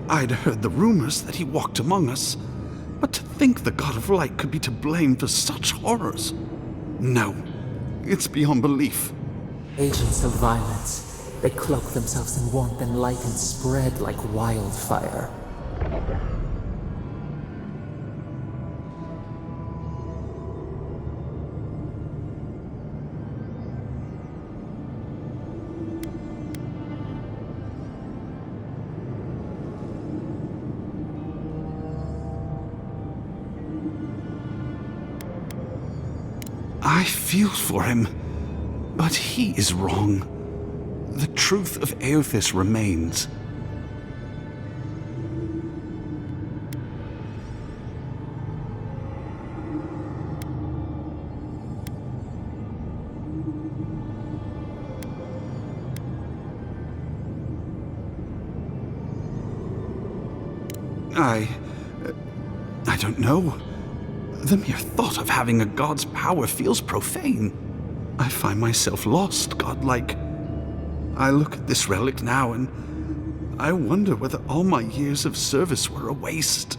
Speaker 12: I'd heard the rumors that he walked among us, but to think the God of Light could be to blame for such horrors. No, it's beyond belief.
Speaker 4: Agents of violence. They cloak themselves in warmth and light and spread like wildfire.
Speaker 12: I feel for him, but he is wrong. The truth of Eothas remains. I don't know. The mere thought of having a god's power feels profane. I find myself lost, godlike. I look at this relic now and I wonder whether all my years of service were a waste.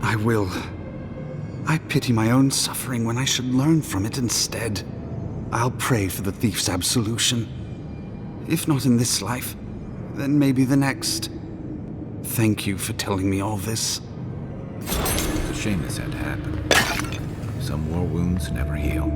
Speaker 12: I will. I pity my own suffering when I should learn from it instead. I'll pray for the thief's absolution. If not in this life, then maybe the next. Thank you for telling me all this.
Speaker 2: It's a shame this had to happen. Some war wounds never heal.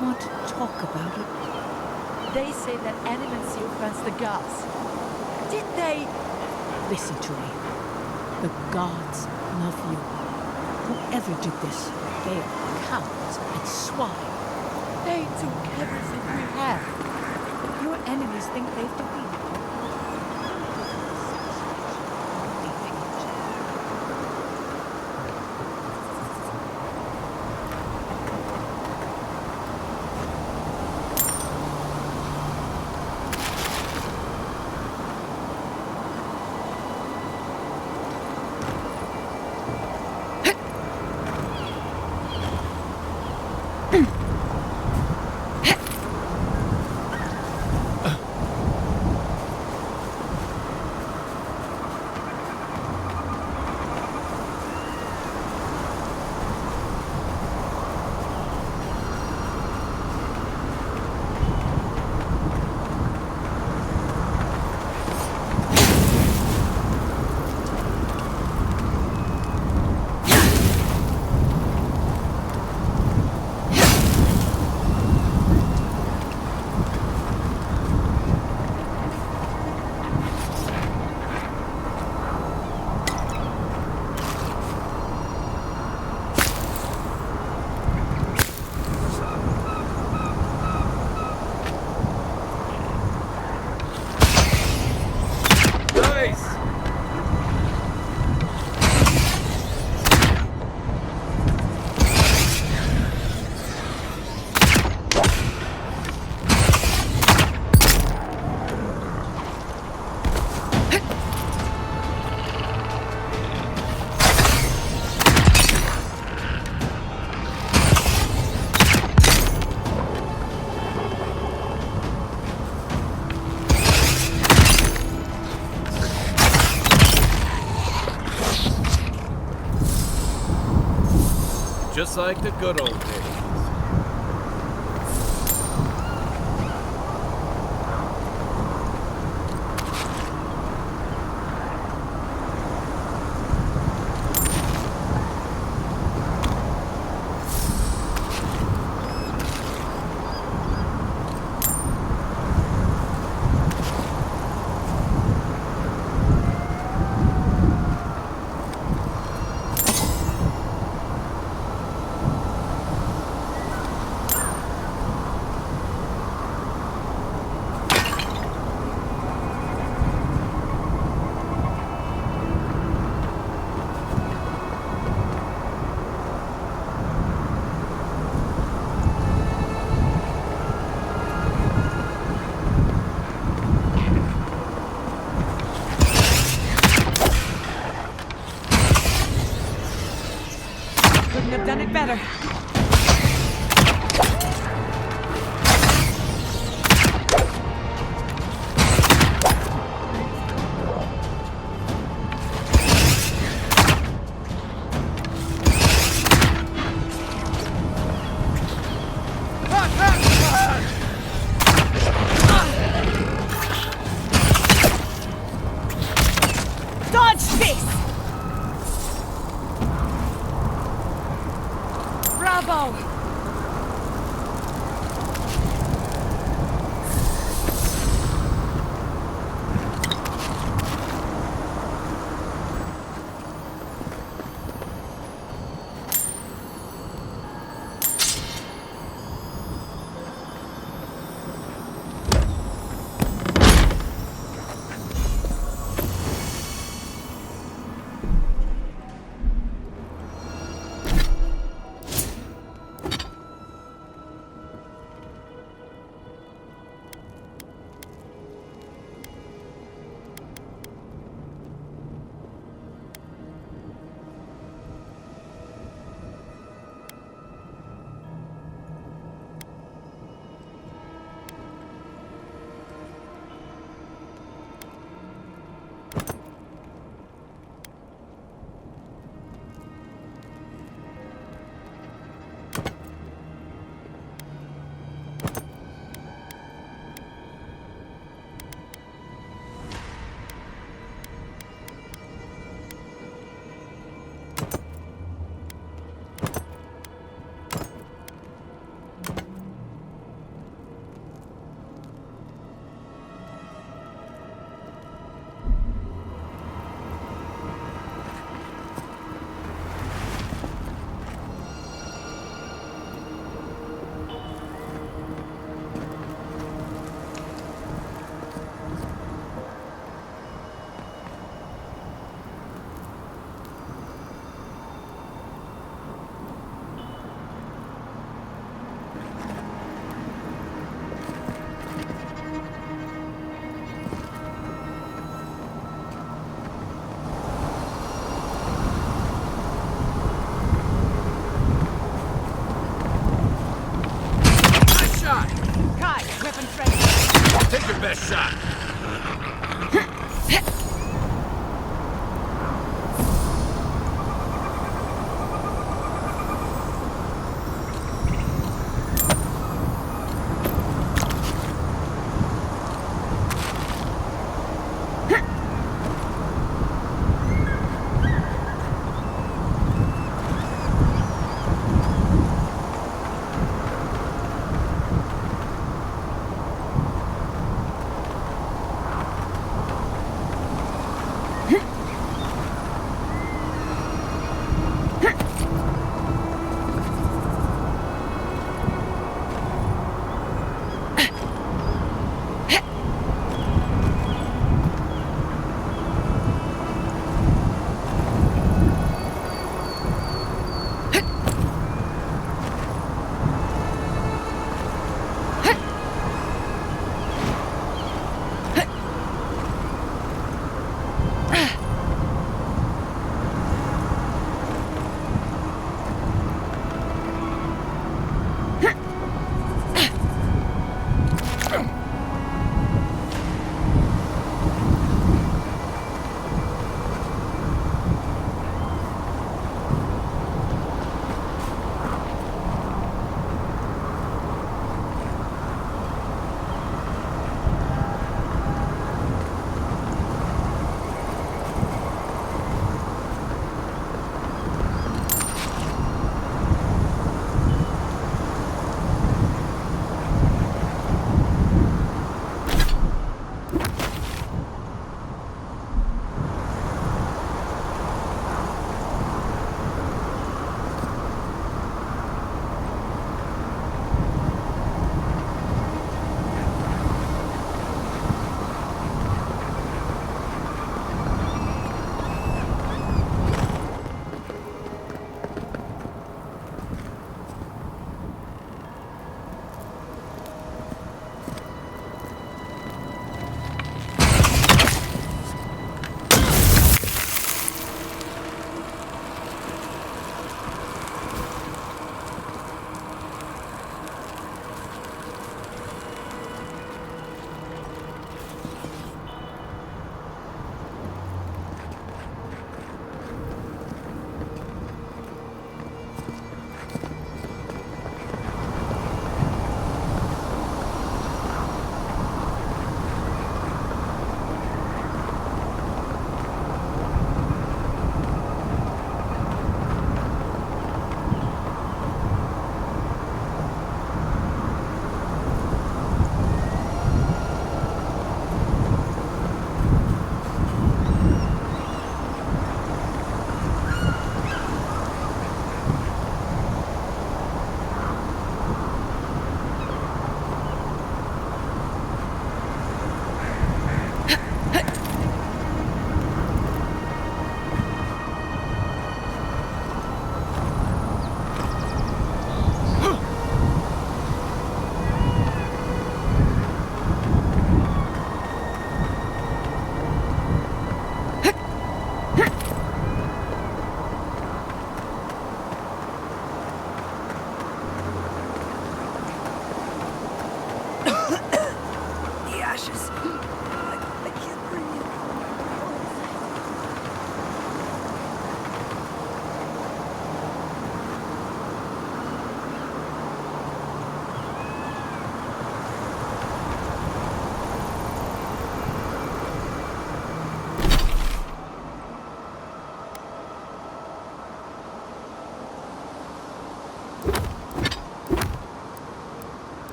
Speaker 11: want to talk about it.
Speaker 7: They say that animals offends the gods. Did they?
Speaker 11: Listen to me. The gods love you. Whoever did this, they are cowards and swine.
Speaker 7: They took everything we have.
Speaker 11: Your enemies think they've defeated you.
Speaker 13: Just like the good old days.
Speaker 7: Couldn't have done it better.
Speaker 15: Dodge this!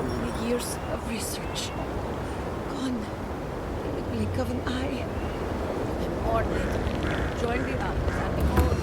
Speaker 11: many years of research. Gone in the blink of an eye. And more later, join the others and behold.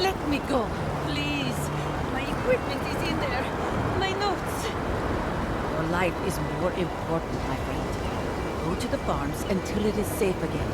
Speaker 11: Let me go, please. My equipment is in there. My notes. Your life is more important, my friend. Go to the farms until it is safe again.